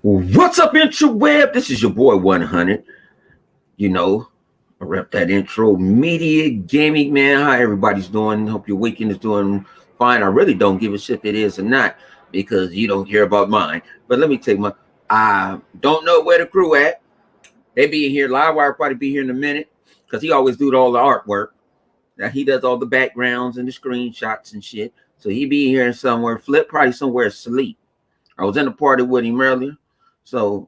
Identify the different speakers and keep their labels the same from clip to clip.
Speaker 1: What's up, interweb? This is your boy 100. You know, I rep that intro. Media gaming, man. How everybody's doing? Hope your weekend is doing fine. I really don't give a shit if it is or not because you don't care about mine. But let me tell you, I don't know where the crew at. They be in here. Livewire probably be here in a minute because he always do all the artwork. Now he does all the backgrounds and the screenshots and shit. So he be here somewhere. Flip probably somewhere asleep. I was in a party with him earlier. So,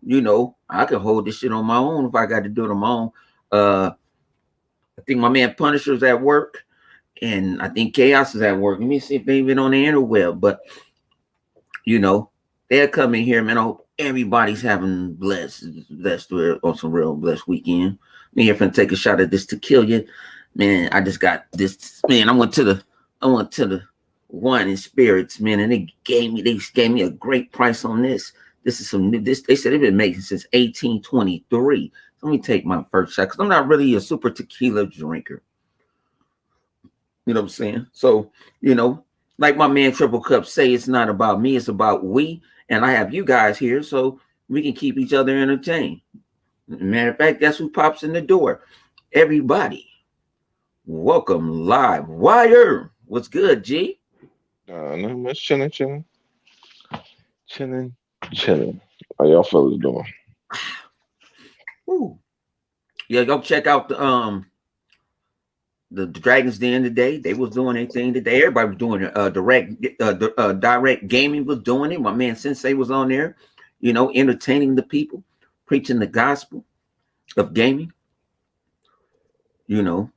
Speaker 1: I can hold this shit on my own if I got to do it on my own. I think my man Punisher's at work, and I think Chaos is at work. Let me see if they've been on the interweb. But, they'll come in here, man. I hope everybody's having blessed on some real blessed weekend. Me here finna take a shot at this tequila. Man, I just got this. Man, I went to the wine and spirits, man, and they gave me a great price on this. This is some new. They said they've been making since 1823. So let me take my first shot because I'm not really a super tequila drinker. You know what I'm saying? So, like my man Triple Cup say, it's not about me, it's about we. And I have you guys here so we can keep each other entertained. Matter of fact, that's who pops in the door. Everybody, welcome live wire. What's good, G?
Speaker 2: Not much chilling. How y'all fellas doing?
Speaker 1: Ooh. Yeah, go check out the Dragons Den today. They was doing their thing today. Everybody was doing it. Direct gaming was doing it. My man Sensei was on there, entertaining the people, preaching the gospel of gaming. Who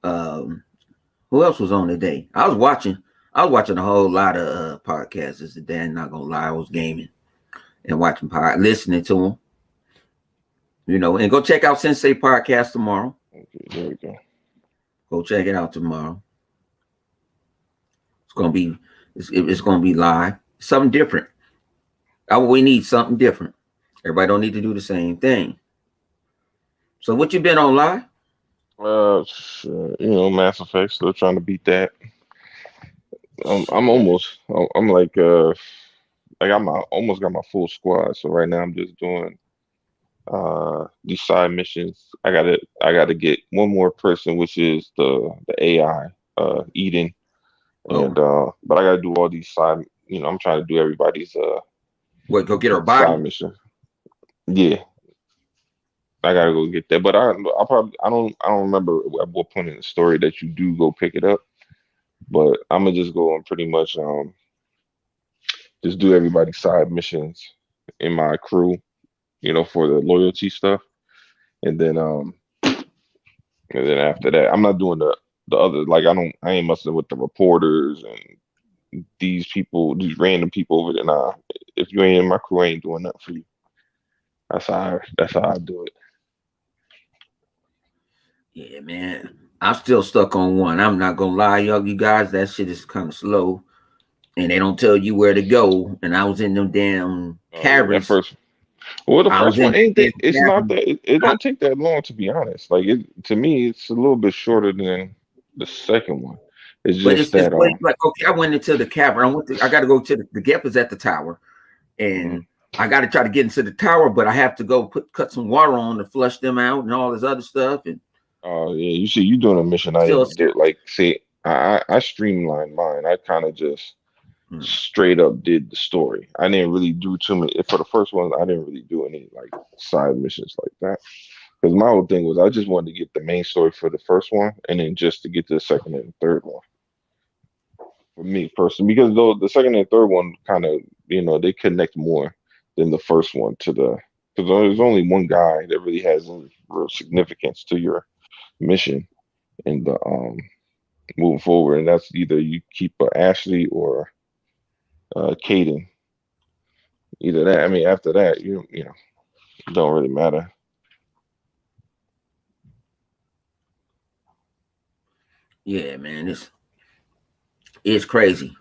Speaker 1: else was on today? I was watching a whole lot of podcasts today. I'm not gonna lie, I was gaming and watching listening to them. And go check out Sensei podcast tomorrow.
Speaker 2: Okay, there we go.
Speaker 1: Go check it out tomorrow. It's gonna be live. Something different. We need something different. Everybody don't need to do the same thing. So what you been on live?
Speaker 2: Mass Effect. Still trying to beat that. I'm almost. I'm like I got almost got my full squad. So right now I'm just doing these side missions. I gotta get one more person, which is the AI Eden, and but I gotta do all these side. I'm trying to do everybody's
Speaker 1: What, go get her
Speaker 2: side
Speaker 1: body?
Speaker 2: mission. Yeah, I gotta go get that. But I don't remember at what point in the story that you do go pick it up. But I'm gonna just go and pretty much just do everybody's side missions in my crew, for the loyalty stuff. And then after that, I'm not doing the other, like I ain't messing with the reporters and these random people over there. Nah, if you ain't in my crew, I ain't doing nothing for you. That's how I do it.
Speaker 1: Yeah, man. I'm still stuck on one. I'm not gonna lie, y'all, you guys. That shit is kind of slow, and they don't tell you where to go. And I was in them damn
Speaker 2: Oh yeah, that
Speaker 1: caverns.
Speaker 2: first. Well, the
Speaker 1: I was
Speaker 2: first
Speaker 1: in
Speaker 2: one ain't
Speaker 1: them
Speaker 2: that. It's not
Speaker 1: caverns.
Speaker 2: that. It don't take that long to be honest. Like to me, it's a little bit shorter than the second one. It's
Speaker 1: But
Speaker 2: just
Speaker 1: it's
Speaker 2: that
Speaker 1: way like okay. I went into the cavern. I got to go to the gap is at the tower,
Speaker 2: mhm.
Speaker 1: and I got to try to get into the tower. But I have to go cut some water on to flush them out and all this other stuff. And
Speaker 2: Yeah, you see, you doing a mission I
Speaker 1: still,
Speaker 2: even did. Like, see, I streamlined mine. I kind of just
Speaker 1: mm,
Speaker 2: straight up did the story. I didn't really do too many. For the first one, I didn't really do any like side missions like that. Because my whole thing was I just wanted to get the main story for the first one, and then just to get to the second and third one. For me personally, because though the second and third one kind of they connect more than the first one to the because there's only one guy that really has any real significance to your mission in the moving forward, and that's either you keep Ashley or Caden. Either that. I mean, after that, it don't really matter.
Speaker 1: yeah, man, it's crazy.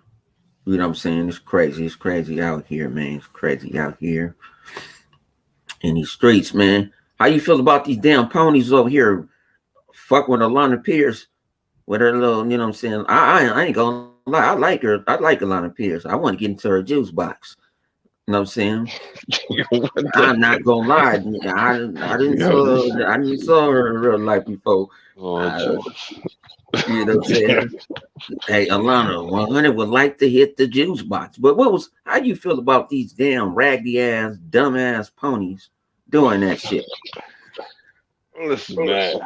Speaker 1: You know what I'm saying? It's crazy. It's crazy out here, man. It's crazy out here in these streets, man. How you feel about these damn ponies over here fucking with Alana Pierce with her little, you know what I'm saying? I ain't gonna lie. I like her. I like Alana Pierce. I want to get into her juice box. You know what I'm saying?
Speaker 2: What
Speaker 1: I'm
Speaker 2: the
Speaker 1: not gonna lie.
Speaker 2: yo, this
Speaker 1: I didn't saw her in real life before.
Speaker 2: oh
Speaker 1: Uh,
Speaker 2: Jesus.
Speaker 1: you know what I'm saying? Hey, Alana, 100 would like to hit the juice box. But how you feel about these damn raggedy ass, dumb ass ponies doing that shit?
Speaker 2: Listen, man.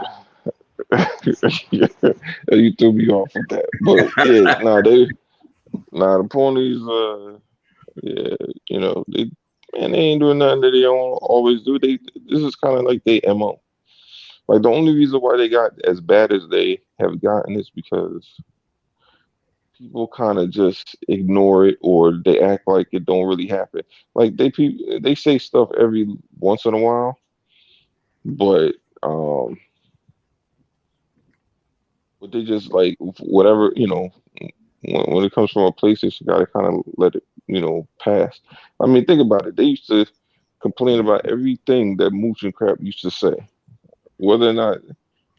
Speaker 2: You threw me off with that. But yeah, the ponies yeah, they ain't doing nothing that they don't always do. This is kind of like they MO. Like the only reason why they got as bad as they have gotten is because people kind of just ignore it or they act like it don't really happen. Like they say stuff every once in a while, but um, but they just like whatever when it comes from a place, they just gotta kind of let it pass. I mean, think about it. They used to complain about everything that Mooch and Crap used to say, whether or not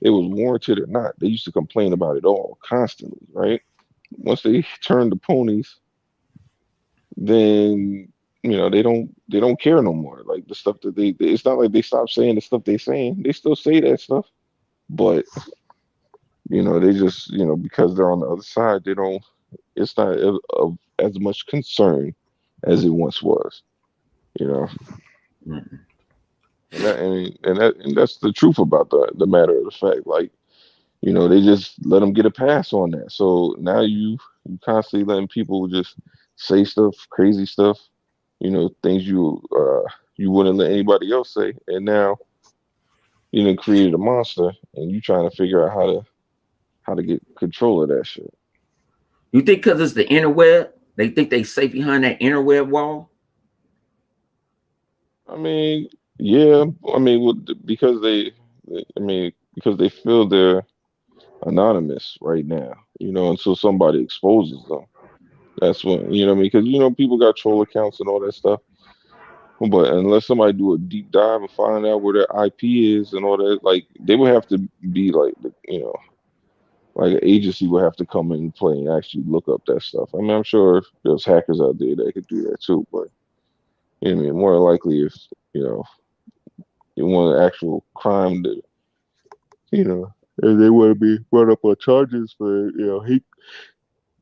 Speaker 2: it was warranted or not. They used to complain about it all constantly, right? Once they turned the ponies, then they don't care no more. Like the stuff that it's not like they stopped saying the stuff they saying. They still say that stuff, but they just because they're on the other side, they don't. It's not of as much concern as it once was. You know,
Speaker 1: Mm.
Speaker 2: and that's the truth about the matter of the fact. Like they just let them get a pass on that. So now you constantly letting people just say stuff, crazy stuff, things you wouldn't let anybody else say, and now created a monster, and you trying to figure out how to get control of that shit.
Speaker 1: You think because it's the interweb, they think they safe behind that interweb wall?
Speaker 2: I mean, yeah, I mean, because because they feel they're anonymous right now, until somebody exposes them. That's when what I mean, because people got troll accounts and all that stuff. But unless somebody do a deep dive and find out where their IP is and all that, like they would have to be like, like an agency would have to come in and play and actually look up that stuff. I mean, I'm sure there's hackers out there that could do that too, but what I mean, more likely if you know you want an actual crime that and they want to be brought up on charges for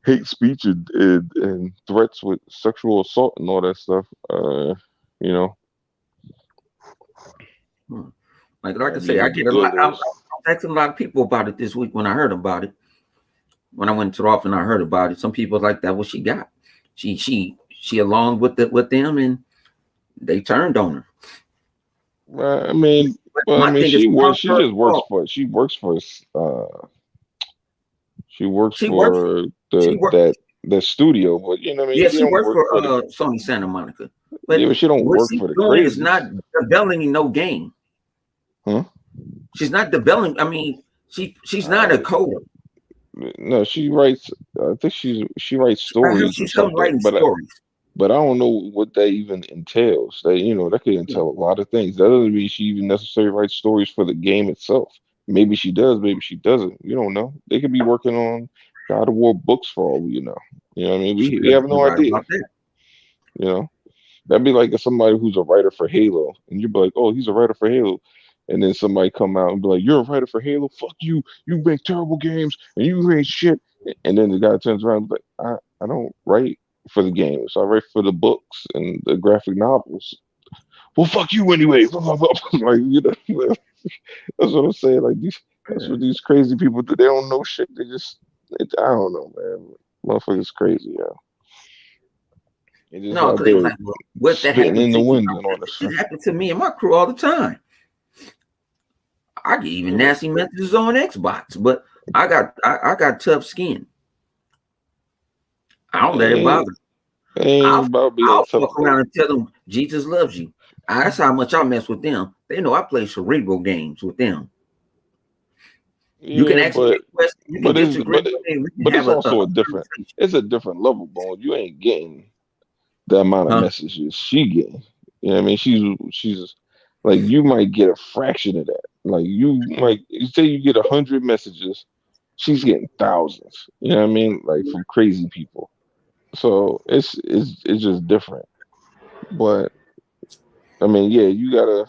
Speaker 2: hate speech and threats with sexual assault and all that stuff. You know,
Speaker 1: Hmm. Like I say,
Speaker 2: these
Speaker 1: I
Speaker 2: are the
Speaker 1: get a lot. I was
Speaker 2: dealers.
Speaker 1: asking a lot of people about it this week when I heard about it. When I went to the office and I heard about it, some people like that. What she got? She along with them, and they turned on her.
Speaker 2: I mean,
Speaker 1: But
Speaker 2: well, I
Speaker 1: my
Speaker 2: mean,
Speaker 1: thing is,
Speaker 2: she just works
Speaker 1: oh,
Speaker 2: for she works
Speaker 1: she works.
Speaker 2: for
Speaker 1: She
Speaker 2: the
Speaker 1: works.
Speaker 2: that studio, but what I mean,
Speaker 1: Yeah,
Speaker 2: she
Speaker 1: she
Speaker 2: don't
Speaker 1: works
Speaker 2: work
Speaker 1: for
Speaker 2: for the
Speaker 1: Sony Santa Monica.
Speaker 2: yeah,
Speaker 1: But
Speaker 2: but she don't
Speaker 1: what
Speaker 2: work
Speaker 1: she's
Speaker 2: for the
Speaker 1: doing is not
Speaker 2: crazies,
Speaker 1: developing no game.
Speaker 2: huh?
Speaker 1: She's not developing. I mean, she's not a
Speaker 2: Uh,
Speaker 1: coder.
Speaker 2: no, she writes. I think she writes
Speaker 1: I heard
Speaker 2: stories or
Speaker 1: she's still
Speaker 2: something,
Speaker 1: writing stories.
Speaker 2: but I don't know what that even entails. That could entail a lot of things. That doesn't mean she even necessarily writes stories for the game itself. Maybe she does, maybe she doesn't. You don't know. They could be working on God of War books for all we know. You know what I mean?
Speaker 1: She
Speaker 2: We
Speaker 1: could
Speaker 2: have
Speaker 1: be
Speaker 2: no
Speaker 1: right
Speaker 2: idea.
Speaker 1: about that.
Speaker 2: You know, that'd be like if somebody who's a writer for Halo, and you'd be like, "Oh, he's a writer for Halo," and then somebody come out and be like, "You're a writer for Halo? Fuck you! You make terrible games, and you ain't shit." And then the guy turns around and be like, "I don't write for the games. I write for the books and the graphic novels." Well, fuck you anyway. Like that's what I'm saying. Like that's what these crazy people do. They don't know shit. I don't know, man. Motherfuckers crazy, yeah. They just
Speaker 1: No,
Speaker 2: out
Speaker 1: because they was
Speaker 2: there
Speaker 1: like, well, what that
Speaker 2: spitting
Speaker 1: happened
Speaker 2: in
Speaker 1: to
Speaker 2: the
Speaker 1: you?
Speaker 2: wind and all that stuff.
Speaker 1: It happened to me and my crew all the time. I get even
Speaker 2: Yeah, but
Speaker 1: nasty messages on Xbox, but I got tough skin. I don't let it
Speaker 2: it
Speaker 1: bother.
Speaker 2: ain't
Speaker 1: I'll
Speaker 2: about being
Speaker 1: I'll
Speaker 2: tough
Speaker 1: fuck
Speaker 2: though.
Speaker 1: around and tell them Jesus loves you. That's how much I mess with them. They know I play cerebral games with them. You can
Speaker 2: Yeah,
Speaker 1: ask me a question. You can
Speaker 2: but it's
Speaker 1: disagree
Speaker 2: but
Speaker 1: with me. We can
Speaker 2: but it's
Speaker 1: have a
Speaker 2: also a different.
Speaker 1: conversation.
Speaker 2: It's a different level, bone. You ain't getting the amount of
Speaker 1: Huh?
Speaker 2: messages she getting. You know what I mean? She's like you might get a fraction of that. Like you say you get 100 messages, she's getting thousands. You know what I mean? Like from crazy people. So it's just different. But I mean, yeah, you gotta.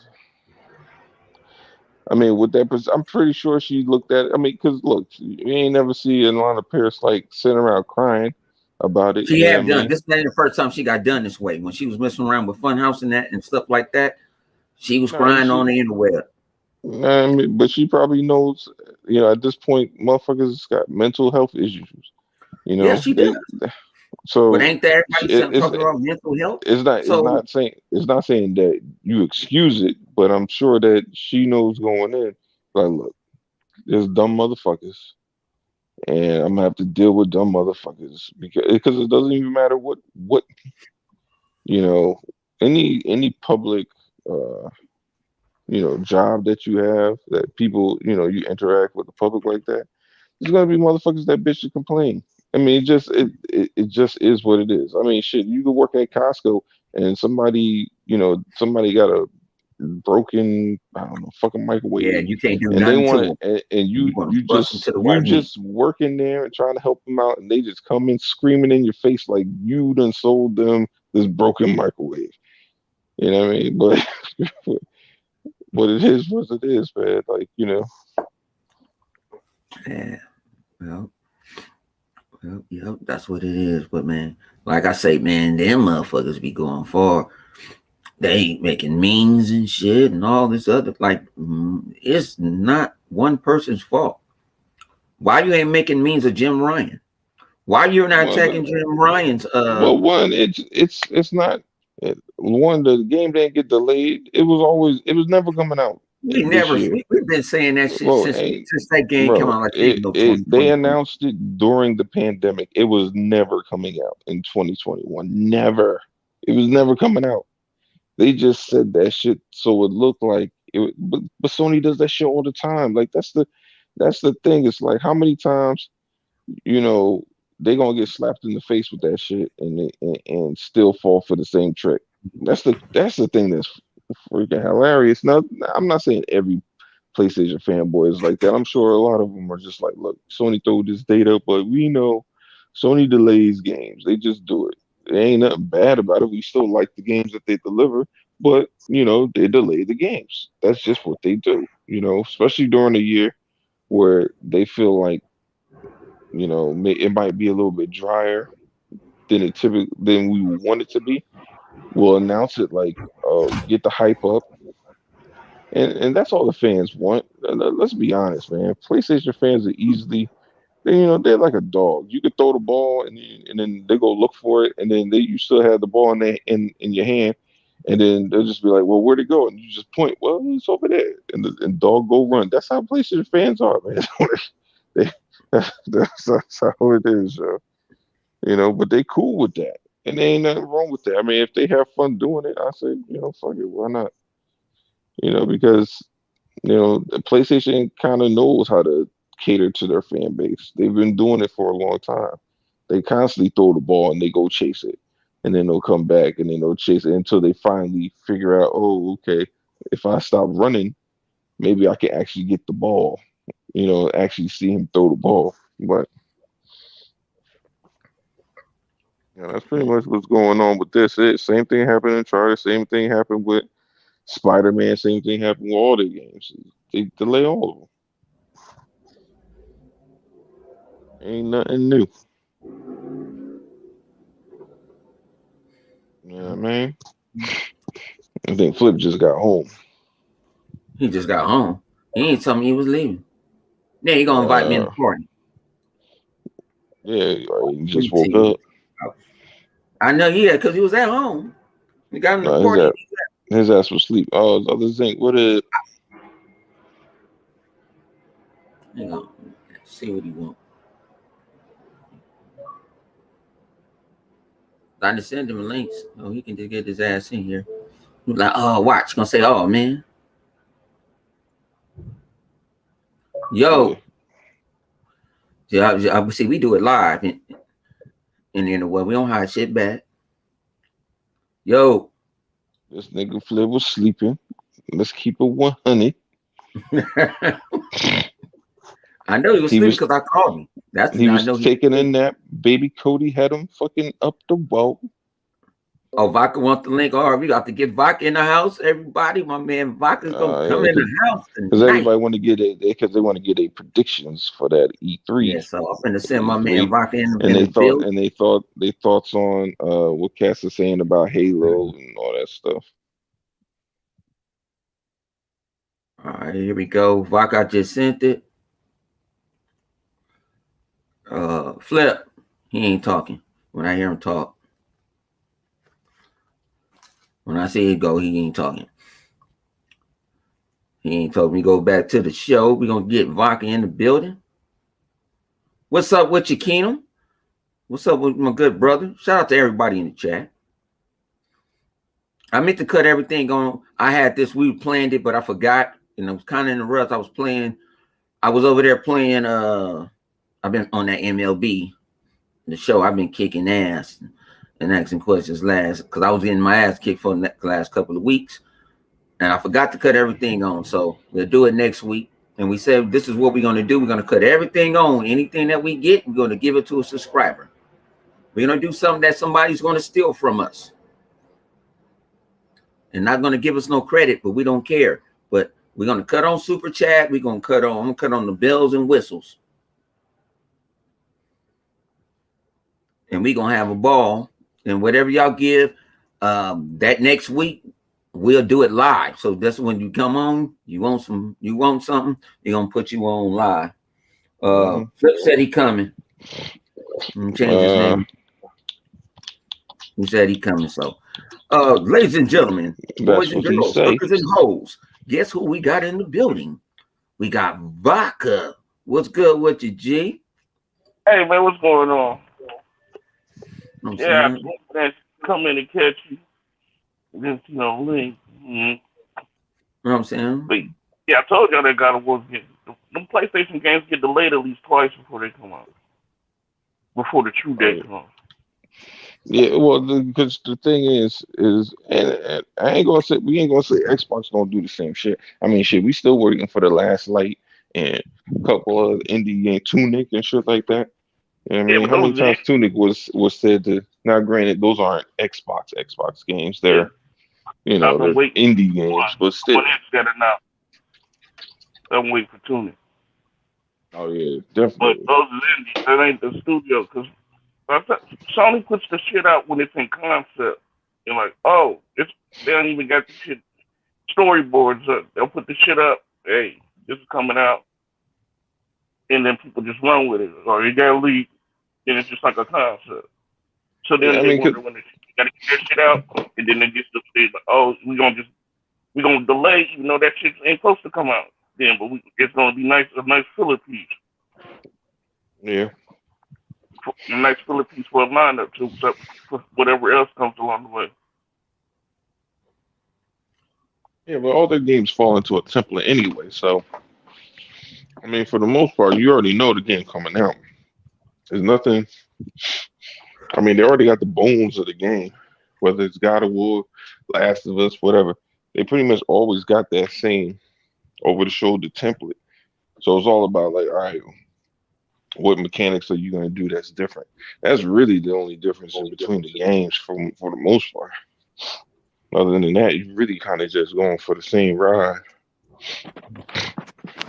Speaker 2: I mean, with that, I'm pretty sure she looked at it. I mean, because look, you ain't never see Alana Pierce like sitting around crying about it.
Speaker 1: She
Speaker 2: You know what I
Speaker 1: have done
Speaker 2: mean?
Speaker 1: this. Ain't the first time she got done this way. When she was messing around with Funhouse and that and stuff like that, she was
Speaker 2: Nah,
Speaker 1: crying on the interweb.
Speaker 2: nah, I mean, but she probably knows. You know, at this point, motherfuckers got mental health issues. You
Speaker 1: Yeah,
Speaker 2: know,
Speaker 1: she does. But
Speaker 2: so
Speaker 1: ain't that everybody
Speaker 2: it's
Speaker 1: talking about mental health?
Speaker 2: it's
Speaker 1: So
Speaker 2: not saying that you excuse it, but I'm sure that she knows going in. Like, look, there's dumb motherfuckers, and I'm gonna have to deal with dumb motherfuckers because it doesn't even matter what you know any public uh job that you have that people you interact with the public like that. There's gonna be motherfuckers that bitch to complain. I mean, it just is what it is. I mean, shit, you could work at Costco and somebody got a broken, I don't know, fucking
Speaker 1: yeah,
Speaker 2: microwave,
Speaker 1: you can't do
Speaker 2: and they
Speaker 1: nothing to
Speaker 2: want
Speaker 1: them.
Speaker 2: to, and
Speaker 1: You want to bust them to the
Speaker 2: you
Speaker 1: white meat.
Speaker 2: just working there and trying to help them out, and they just come in screaming in your face like you done sold them this broken microwave. You know what I mean? But but it is what it is, man. Like
Speaker 1: Yeah, well, yep, that's what it is. But man, like I say, man, them motherfuckers be going far. They making memes and shit and all this other it's not one person's fault. Why you ain't making memes of Jim Ryan? Why you're not
Speaker 2: well,
Speaker 1: attacking Jim Ryan's
Speaker 2: one, it's not. One, the game didn't get delayed. It was never coming out
Speaker 1: we
Speaker 2: this
Speaker 1: never
Speaker 2: year.
Speaker 1: we've been saying that shit
Speaker 2: Bro,
Speaker 1: since that game came
Speaker 2: bro,
Speaker 1: out like ain't no
Speaker 2: they
Speaker 1: 2022.
Speaker 2: announced it during the pandemic. It was never coming out in 2021. Never. It was never coming out. They just said that shit so it looked like it. But Sony does that shit all the time. Like that's the thing. It's like how many times you know they gonna get slapped in the face with that shit and still fall for the same trick. That's the thing that's freaking hilarious. Now, I'm not saying every PlayStation fanboy is like that. I'm sure a lot of them are just like, look, Sony throw this data, but we know Sony delays games. They just do it. There ain't nothing bad about it. We still like the games that they deliver, but they delay the games. That's just what they do. Especially during the year where they feel like it might be a little bit drier than we want it to be. We'll announce it like, get the hype up, and that's all the fans want. Let's be honest, man. PlayStation fans are easily, they're like a dog. You could throw the ball and then they go look for it, and then you still have the ball in your hand, and then they'll just be like, well, where'd it go? And you just point, well, it's over there, and dog go run. That's how PlayStation fans are, man. they, that's how it is, but they cool with that. And there ain't nothing wrong with that. I mean, if they have fun doing it, I say, fuck it, why not? Because the PlayStation kind of knows how to cater to their fan base. They've been doing it for a long time. They constantly throw the ball and they go chase it. And then they'll come back and then they'll chase it until they finally figure out, oh, okay, if I stop running, maybe I can actually get the ball, actually see him throw the ball. But that's pretty much what's going on with this. Same thing happened in Uncharted. Same thing happened with Spider-Man. Same thing happened with all the games. They delay all of them. Ain't nothing new. You know what I mean? I think Flip just got home.
Speaker 1: He just got home. He ain't told me he was leaving. Then he gonna invite me in
Speaker 2: Uh,
Speaker 1: the party.
Speaker 2: yeah, he
Speaker 1: Let
Speaker 2: just
Speaker 1: me
Speaker 2: woke
Speaker 1: see.
Speaker 2: up.
Speaker 1: I know, yeah, because he was at home. He got in the
Speaker 2: No,
Speaker 1: party.
Speaker 2: his ass was asleep. Oh, the other thing, what is?
Speaker 1: Hang on. See what he want. I just send him links. Oh, he can just get his ass in here. He's like, oh, watch. Gonna say, oh man.
Speaker 2: Yeah,
Speaker 1: Yo. Yeah, see, we do it live in the interweb. We don't hide shit back. Yo.
Speaker 2: this nigga Flip was sleeping. Let's keep it 100.
Speaker 1: I know he was
Speaker 2: He
Speaker 1: sleeping
Speaker 2: was
Speaker 1: because I called him.
Speaker 2: he
Speaker 1: I
Speaker 2: was
Speaker 1: know he was
Speaker 2: taking a
Speaker 1: sleeping.
Speaker 2: nap. Baby Cody had him fucking up the wall.
Speaker 1: Oh, Vodka wants the link. All right, we got to get Vodka in the house. Everybody, my man Vodka's gonna come
Speaker 2: Yeah,
Speaker 1: in the house
Speaker 2: because
Speaker 1: tonight.
Speaker 2: everybody want to get it because they want to get a predictions for that
Speaker 1: Yeah,
Speaker 2: E3.
Speaker 1: so I'm finna send my man
Speaker 2: E3,
Speaker 1: Vodka
Speaker 2: and
Speaker 1: in the build.
Speaker 2: they thought their thoughts on what Cass is saying about Halo and all that stuff.
Speaker 1: All right, here we go. Vodka, I just sent it. Flip, he ain't talking. When I hear him talk, when I see it go, he ain't talking. He ain't told me go back to the show. We're gonna get Vodka in the building. What's up with you, Keenum? What's up with my good brother? Shout out to everybody in the chat. I meant to cut everything on. I had this, we planned it, but I forgot. And I was kind of in the rush. I was over there playing I've been on that MLB, the show. I've been kicking ass and asking questions because I was getting my ass kicked for the last couple of weeks. And I forgot to cut everything on. So we'll do it next week. And we said, this is what we're going to do. We're going to cut everything on. Anything that we get, we're going to give it to a subscriber. We're going to do something that somebody's going to steal from us. And not going to give us no credit, but we don't care. But we're going to cut on Super Chat. I'm going to cut on the bells and whistles. And we're going to have a ball. And whatever y'all give, that next week, we'll do it live. So that's when you come on, you want something, they're gonna put you on live. Flip said he coming. Change his name. He said he coming. So ladies and gentlemen, boys and girls, hookers and hoes, guess who we got in the building? We got Vodka. What's good with you, G?
Speaker 3: Hey man, what's going on?
Speaker 1: Yeah,
Speaker 3: I come in and catch you. Just link.
Speaker 1: You know what I'm saying?
Speaker 3: But, yeah, I told y'all that God of War them PlayStation games get delayed at least twice before they come out. Before the true day comes.
Speaker 2: Yeah, well, because the thing is, and I ain't gonna say we ain't gonna say Xbox don't do the same shit. I mean, shit, we still waiting for the Last Light and a couple of indie game Tunic and shit like that. You know what I mean, how many times Tunic was said to? Now, granted, those aren't Xbox games. They're they're indie games, but still.
Speaker 3: I'm waiting for Tunic.
Speaker 2: Oh yeah, definitely.
Speaker 3: But those are indie. That ain't the studio because Sony puts the shit out when it's in concept. You're like, oh, they don't even got the shit storyboards up. They'll put the shit up. Hey, this is coming out, and then people just run with it, or you got leaked, and it's just like a concept. So then they wonder when they gotta get that shit out, and then they just say, like, oh, we're gonna delay, even though that shit ain't supposed to come out. Then, but it's gonna be a nice filler piece.
Speaker 2: Yeah.
Speaker 3: A nice filler piece for a lineup to for whatever else comes along the way.
Speaker 2: Yeah, but all their games fall into a template anyway. So, I mean, for the most part, you already know the game coming out. There's nothing. I mean, they already got the bones of the game, whether it's God of War, Last of Us, whatever. They pretty much always got that same over-the-shoulder template. So it's all about like, all right, what mechanics are you going to do that's different? That's really the only difference in between the games for the most part. Other than that, you're really kind of just going for the same ride.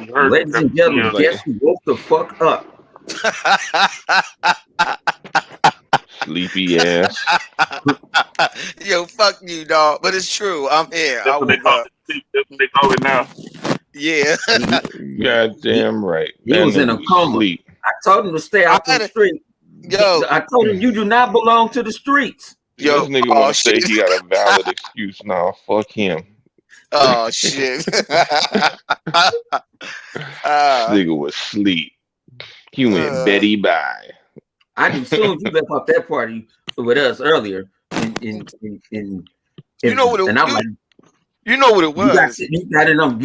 Speaker 1: Ladies and gentlemen, guess who woke the fuck up?
Speaker 2: Sleepy ass.
Speaker 4: Yo, fuck you, dog. But it's true. I'm here.
Speaker 3: That's what they call it now.
Speaker 4: Yeah.
Speaker 2: Goddamn right.
Speaker 1: He was in a coma. I told him to stay out the street.
Speaker 4: Yo,
Speaker 1: I told him you do not belong to the streets.
Speaker 2: Yo, this nigga want to say he got a valid excuse now. Fuck him.
Speaker 4: Oh shit. This
Speaker 2: nigga was asleep. He went Betty bye.
Speaker 1: I knew soon as you left off that party with us earlier. You
Speaker 4: know what it was. You know what it was.
Speaker 1: You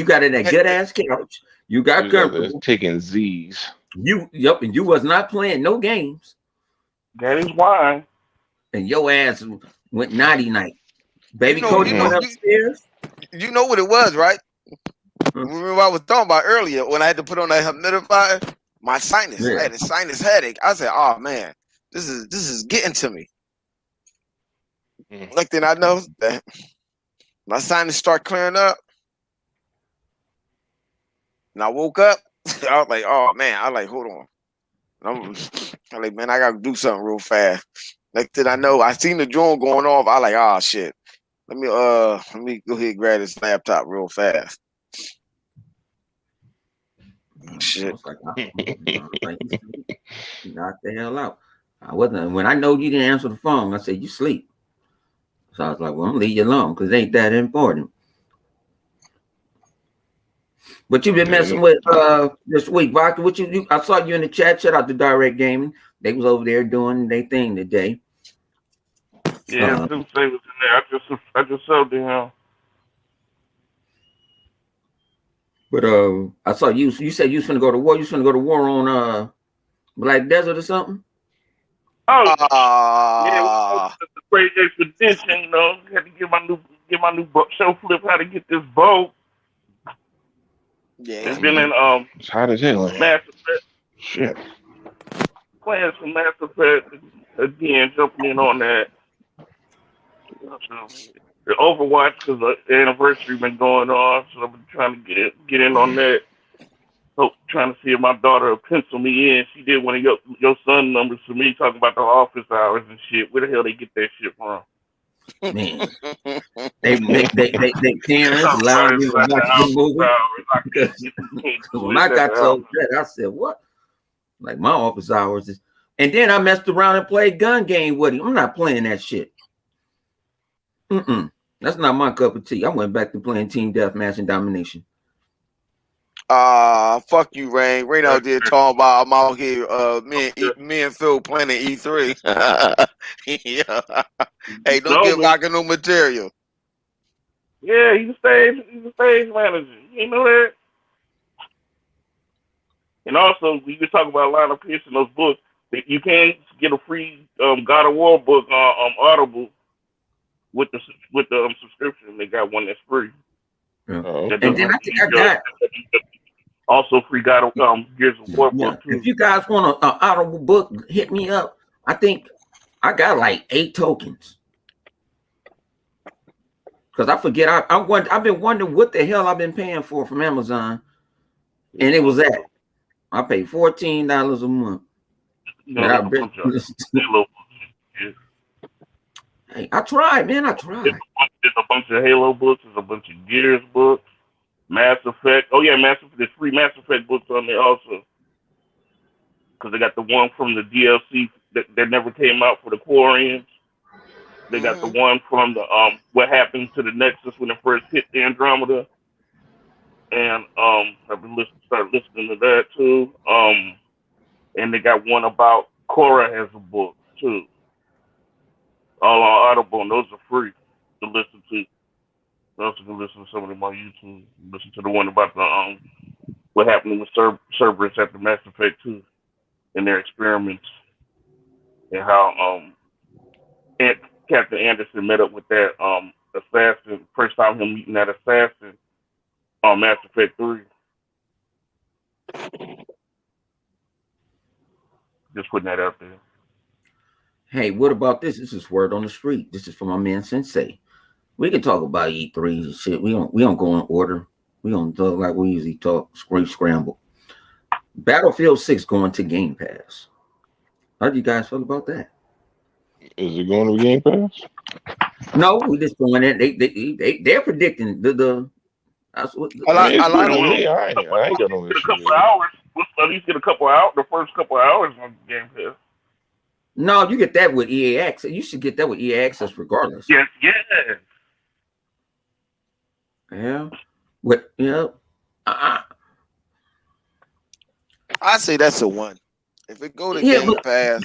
Speaker 1: got in that good ass couch. You got comfortable.
Speaker 2: Taking Z's.
Speaker 1: And you was not playing no games.
Speaker 3: That is why.
Speaker 1: And your ass went naughty night. Baby Cody went upstairs.
Speaker 4: You know what it was, right? Remember what I was talking about earlier when I had to put on that humidifier? My sinus. Yeah. I had a sinus headache. I said, "Oh man, this is getting to me." Next thing I know, that my sinus start clearing up, and I woke up. I was like, "Oh man!" I was like, "Hold on." I'm like, "Man, I gotta do something real fast." Next thing I know, I seen the drone going off. I like, "Oh shit." Let me go ahead and grab this laptop real fast. Shit.
Speaker 1: I was like, you knock the hell out. I wasn't when I know you didn't answer the phone. I said you sleep. So I was like, well, I'm gonna leave you alone because it ain't that important. But you've been messing with this week, Vodka. What you? I saw you in the chat. Shout out to Direct Gaming. They was over there doing their thing today.
Speaker 3: Yeah, Sensei was in there. I just subbed to him.
Speaker 1: But I saw you. You said you was gonna go to war. You was gonna go to war on Black Desert or something.
Speaker 3: Oh, yeah, the great expedition. You know, had to get my new show flip how to get this boat.
Speaker 4: Yeah,
Speaker 3: it's been in
Speaker 2: It's hot as hell.
Speaker 3: Mass Effect.
Speaker 2: Shit.
Speaker 3: Playing some Mass Effect again, jumping in on that. The Overwatch because the anniversary been going on, so I've been trying to get in on that. So trying to see if my daughter will pencil me in. She did one of your son numbers for me talking about the office hours and shit. Where the hell they get that shit from?
Speaker 1: Man, they parents allowing you to watch the movie. When I got told that, I said, "What?" Like my office hours is, and then I messed around and played gun game with him. I'm not playing that shit. That's not my cup of tea. I went back to playing team deathmatch and domination.
Speaker 4: Fuck you, Rain. Rain out there talking about I'm out here. Me and Phil playing E3. Yeah. Hey, don't give Vodka no material.
Speaker 3: Yeah, he's a stage manager. You know that. And also, we were talking about Lionel Pierce in those books. You can get a free God of War book on Audible with the subscription. They got one that's free.
Speaker 1: Yeah. And then I think I got
Speaker 3: also free God of Gears of War book too.
Speaker 1: If you guys want an Audible book, hit me up. I think I got like 8 tokens. Because I forget, I've been wondering what the hell I've been paying for from Amazon, and it was that I paid $14 a month. Hey, I tried, man. I tried.
Speaker 3: There's a bunch of Halo books. There's a bunch of Gears books. Mass Effect. Oh yeah, Mass Effect. There's 3 Mass Effect books on there also. Because they got the one from the DLC that never came out for the Quarians. They got the one from the what happened to the Nexus when it first hit the Andromeda. And I've been started listening to that too. And they got one about Korra has a book too. All on Audible, and those are free to listen to. You also can listen to some of them on YouTube. Listen to the one about the what happened with Cerberus after Mass Effect 2 and their experiments, and how and Captain Anderson met up with that assassin. First time him meeting that assassin on Mass Effect 3. Just putting that out there.
Speaker 1: Hey, what about this? This is word on the street. This is from my man Sensei. We can talk about E3 and shit. We don't go in order. We don't talk like we usually talk. Scramble. Battlefield 6 going to Game Pass. How do you guys feel about that?
Speaker 2: Is it going to Game Pass?
Speaker 1: No, we just going in. They're predicting the. That's what.
Speaker 2: I ain't got no issue.
Speaker 3: A couple of hours. We'll at least get a couple of hours. The first couple of hours on Game Pass.
Speaker 1: No, you get that with EA Access. You should get that with EA Access regardless.
Speaker 3: Yes.
Speaker 1: Yeah. What? Yeah.
Speaker 4: I say that's a one. If it go to Game Pass,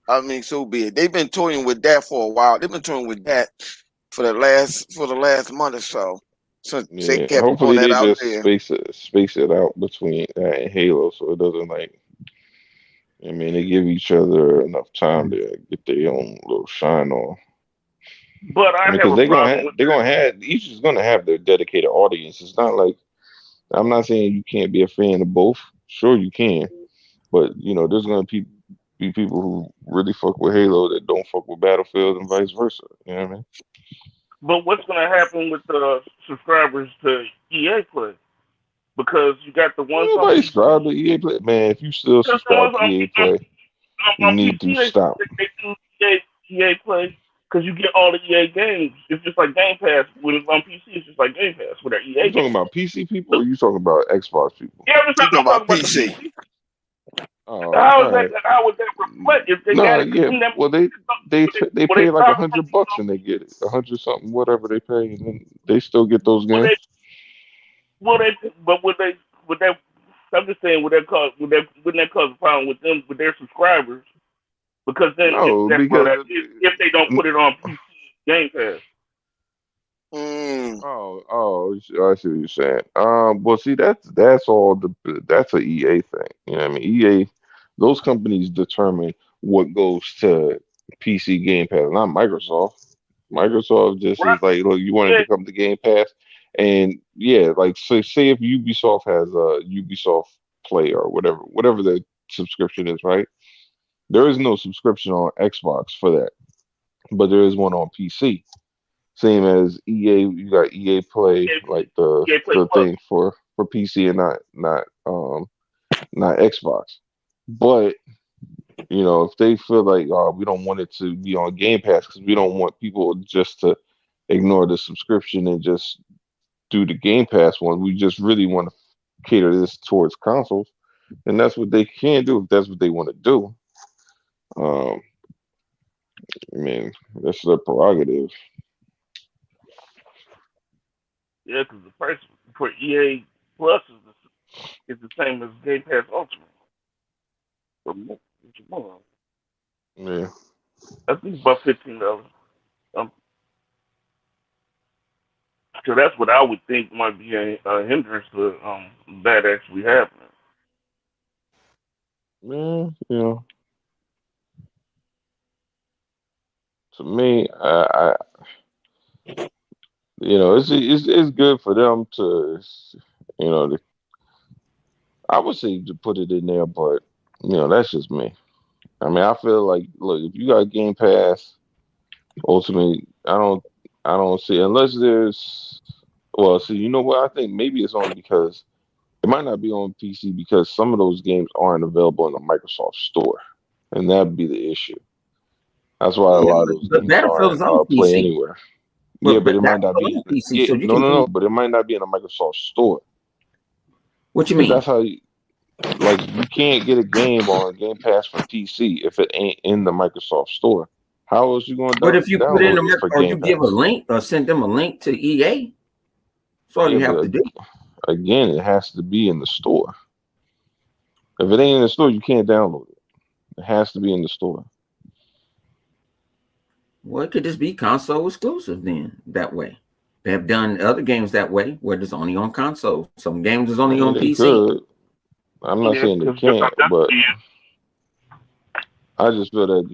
Speaker 4: I mean, so be it. They've been toying with that for a while. They've been toying with that for the last month or so. So they kept
Speaker 2: hopefully
Speaker 4: that
Speaker 2: they
Speaker 4: out
Speaker 2: just
Speaker 4: there.
Speaker 2: space it out between that and Halo, so it doesn't like. I mean, they give each other enough time to get their own little shine on.
Speaker 3: But
Speaker 2: because they're gonna have each is gonna have their dedicated audience. It's not like I'm not saying you can't be a fan of both. Sure, you can, but there's gonna be be people who really fuck with Halo that don't fuck with Battlefield and vice versa. You know what I mean?
Speaker 3: But what's going to happen with the subscribers to EA Play? Because you got the ones on
Speaker 2: Nobody
Speaker 3: PC.
Speaker 2: subscribe to EA Play. Man, if you still
Speaker 3: Because the
Speaker 2: subscribe
Speaker 3: ones
Speaker 2: to EA Play, you
Speaker 3: on
Speaker 2: need to
Speaker 3: PC,
Speaker 2: stop.
Speaker 3: they do EA Play because you get all the EA games. It's just like Game Pass. When it's on PC, it's just like Game Pass with their EA
Speaker 2: You talking
Speaker 3: games.
Speaker 2: about PC people or you talking about Xbox people?
Speaker 3: Yeah,
Speaker 4: You talking about
Speaker 3: the
Speaker 4: PC?
Speaker 3: PC.
Speaker 2: Oh,
Speaker 3: How
Speaker 2: all
Speaker 3: is
Speaker 2: right.
Speaker 3: that? How would that reflect if they
Speaker 2: No,
Speaker 3: got it?
Speaker 2: yeah. Well, they
Speaker 3: Well,
Speaker 2: pay like
Speaker 3: probably
Speaker 2: $100 and they get it, 100 something, whatever they pay, and then they still get those
Speaker 3: Well,
Speaker 2: games.
Speaker 3: but would that? I'm just saying, would that wouldn't that cause a problem with them with their subscribers? Because then,
Speaker 2: No, because
Speaker 3: if they don't put it on PC Game Pass,
Speaker 2: oh, I see what you're saying. Well, see, that's all that's a EA thing. You know what I mean? EA, those companies determine what goes to PC Game Pass, not Microsoft. Microsoft just
Speaker 3: right?
Speaker 2: is like, look, you want it
Speaker 3: Yeah,
Speaker 2: to come to Game Pass, and yeah, like say if Ubisoft has a Ubisoft Play or whatever the subscription is, right? There is no subscription on Xbox for that, but there is one on PC. Same as EA, you got EA Play, like
Speaker 3: EA Play
Speaker 2: the
Speaker 3: Plus.
Speaker 2: thing for PC and not Xbox. But you know, if they feel like we don't want it to be on Game Pass because we don't want people just to ignore the subscription and just do the Game Pass one, we just really want to cater this towards consoles, and that's what they can do if that's what they want to do. Um, I mean, that's their prerogative.
Speaker 3: Yeah, because the price for EA Plus is the same as Game Pass Ultimate. For more.
Speaker 2: Yeah.
Speaker 3: I think it's about $15. So that's what I would think might be a hindrance to that actually happening.
Speaker 2: Yeah, you know, to me, I you know, it's good for them to, you know, I would say to put it in there, but you know, that's just me. I mean, I feel like, look, if you got Game Pass, ultimately, I don't see unless there's, well, see, you know what? I think maybe it's only because it might not be on PC because some of those games aren't available in the Microsoft Store, and that'd be the issue. That's why a
Speaker 1: Yeah,
Speaker 2: lot of those
Speaker 1: but
Speaker 2: games
Speaker 1: Battlefield is on
Speaker 2: aren't Play
Speaker 1: PC.
Speaker 2: Anywhere. Yeah, but it might not
Speaker 1: Battlefield
Speaker 2: be.
Speaker 1: on PC,
Speaker 2: Yeah,
Speaker 1: so you
Speaker 2: no,
Speaker 1: can
Speaker 2: no,
Speaker 1: play.
Speaker 2: no. But it might not be in the Microsoft Store
Speaker 1: What you
Speaker 2: because
Speaker 1: mean?
Speaker 2: that's how. Like you can't get a game on Game Pass for PC if it ain't in the Microsoft Store. How else you gonna
Speaker 1: But if you put in
Speaker 2: download it for
Speaker 1: or you
Speaker 2: Game
Speaker 1: give a
Speaker 2: Pass?
Speaker 1: link or send them a link to EA, that's all
Speaker 2: Yeah,
Speaker 1: you have
Speaker 2: but
Speaker 1: to do.
Speaker 2: again, it has to be in the store. If it ain't in the store, you can't download it. It has to be in the store.
Speaker 1: Well, it could just be console exclusive then that way. They have done other games that way where it's only on console. Some games is only
Speaker 2: Yeah,
Speaker 1: on
Speaker 2: they
Speaker 1: PC.
Speaker 2: could. I'm not
Speaker 3: Yeah,
Speaker 2: saying they
Speaker 3: because
Speaker 2: can't, but I just feel that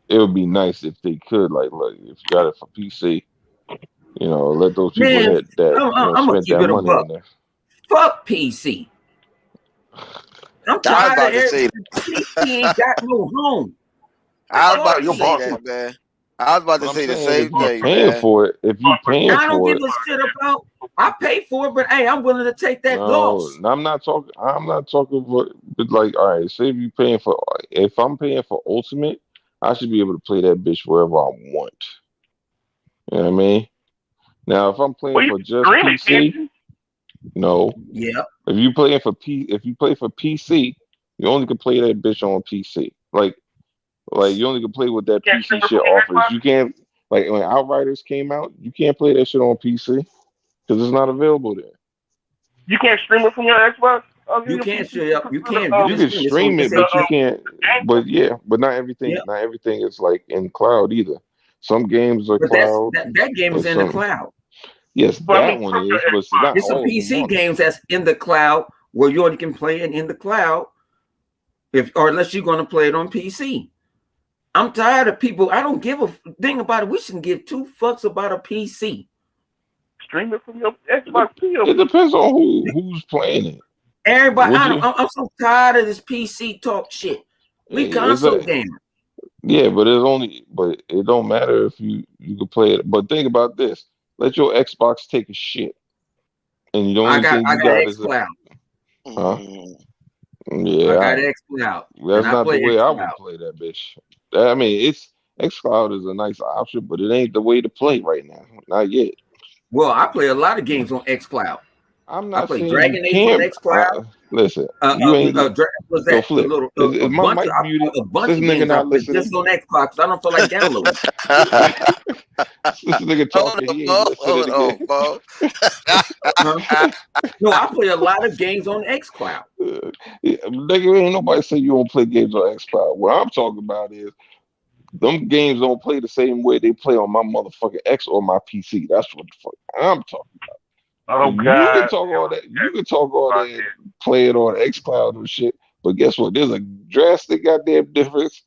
Speaker 2: it would be nice if they could, like if you got it for PC, let those people
Speaker 1: Man,
Speaker 2: that
Speaker 1: I'm gonna
Speaker 2: spent
Speaker 1: keep
Speaker 2: that
Speaker 1: it a
Speaker 2: money
Speaker 1: buck.
Speaker 2: on there.
Speaker 1: Fuck PC. I'm
Speaker 4: I was
Speaker 1: tired
Speaker 4: about
Speaker 1: of
Speaker 4: to say
Speaker 1: PC ain't got no home.
Speaker 4: I was about
Speaker 1: Fuck
Speaker 4: to say
Speaker 1: PC.
Speaker 4: that, man. I was about
Speaker 2: But
Speaker 4: to
Speaker 2: I'm
Speaker 4: say the
Speaker 2: saying
Speaker 4: same
Speaker 2: if you
Speaker 4: thing,
Speaker 2: paying
Speaker 4: man.
Speaker 2: for it,
Speaker 1: I don't give a shit about. I pay for it, but hey, I'm willing to take that
Speaker 2: no,
Speaker 1: loss.
Speaker 2: I'm not talking. I'm not talking about. But like, all right, say if I'm paying for Ultimate, I should be able to play that bitch wherever I want. You know what I mean? Now, if I'm playing for just
Speaker 3: stream it, can't
Speaker 2: PC,
Speaker 3: you?
Speaker 2: no.
Speaker 1: Yeah.
Speaker 2: If you play for PC, you only can play that bitch on PC. Like you only can play what that
Speaker 3: Can't stream
Speaker 2: PC
Speaker 3: it
Speaker 2: shit
Speaker 3: from your
Speaker 2: offers.
Speaker 3: Xbox?
Speaker 2: You can't like when Outriders came out, you can't play that shit on PC because it's not available there.
Speaker 3: You can't stream it from your Xbox?
Speaker 1: You can't straight up. You can't.
Speaker 2: You can stream it, but you can't. But yeah, but not everything.
Speaker 1: Yeah.
Speaker 2: Not everything is like in cloud either. Some games are
Speaker 1: But
Speaker 2: cloud.
Speaker 1: that game is
Speaker 2: and
Speaker 1: in the
Speaker 2: some,
Speaker 1: cloud.
Speaker 2: yes,
Speaker 3: But I
Speaker 2: that
Speaker 3: mean,
Speaker 2: one
Speaker 3: from your
Speaker 2: is, but it's not
Speaker 1: It's some
Speaker 2: all of them.
Speaker 1: PC
Speaker 2: Are.
Speaker 1: games that's in the cloud where you only can play it in the cloud, unless you're going to play it on PC. I'm tired of people. I don't give a thing about it. We shouldn't give two fucks about a PC.
Speaker 3: Stream it from your Xbox.
Speaker 2: It depends on who's playing it.
Speaker 1: Everybody,
Speaker 2: Would you?
Speaker 1: I'm so tired of this PC talk shit. We
Speaker 2: It's
Speaker 1: console
Speaker 2: a,
Speaker 1: gamers.
Speaker 2: yeah, but it don't matter if you can play it. But think about this: let your Xbox take a shit, and the only thing
Speaker 1: I
Speaker 2: you
Speaker 1: got
Speaker 2: got is a
Speaker 1: XCloud.
Speaker 2: huh?
Speaker 4: Mm.
Speaker 1: I
Speaker 2: Yeah,
Speaker 1: got XCloud,
Speaker 2: that's
Speaker 1: and I
Speaker 2: not the
Speaker 1: play
Speaker 2: way I would
Speaker 1: XCloud.
Speaker 2: play that bitch. I mean, it's xCloud is a nice option, but it ain't the way to play right now. Not yet.
Speaker 1: Well, I play a lot of games on XCloud.
Speaker 2: I'm
Speaker 1: I
Speaker 2: not
Speaker 1: play
Speaker 2: saying you
Speaker 1: Dragon Age on
Speaker 2: can't.
Speaker 1: XCloud.
Speaker 2: Listen, you ain't.
Speaker 1: What's
Speaker 2: Yo,
Speaker 1: that? The
Speaker 2: Flip,
Speaker 1: little
Speaker 2: is
Speaker 1: a
Speaker 2: my
Speaker 1: bunch
Speaker 2: mic muted?
Speaker 1: of
Speaker 2: This nigga
Speaker 1: games I
Speaker 2: not
Speaker 1: play just
Speaker 2: listening.
Speaker 1: on Xbox. I don't feel like downloading.
Speaker 2: This nigga
Speaker 4: Hold
Speaker 2: talking,
Speaker 4: on,
Speaker 2: he ain't
Speaker 4: Bo.
Speaker 2: listening
Speaker 4: Hold on,
Speaker 2: again.
Speaker 4: Bo.
Speaker 1: Huh? No, I play a lot of games on XCloud.
Speaker 2: Yeah, nigga, ain't nobody say you don't play games on xCloud. What I'm talking about is them games don't play the same way they play on my motherfucking X or my PC. That's what the fuck I'm talking.
Speaker 3: Oh
Speaker 2: You can
Speaker 3: God.
Speaker 2: talk all that. You can talk all that. Play it on xCloud and shit. But guess what? There's a drastic goddamn difference.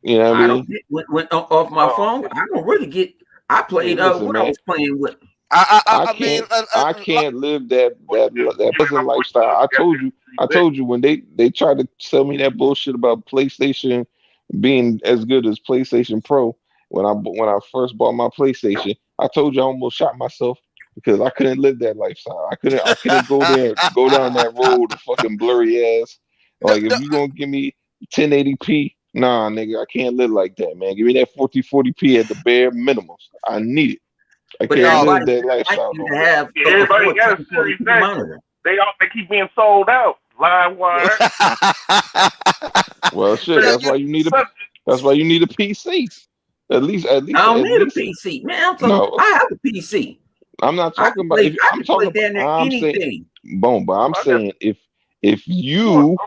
Speaker 2: You know what I
Speaker 1: I don't
Speaker 2: mean?
Speaker 1: get when off my phone. I don't really get. I played
Speaker 2: Listen,
Speaker 1: what I
Speaker 2: man.
Speaker 1: was playing with.
Speaker 2: I
Speaker 4: mean,
Speaker 2: can't live that prison lifestyle. I told you when they tried to tell me that bullshit about PlayStation being as good as PlayStation Pro when I first bought my PlayStation. I told you I almost shot myself because I couldn't live that lifestyle. I couldn't go down that road of fucking blurry ass. Like if you gonna give me 1080p, nah, nigga, I can't live like that, man. Give me that 40p at the bare minimum. I need it. I
Speaker 1: But
Speaker 2: can't
Speaker 1: everybody
Speaker 2: live that
Speaker 1: like
Speaker 2: lifestyle
Speaker 1: you
Speaker 2: no
Speaker 1: to
Speaker 2: more.
Speaker 1: have
Speaker 3: Yeah, everybody got a
Speaker 1: 1440p
Speaker 3: Series X.
Speaker 1: monitor.
Speaker 3: They keep being sold out. LiveWire.
Speaker 2: Well, shit. That's why you need a PC. At least,
Speaker 1: I don't need a PC, man.
Speaker 2: no.
Speaker 1: I have a PC.
Speaker 2: I'm not
Speaker 1: I
Speaker 2: talking
Speaker 1: can
Speaker 2: about.
Speaker 1: play.
Speaker 2: If
Speaker 1: I
Speaker 2: I'm
Speaker 1: can play
Speaker 2: talking
Speaker 1: down
Speaker 2: about,
Speaker 1: there
Speaker 2: I'm saying,
Speaker 1: anything.
Speaker 2: boom. But I'm saying if you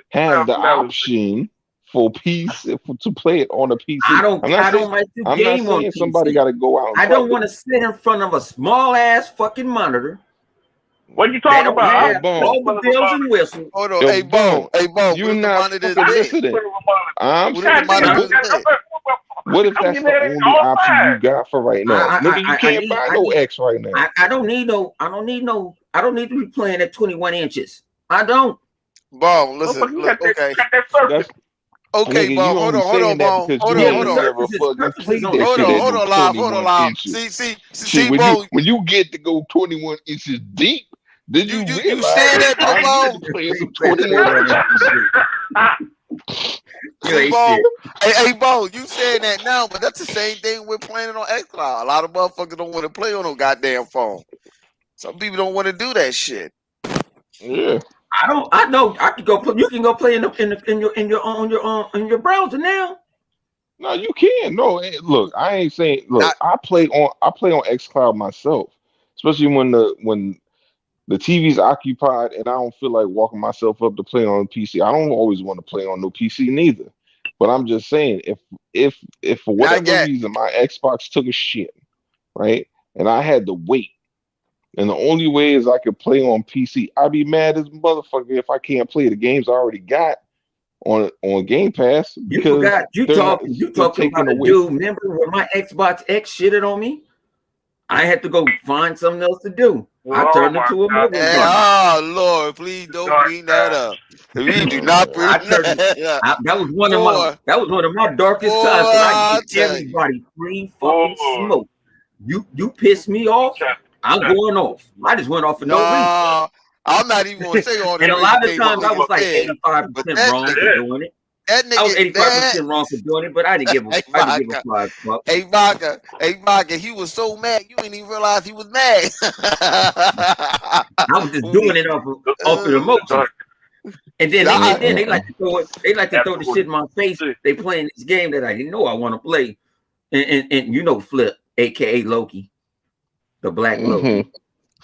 Speaker 2: have the
Speaker 3: $50,000.
Speaker 2: option for PC to play it on a PC,
Speaker 1: I don't like to
Speaker 2: I'm not
Speaker 1: game on
Speaker 2: saying somebody
Speaker 1: PC.
Speaker 2: got to go out and
Speaker 1: I
Speaker 2: try
Speaker 1: don't want to sit in front of a small ass fucking monitor.
Speaker 3: What you
Speaker 1: That
Speaker 3: talking
Speaker 1: don't
Speaker 3: about?
Speaker 1: have
Speaker 2: Boom.
Speaker 1: all the bells and whistles.
Speaker 4: Hold on,
Speaker 2: Yo,
Speaker 4: hey, Bo.
Speaker 2: boom.
Speaker 4: What
Speaker 2: You're
Speaker 4: if the
Speaker 2: not
Speaker 4: monitor is
Speaker 2: fucking
Speaker 4: big?
Speaker 2: listening. I'm
Speaker 4: What if the
Speaker 2: saying,
Speaker 4: monitor is
Speaker 2: what,
Speaker 4: big?
Speaker 2: what if that's the only option you got for right now, nigga? You
Speaker 1: I
Speaker 2: can't
Speaker 1: need.
Speaker 2: buy no X right now.
Speaker 1: I don't need no. I don't need no. I don't need to be playing at 21 inches. I don't.
Speaker 4: Bo, listen,
Speaker 3: Motherfucker, you
Speaker 4: look,
Speaker 3: got
Speaker 4: okay.
Speaker 3: that surface.
Speaker 2: That's
Speaker 4: Okay,
Speaker 2: nigga.
Speaker 4: Bo,
Speaker 2: You
Speaker 4: hold
Speaker 2: only
Speaker 4: on,
Speaker 2: saying that
Speaker 4: Bo.
Speaker 2: because
Speaker 4: Hold
Speaker 2: you
Speaker 4: on,
Speaker 2: ain't
Speaker 4: hold on.
Speaker 2: never fucking played that
Speaker 4: Hold
Speaker 2: shit
Speaker 4: on,
Speaker 2: at no
Speaker 4: live,
Speaker 2: 21
Speaker 4: live.
Speaker 2: inches.
Speaker 4: See,
Speaker 2: Shit,
Speaker 4: Bo,
Speaker 2: when you get to go 21 inches deep, then you
Speaker 4: you
Speaker 2: realize
Speaker 4: saying that
Speaker 2: it's
Speaker 4: though,
Speaker 2: time
Speaker 4: Bo?
Speaker 2: to play some 21 inches.
Speaker 1: You
Speaker 4: See,
Speaker 1: ain't
Speaker 4: Bo,
Speaker 1: shit.
Speaker 4: hey, Bo, you saying that now, but that's the same thing we're playing on xCloud. A lot of motherfuckers don't want to play on no goddamn phone. Some people don't want to do that shit.
Speaker 2: Yeah.
Speaker 1: I don't. I know. I could go. You can go play in your browser now.
Speaker 2: No, you can. No, look, I ain't saying. Look,
Speaker 4: Not,
Speaker 2: I play on xCloud myself, especially when the TV's occupied and I don't feel like walking myself up to play on a PC. I don't always want to play on no PC neither. But I'm just saying, if for
Speaker 4: not
Speaker 2: whatever
Speaker 4: yet.
Speaker 2: reason my Xbox took a shit, right, and I had to wait, and the only way is I could play on PC, I'd be mad as a motherfucker if I can't play the games I already got on Game Pass
Speaker 1: You
Speaker 2: because
Speaker 1: forgot. You
Speaker 2: they're
Speaker 1: talking
Speaker 2: taking
Speaker 1: about the
Speaker 2: away.
Speaker 1: dude. Remember when my Xbox X shitted on me? I had to go find something else to do. I
Speaker 3: Oh
Speaker 1: turned
Speaker 3: my
Speaker 1: into a
Speaker 3: God.
Speaker 1: mother
Speaker 4: Hey,
Speaker 1: gun.
Speaker 4: oh Lord, please don't bring that up. We do not bring
Speaker 1: I turned.
Speaker 4: that up.
Speaker 1: That was one
Speaker 4: Boy,
Speaker 1: of my darkest
Speaker 4: boy,
Speaker 1: times. But I
Speaker 4: I
Speaker 1: give
Speaker 4: tell you.
Speaker 1: everybody free fucking
Speaker 3: Oh,
Speaker 1: smoke. You piss me off, I'm going off. I just went off for no reason.
Speaker 4: Nah, I'm not even gonna say all the
Speaker 1: And a
Speaker 4: crazy
Speaker 1: lot of
Speaker 4: things that
Speaker 1: times I was
Speaker 4: nigga
Speaker 1: like
Speaker 4: said, but
Speaker 1: 85% wrong for doing it.
Speaker 4: that
Speaker 1: I was
Speaker 4: nigga, that
Speaker 1: 85% wrong for doing it, but I didn't give a fly fuck.
Speaker 4: hey Vodka, he was so mad you didn't even realize he was mad.
Speaker 1: I was just doing it off of emotion. And then they like to throw it. They like to throw the shit in my face. They playing this game that I didn't know I want to play. And you know Flip, aka Loki, the Black Loki.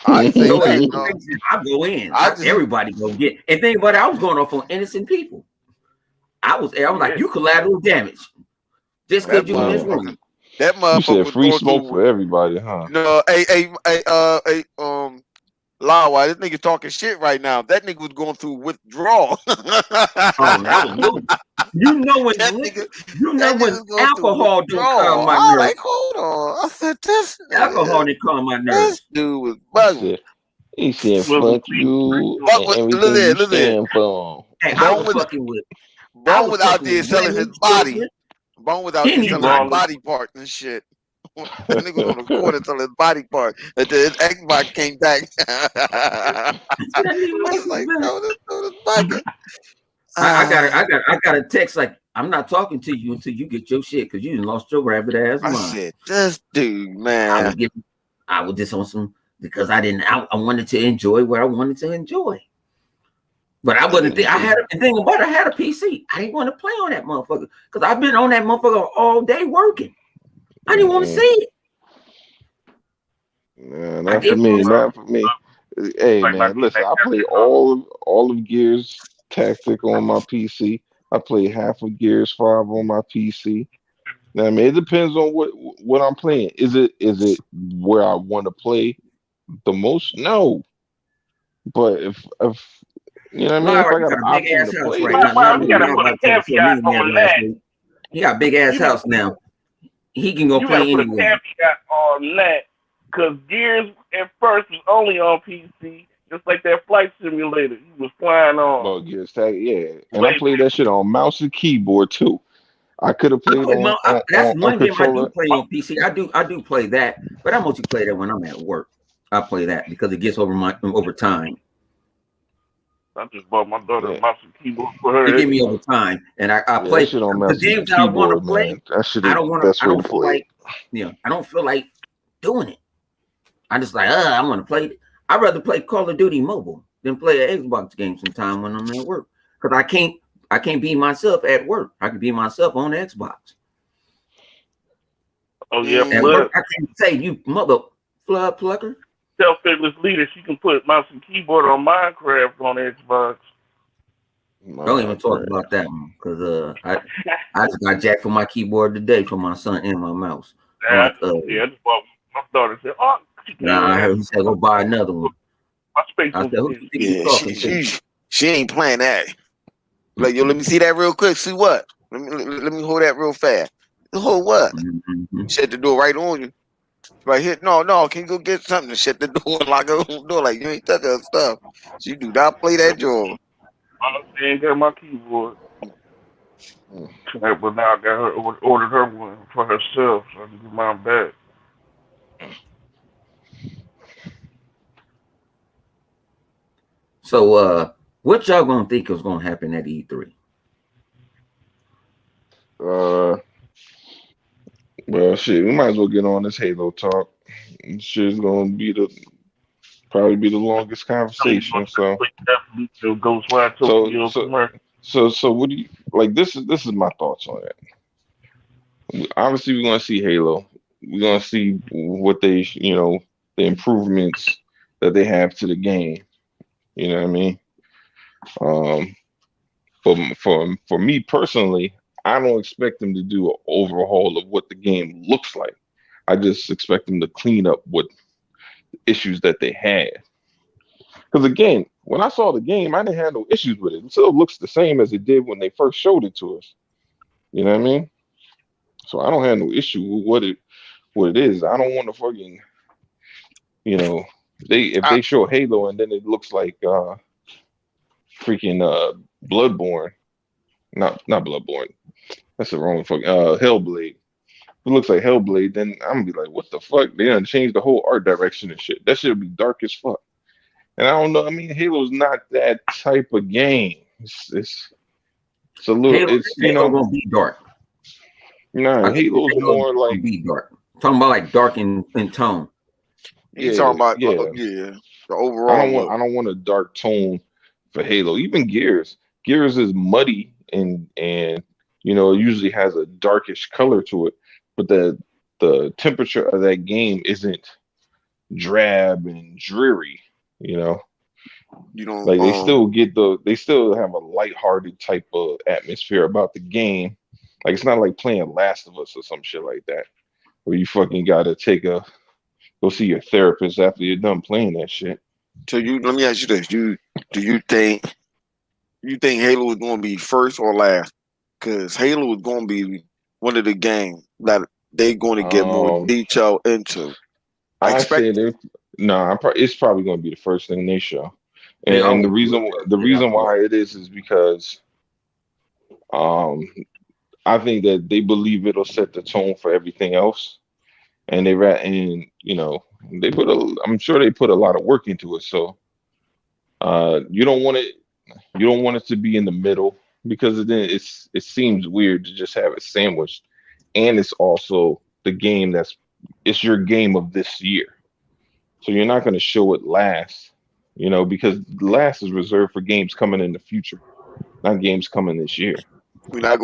Speaker 4: I ain't say
Speaker 1: So
Speaker 4: nothing, no.
Speaker 1: I go in.
Speaker 4: I
Speaker 1: Everybody go get. And think about it, I was going off on innocent people. I was like, you collateral damage. Just because you in this room.
Speaker 4: That
Speaker 2: You
Speaker 4: motherfucker
Speaker 2: said
Speaker 4: was
Speaker 2: free
Speaker 4: going
Speaker 2: smoke
Speaker 4: through.
Speaker 2: for everybody, huh?
Speaker 4: No, Lawa, this nigga talking shit right now. That nigga was going through withdrawal.
Speaker 1: Oh, that was loose. You know when alcohol don't calm my nerves.
Speaker 4: Like, hold on. I said this
Speaker 1: alcohol didn't calm my nerves.
Speaker 4: This dude was bugging.
Speaker 2: He said, "Fuck you."
Speaker 4: Listen.
Speaker 1: Hey, I was fucking with
Speaker 4: Bone was out there selling his body. Bone was out there selling his
Speaker 3: Wrong.
Speaker 4: body parts and shit. The nigga was on the corner selling his body part until his Xbox came back. I was like, no, this is bugging.
Speaker 1: I got a text like, I'm not talking to you until you get your shit because you done lost your rabbit ass
Speaker 4: I
Speaker 1: mind.
Speaker 4: said, this dude, man.
Speaker 1: I was just on some because I wanted to enjoy what I wanted to enjoy. But I wasn't. I had a thing about it. I had a PC. I didn't want to play on that motherfucker because I've been on that motherfucker all day working. I didn't want to see it.
Speaker 2: Nah, not for me. Not for me. Hey man, listen. I play all of Gears Tactic on my PC. I play half of Gears 5 on my PC. Now, I mean, it depends on what I'm playing. Is it where I want to play the most? No. But if you know what I mean, if I got an option to play,
Speaker 1: he got a big ass house now. He can go play anywhere.
Speaker 3: Caveat on that, because Gears at first was only on PC, just like that flight simulator he was flying on.
Speaker 2: Oh, Gears Tactic, yeah. And I played that shit on mouse and keyboard too. I could have played on
Speaker 1: that's one game
Speaker 2: controller.
Speaker 1: I do play on PC. I do play that, but I mostly play that when I'm at work. I play that because it gets over time.
Speaker 3: I just bought my daughter a mouse and keyboard for her.
Speaker 1: It give me over time, and I play
Speaker 2: shit on mouse
Speaker 1: the games
Speaker 2: and keyboard,
Speaker 1: I want to play.
Speaker 2: That shit is
Speaker 1: I don't want
Speaker 2: best
Speaker 1: to. I
Speaker 2: way
Speaker 1: don't
Speaker 2: to
Speaker 1: feel
Speaker 2: play.
Speaker 1: like, I don't feel like doing it. I just like, I want to play it. I'd rather play Call of Duty mobile than play an Xbox game sometime when I'm at work because I can't be myself at work. I can be myself on the Xbox.
Speaker 3: Oh yeah,
Speaker 1: at work, I can't say you mother flood plucker.
Speaker 3: Self-fearless leader. She can put mouse and keyboard on Minecraft on the Xbox.
Speaker 1: Don't even talk about that one because I just got jacked for my keyboard today for my son and my mouse.
Speaker 3: I just bought my daughter said, "Oh,
Speaker 1: I heard he said go buy another one."
Speaker 3: My space
Speaker 1: I said, "Who you think you talking to?"
Speaker 4: She ain't playing that. Like, yo, let me see that real quick. See what? Let me hold that real fast. Hold what?
Speaker 1: Mm-hmm.
Speaker 4: Shut the door right on you. Right here. No. Can you go get something to shut the door and lock the door like you ain't touch her stuff? She do not play that job.
Speaker 3: I ain't got my keyboard. But now I got her ordered her one for herself, so I can get mine back.
Speaker 1: So, what y'all gonna think is gonna happen at E3?
Speaker 2: Well, shit, we might as well get on this Halo talk. Shit's gonna probably be the longest conversation. So what do you like? This is my thoughts on it. Obviously, we're gonna see Halo. We're gonna see what they, the improvements that they have to the game. You know what I mean? For me personally, I don't expect them to do an overhaul of what the game looks like. I just expect them to clean up what issues that they had. Because again, when I saw the game, I didn't have no issues with it. It still looks the same as it did when they first showed it to us. You know what I mean? So I don't have no issue with what it is. I don't want to fucking, if they show Halo and then it looks like freaking Bloodborne. Not Bloodborne. That's the wrong fucking Hellblade. It looks like Hellblade, then I'm gonna be like, what the fuck? They done changed the whole art direction and shit. That shit would be dark as fuck. And I don't know. I mean, Halo's not that type of game. It's a little.
Speaker 1: Halo gonna be dark.
Speaker 2: Nah, Halo's more like
Speaker 1: be dark. I'm talking about like dark in tone.
Speaker 4: You talking about the overall.
Speaker 2: I don't want a dark tone for Halo. Even Gears is muddy and it usually has a darkish color to it, but the temperature of that game isn't drab and dreary. Like they still have a lighthearted type of atmosphere about the game. Like it's not like playing Last of Us or some shit like that, where you fucking gotta go see your therapist after you're done playing that shit.
Speaker 4: So let me ask you this: do you think Halo is going to be first or last? Because Halo is going to be one of the games that they're going to get more detail into.
Speaker 2: It's probably going to be the first thing they show, and the reason why it is because I think that they believe it'll set the tone for everything else, and they put I'm sure they put a lot of work into it. So you don't want it. You don't want it to be in the middle because then it seems weird to just have it sandwiched, and it's also the game it's your game of this year. So you're not going to show it last, because last is reserved for games coming in the future, not games coming this year.
Speaker 4: We're not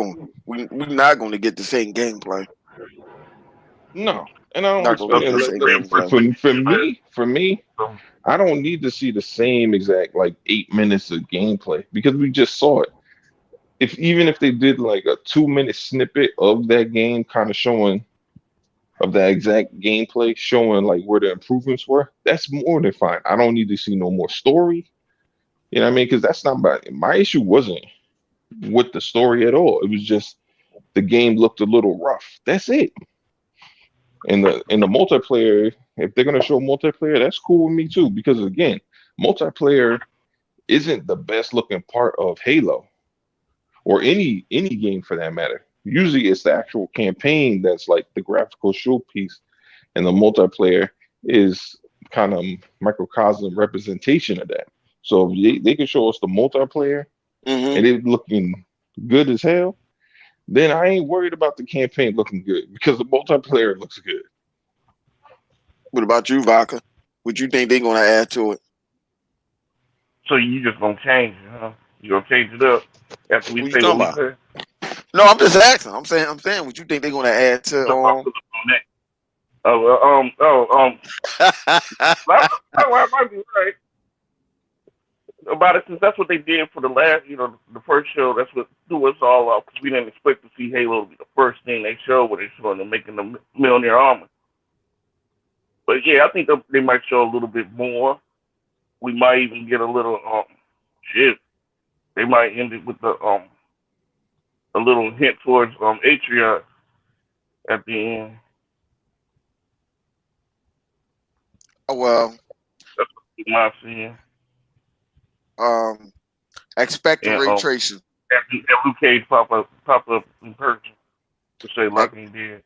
Speaker 4: going to get the same gameplay.
Speaker 2: No, and I don't
Speaker 4: Not gonna get the same
Speaker 2: expect for me, I don't need to see the same exact like 8 minutes of gameplay because we just saw it. Even if they did like a 2 minute snippet of that game, kind of showing of that exact gameplay, showing like where the improvements were, that's more than fine. I don't need to see no more story. You know what I mean? Because that's not my issue. Wasn't with the story at all. It was just the game looked a little rough. That's it. In the multiplayer, if they're gonna show multiplayer, that's cool with me too. Because again, multiplayer isn't the best looking part of Halo or any game for that matter. Usually, it's the actual campaign that's like the graphical showpiece, and the multiplayer is kind of microcosm representation of that. So if they can show us the multiplayer and it looking good as hell, then I ain't worried about the campaign looking good because the multiplayer looks good.
Speaker 4: What about you, Vodka? What you think they're gonna add to it?
Speaker 3: So you just gonna change it, huh? You gonna change it up after we
Speaker 4: What
Speaker 3: say
Speaker 4: you
Speaker 3: what we
Speaker 4: talking
Speaker 3: say?
Speaker 4: No, I'm just asking. I'm saying what you think they're gonna add to
Speaker 3: I might be right about it since that's what they did for the last, the first show. That's what threw us all off because we didn't expect to see Halo to be the first thing they showed when they showed them making the Mjolnir armor. But yeah, I think they might show a little bit more. We might even get a little shit. They might end it with a little hint towards Atrion at the end.
Speaker 4: Oh, well,
Speaker 3: that's what I'm seeing.
Speaker 4: Expect the ray tracing.
Speaker 3: And Luke Cage pop up in person to say like he did.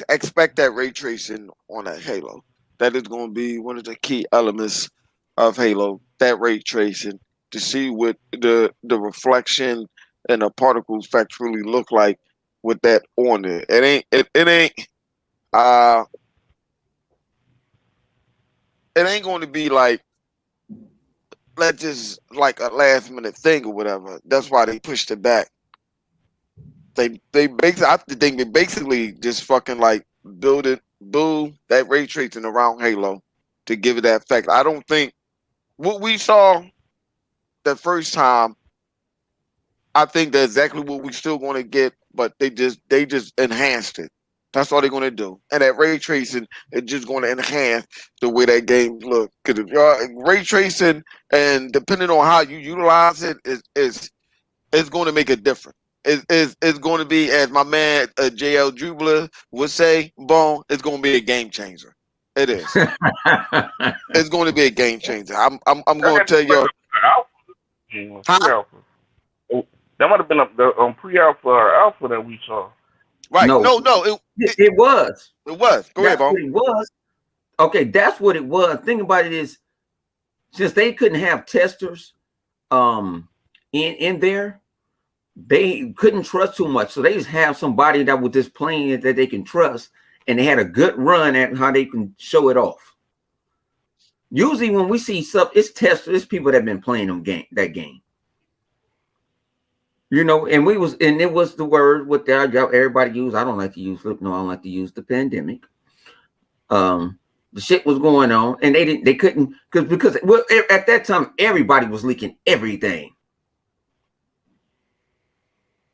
Speaker 4: Expect that ray tracing on that Halo. That is going to be one of the key elements of Halo. That ray tracing to see what the reflection and the particle effects really look like with that on it. It ain't going to be like let's just like a last minute thing or whatever. That's why they pushed it back. They basically, I think they basically just fucking like build that ray tracing around Halo to give it that effect. I don't think what we saw the first time. I think that's exactly what we're still going to get, but they just enhanced it. That's all they're going to do. And that ray tracing is just going to enhance the way that game looks. Because if ray tracing, and depending on how you utilize it, is going to make a difference. It's going to be, as my man JL Jubler would say, Bone, it's going to be a game changer. It is. It's going to be a game changer. I'm going to tell you.
Speaker 3: That might have been the pre-alpha or alpha that we saw.
Speaker 4: Right. No.
Speaker 1: It was.
Speaker 4: It was. Go ahead, Bone.
Speaker 1: It was. Okay, that's what it was. Thing about it is, since they couldn't have testers in there, they couldn't trust too much. So they just have somebody that was just playing it that they can trust, and they had a good run at how they can show it off. Usually when we see stuff, it's testers, it's people that have been playing that game. And it was the word what everybody used. I don't like to use flip. No, I don't like to use the pandemic. The shit was going on, and they couldn't because at that time everybody was leaking everything.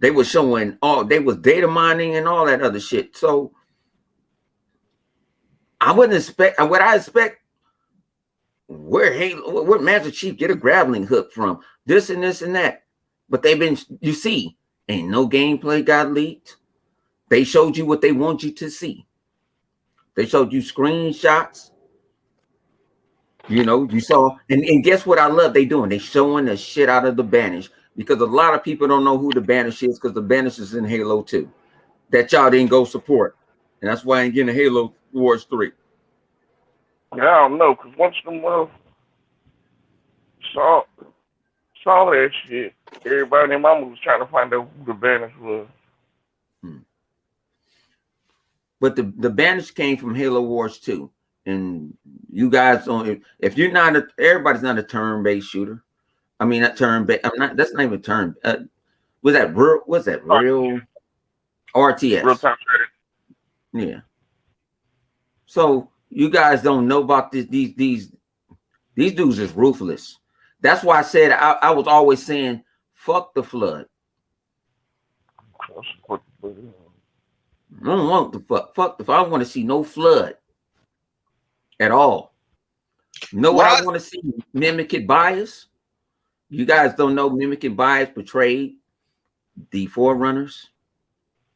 Speaker 1: They were showing they was data mining and all that other shit. So I wouldn't expect what I expect. Where Master Chief get a grappling hook from? This and this and that. But you see, ain't no gameplay got leaked. They showed you what they want you to see. They showed you screenshots. You saw, and guess what I love they doing? They showing the shit out of the Banish. because a lot of people don't know who the Banish is because the Banish is in Halo 2 that y'all didn't go support. And that's why I ain't getting Halo Wars 3.
Speaker 3: Yeah, I don't know, because once them saw that shit, everybody and their mama was trying to find out who the Banish was.
Speaker 1: But the Banish came from Halo Wars 2. And you guys don't, if you're not, everybody's not a turn-based shooter. I mean, not turn-based, that's not even turn. Was that real RTS?
Speaker 3: Real time strategy.
Speaker 1: Yeah. So you guys don't know about these dudes is ruthless. That's why I said I was always saying, fuck the flood. I don't want the fuck I don't want to see no flood at all. Know what I want to see? Mimicking bias. You guys don't know Mimicking bias betrayed the Forerunners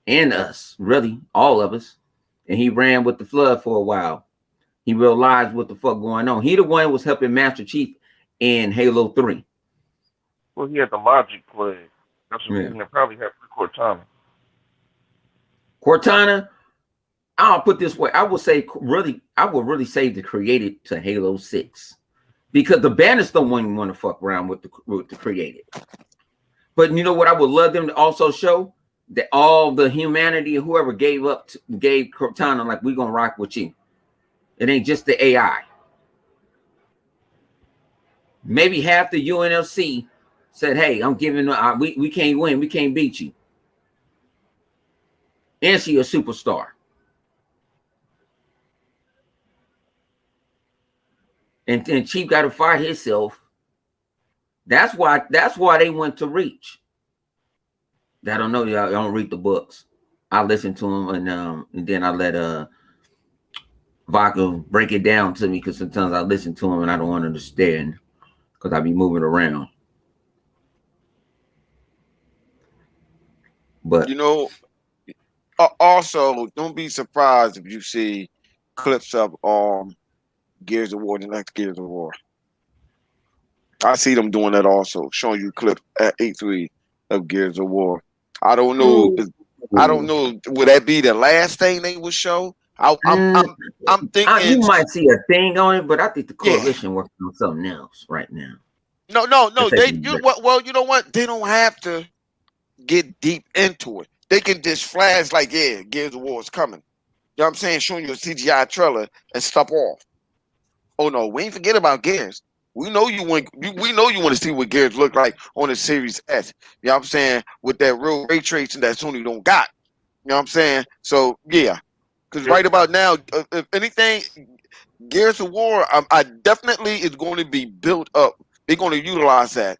Speaker 1: and us, really, all of us. And he ran with the flood for a while. He realized what the fuck going on. He the one who was helping Master Chief in Halo 3.
Speaker 3: Well, he had the Logic play. That's the reason they probably had Cortana.
Speaker 1: Cortana, I'll put this way. I would really say to create it to Halo 6. Because the Banish don't want to fuck around with the created. But you know what I would love them to also show? That all the humanity, whoever gave Cortana, like, we're gonna rock with you. It ain't just the AI. Maybe half the UNLC said, hey, I'm giving we can't win, we can't beat you. And she a superstar. And Chief got to fight himself. That's why they went to Reach. I don't know, y'all don't read the books. I listen to them and then I let Vodka break it down to me because sometimes I listen to him and I don't understand because I be moving around. But
Speaker 4: you know, also don't be surprised if you see clips of Gears of War, the next Gears of War. I see them doing that also, showing you clips at E3 of Gears of War. I don't know. I don't know. Would that be the last thing they would show? I'm thinking
Speaker 1: you might see a thing on it, but I think the coalition working on something else right now.
Speaker 4: No. Well, you know what? They don't have to get deep into it. They can just flash like, Gears of War is coming. You know what I'm saying? Showing you a CGI trailer and stop off. Oh no, we ain't forget about Gears. We know you want. We know you want to see what Gears look like on the Series S. You know what I'm saying? With that real ray tracing that Sony don't got. You know what I'm saying? So yeah, because right about now, if anything, Gears of War, I definitely is going to be built up. They're going to utilize that,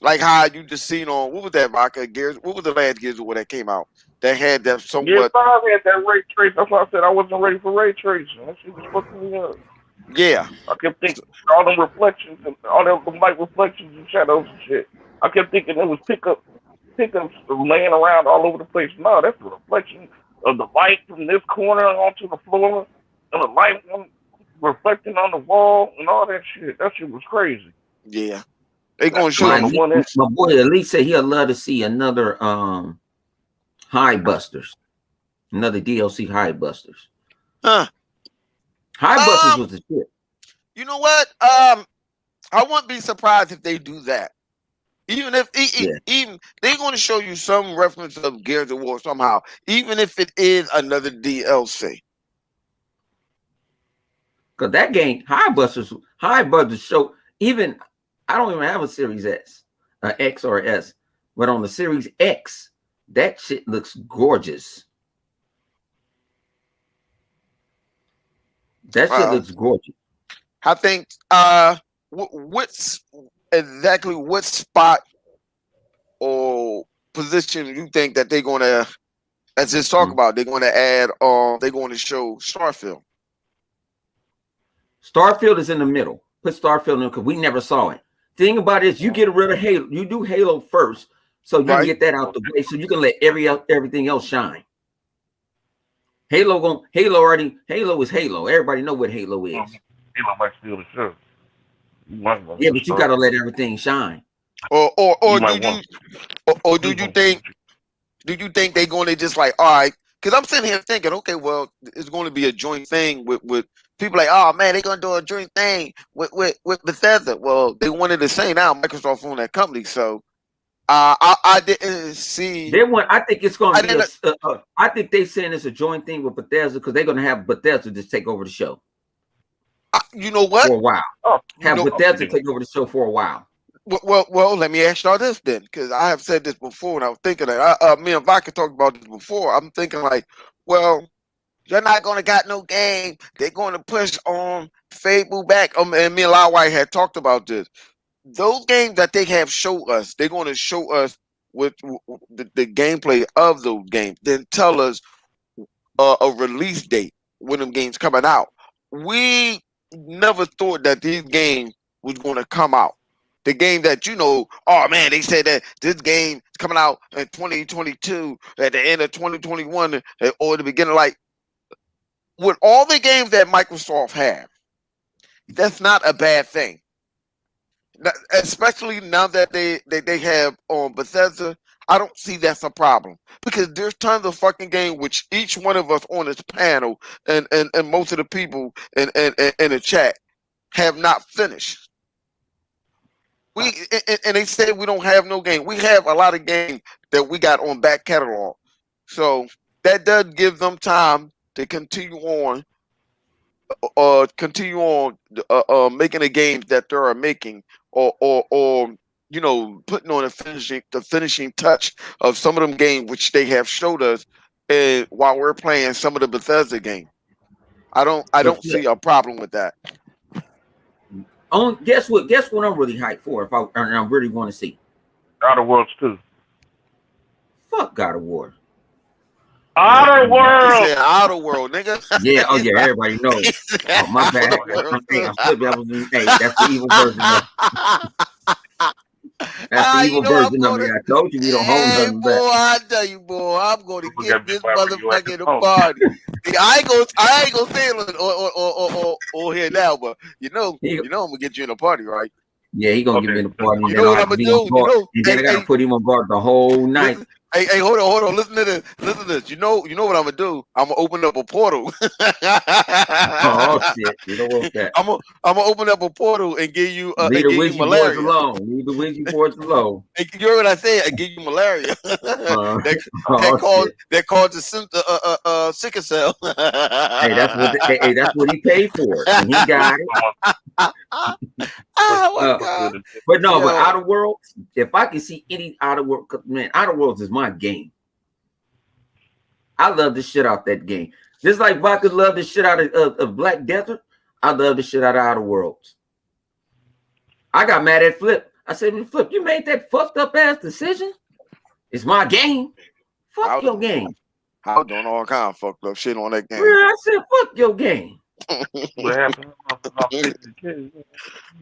Speaker 4: like how you just seen on what was that Vodka Gears? What was the last Gears of War that came out that had that somewhat?
Speaker 3: Gears 5 had that ray trace. That's why I said I wasn't ready for ray tracing. That shit was fucking me up.
Speaker 4: Yeah,
Speaker 3: I kept thinking all them reflections and all them light reflections and shadows and shit. I kept thinking it was pickups laying around all over the place. No, that's the reflection of the light from this corner onto the floor, and the light reflecting on the wall and all that shit. That shit was crazy.
Speaker 4: Yeah, they gonna show
Speaker 1: you. My boy Elite said he'd love to see another High Busters, another DLC High Busters.
Speaker 4: Huh?
Speaker 1: High Busters was the shit.
Speaker 4: You know what? I wouldn't be surprised if they do that. Even if even they're going to show you some reference of Gears of War somehow, even if it is another DLC.
Speaker 1: Because that game, High Busters show, even I don't even have a Series S, X or S, but on the Series X, that shit looks gorgeous. That shit looks gorgeous.
Speaker 4: I think what's exactly what spot or position you think that they're gonna, let's just talk about, they're gonna add they're going to show Starfield.
Speaker 1: Starfield is in the middle. Put Starfield in because we never saw it. Thing about it is you get rid of Halo, you do Halo first, so you can get that out the way, so you can let everything else shine. Halo is Halo. Everybody know what Halo is.
Speaker 3: Halo might steal the show.
Speaker 1: Yeah, but you gotta let everything shine.
Speaker 4: Or
Speaker 3: You might want.
Speaker 4: do you think they're going to just like, all right? Because I'm sitting here thinking, okay, well, it's going to be a joint thing with people like, oh man, they're going to do a joint thing with Bethesda. Well, they wanted to say now Microsoft owned that company, so I didn't see.
Speaker 1: They want. I think it's going
Speaker 4: I
Speaker 1: to be
Speaker 4: didn't.
Speaker 1: I think they saying it's a joint thing with Bethesda because they're going to have Bethesda just take over the show
Speaker 4: You know what?
Speaker 1: for a while.
Speaker 3: Oh,
Speaker 1: Have
Speaker 4: No.
Speaker 1: Bethesda take over the show for a while.
Speaker 4: Well, let me ask y'all this then, because I have said this before, and I was thinking that me and Vodka talked about this before. I'm thinking like, well, you're not gonna got no game. They're going to push on Fable back. And me and Lyle White had talked about this. Those games that they have showed us, they're going to show us with the gameplay of those games. Then tell us a release date when them games coming out. We never thought that these games was going to come out. The game that oh man, they said that this game is coming out in 2022 at the end of 2021 or the beginning. Like with all the games that Microsoft have, that's not a bad thing. Especially now that they have on Bethesda, I don't see that's a problem because there's tons of fucking games which each one of us on this panel and most of the people in the chat have not finished. And they say we don't have no game. We have a lot of games that we got on back catalog, so that does give them time to continue on making the games that they are making, or putting on the finishing touch of some of them games which they have showed us while we're playing some of the Bethesda games. I don't see a problem with that.
Speaker 1: Guess what I'm really hyped for if I really want to see
Speaker 3: Outer Worlds 2.
Speaker 1: Fuck God of War.
Speaker 3: Outer Worlds.
Speaker 4: You said Outer World, nigga.
Speaker 1: Yeah, oh yeah, everybody knows. Oh, my bad. That's the evil version of That's the evil version of me. I told you we don't hold nothing
Speaker 4: boy,
Speaker 1: back.
Speaker 4: I tell you, boy, I'm going to get this motherfucker in the party. I ain't gonna say it or here now, but I'm gonna get you in the party, right?
Speaker 1: Yeah, he gonna get me in the party.
Speaker 4: You know what I'm gonna do?
Speaker 1: And then I gotta put him on guard the whole night.
Speaker 4: Hey, hold on. Listen to this. You know what I'm gonna do? I'm gonna open up a portal.
Speaker 1: Oh shit! You don't want that.
Speaker 4: I'm gonna open up a portal and give you
Speaker 1: leave the Ouija boards alone. Leave the Ouija boards alone.
Speaker 4: You heard what I said? I give you malaria. That caused the sickle cell.
Speaker 1: Hey, that's what he paid for, and he got it.
Speaker 4: Oh my God.
Speaker 1: But no, but Outer Worlds. If I can see any Outer Worlds, man, Outer Worlds is my game. I love the shit out that game. Just like Vodka loved the shit out of Black Desert, I love the shit out of Outer Worlds. I got mad at Flip. I said, Flip, you made that fucked up ass decision. It's my game. Fuck your game.
Speaker 4: I was doing all kind of fucked up shit on that game.
Speaker 1: Yeah, I said, fuck your game.
Speaker 3: What happened?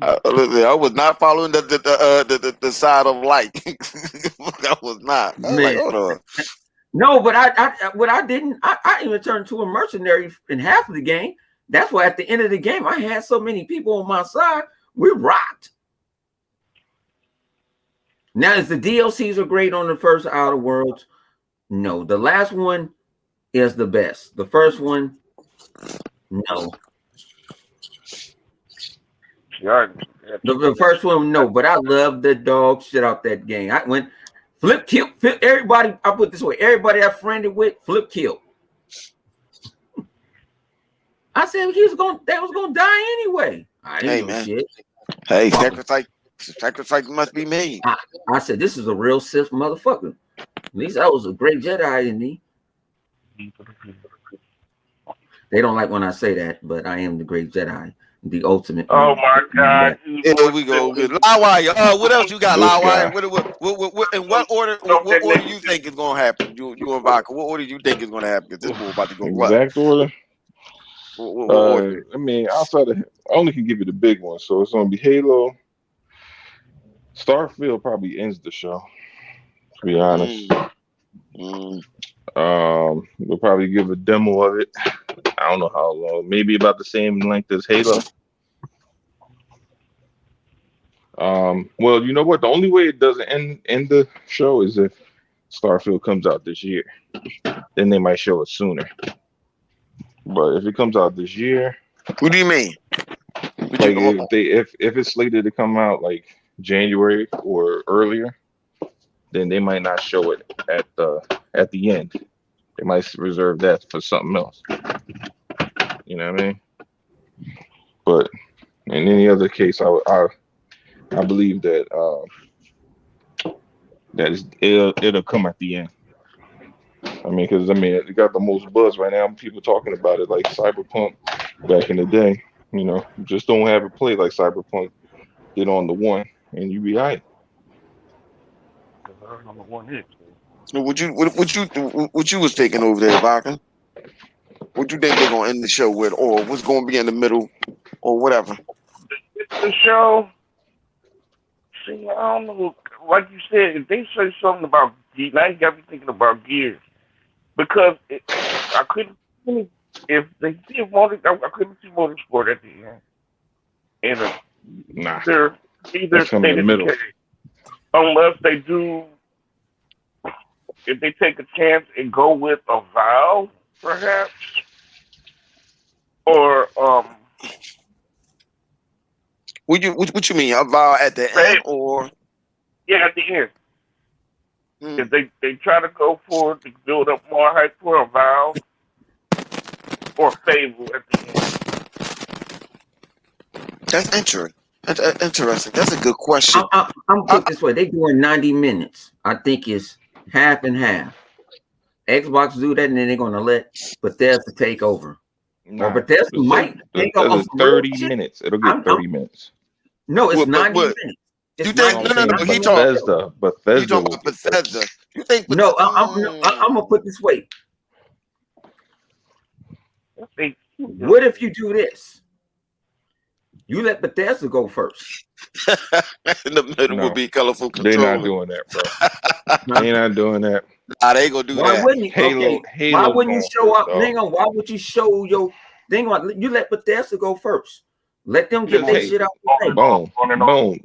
Speaker 4: I was not following the side of light. I was not. I was like, hold on.
Speaker 1: No, but I didn't even turned to a mercenary in half of the game. That's why at the end of the game I had so many people on my side. We rocked. Now, is the DLCs are great on the first Outer Worlds? No, the last one is the best. The first one, no. The first one, no. But I love the dog shit out that game. I went Flip killed everybody. I put it this way: everybody I friended with, Flip killed. I said they was gonna die anyway. I didn't know shit.
Speaker 4: Hey, sacrifice must be made.
Speaker 1: I said this is a real Sith motherfucker. At least I was a great Jedi in me. They don't like when I say that, but I am the great Jedi, the ultimate.
Speaker 3: Oh my God!
Speaker 4: Here we go. Lawire. What else you got, Lawire? In what order? What order you think is gonna happen? You and Vodka. What order you think is gonna happen? Because this boy about to go
Speaker 2: exact
Speaker 4: order.
Speaker 2: What order? I mean, outside of, I only can give you the big one. So it's gonna be Halo. Starfield probably ends the show. To be honest. We'll probably give a demo of it. I don't know how long. Maybe about the same length as Halo. Well, you know what? The only way it doesn't end the show is if Starfield comes out this year. Then they might show it sooner. But if it comes out this year,
Speaker 4: What do you mean?
Speaker 2: like if it's slated to come out like January or earlier, then they might not show it at the end. They might reserve that for something else. You know what I mean? But in any other case, I believe that it'll come at the end. I mean, because it got the most buzz right now. People talking about it like Cyberpunk back in the day. You know, just don't have it play like Cyberpunk did on the one, and you be hyped.
Speaker 3: On the one hit.
Speaker 4: So what you was taking over there, Baca? What you think they're gonna end the show with, or what's gonna be in the middle, or whatever?
Speaker 3: The show. See, I don't know. Like you said, if they say something about Gears, now you got me thinking about Gears. Because I couldn't see if they did I couldn't see Motorsport at the end. And
Speaker 2: Nah,
Speaker 3: either
Speaker 2: that's coming in the middle.
Speaker 3: Unless they do, if they take a chance and go with a Valve, perhaps, or
Speaker 4: What you mean? About at the end, or
Speaker 3: yeah, at the end.
Speaker 4: Hmm.
Speaker 3: If they try to go for it to build up more hype for a Valve or Fable at the end.
Speaker 4: That's interesting. That's interesting. That's a good question.
Speaker 1: I'm put this way: they doing 90 minutes. I think it's half and half. Xbox do that, and then they're gonna let Bethesda take over. Or Bethesda might take over
Speaker 2: 30 minutes. It'll get 30 minutes.
Speaker 1: No, it's
Speaker 4: What-
Speaker 1: 90
Speaker 4: what-
Speaker 1: minutes.
Speaker 4: You think? No. He talking.
Speaker 2: Bethesda.
Speaker 4: You talking about Bethesda? You think?
Speaker 1: No, I'm gonna put this way. What if you do this? You let Bethesda go first.
Speaker 4: in the middle
Speaker 2: No.
Speaker 4: would be colorful
Speaker 2: They're
Speaker 4: control.
Speaker 2: not doing that, bro. They're not doing that.
Speaker 4: Nah, they gonna do
Speaker 1: Why
Speaker 4: that.
Speaker 1: wouldn't you?
Speaker 2: Halo-
Speaker 1: Okay.
Speaker 2: Halo's
Speaker 1: Why wouldn't you
Speaker 2: going
Speaker 1: show
Speaker 2: first,
Speaker 1: up?
Speaker 2: dog.
Speaker 1: Hang on. Why would you show your thing on? You let Bethesda go first. Let them get
Speaker 2: Because
Speaker 1: their
Speaker 2: hey,
Speaker 1: shit out the way.
Speaker 2: Boom.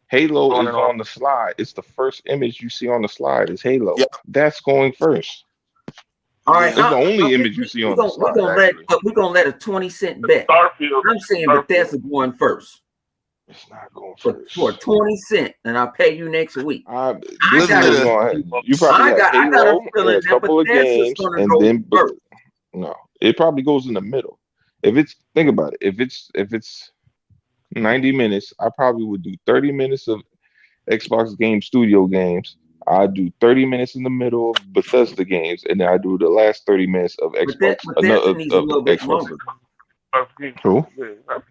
Speaker 2: Halo
Speaker 3: On
Speaker 2: is
Speaker 3: and on.
Speaker 2: on the slide. It's the first image you see on the slide is Halo.
Speaker 4: Yep.
Speaker 2: That's going first.
Speaker 1: All right.
Speaker 2: It's the only image you see on the slide.
Speaker 1: We're gonna let a 20-cent bet.
Speaker 3: Starfield.
Speaker 1: I'm saying Bethesda going first
Speaker 2: It's not going
Speaker 1: for
Speaker 2: first.
Speaker 1: 20 cents, and I'll pay you next week.
Speaker 2: You
Speaker 1: got-
Speaker 2: probably got
Speaker 1: I got a
Speaker 2: Halo
Speaker 1: feeling
Speaker 2: and a
Speaker 1: that
Speaker 2: couple of
Speaker 1: Bethesda's
Speaker 2: games,
Speaker 1: gonna
Speaker 2: and
Speaker 1: go
Speaker 2: then
Speaker 1: first.
Speaker 2: no, it probably goes in the middle. Think about it. If it's 90 minutes, I probably would do 30 minutes of Xbox Game Studio games. I do 30 minutes in the middle of Bethesda games, and then I do the last 30 minutes of Xbox.
Speaker 1: Bethesda needs a little bit
Speaker 2: Xbox.
Speaker 1: longer.
Speaker 2: Who?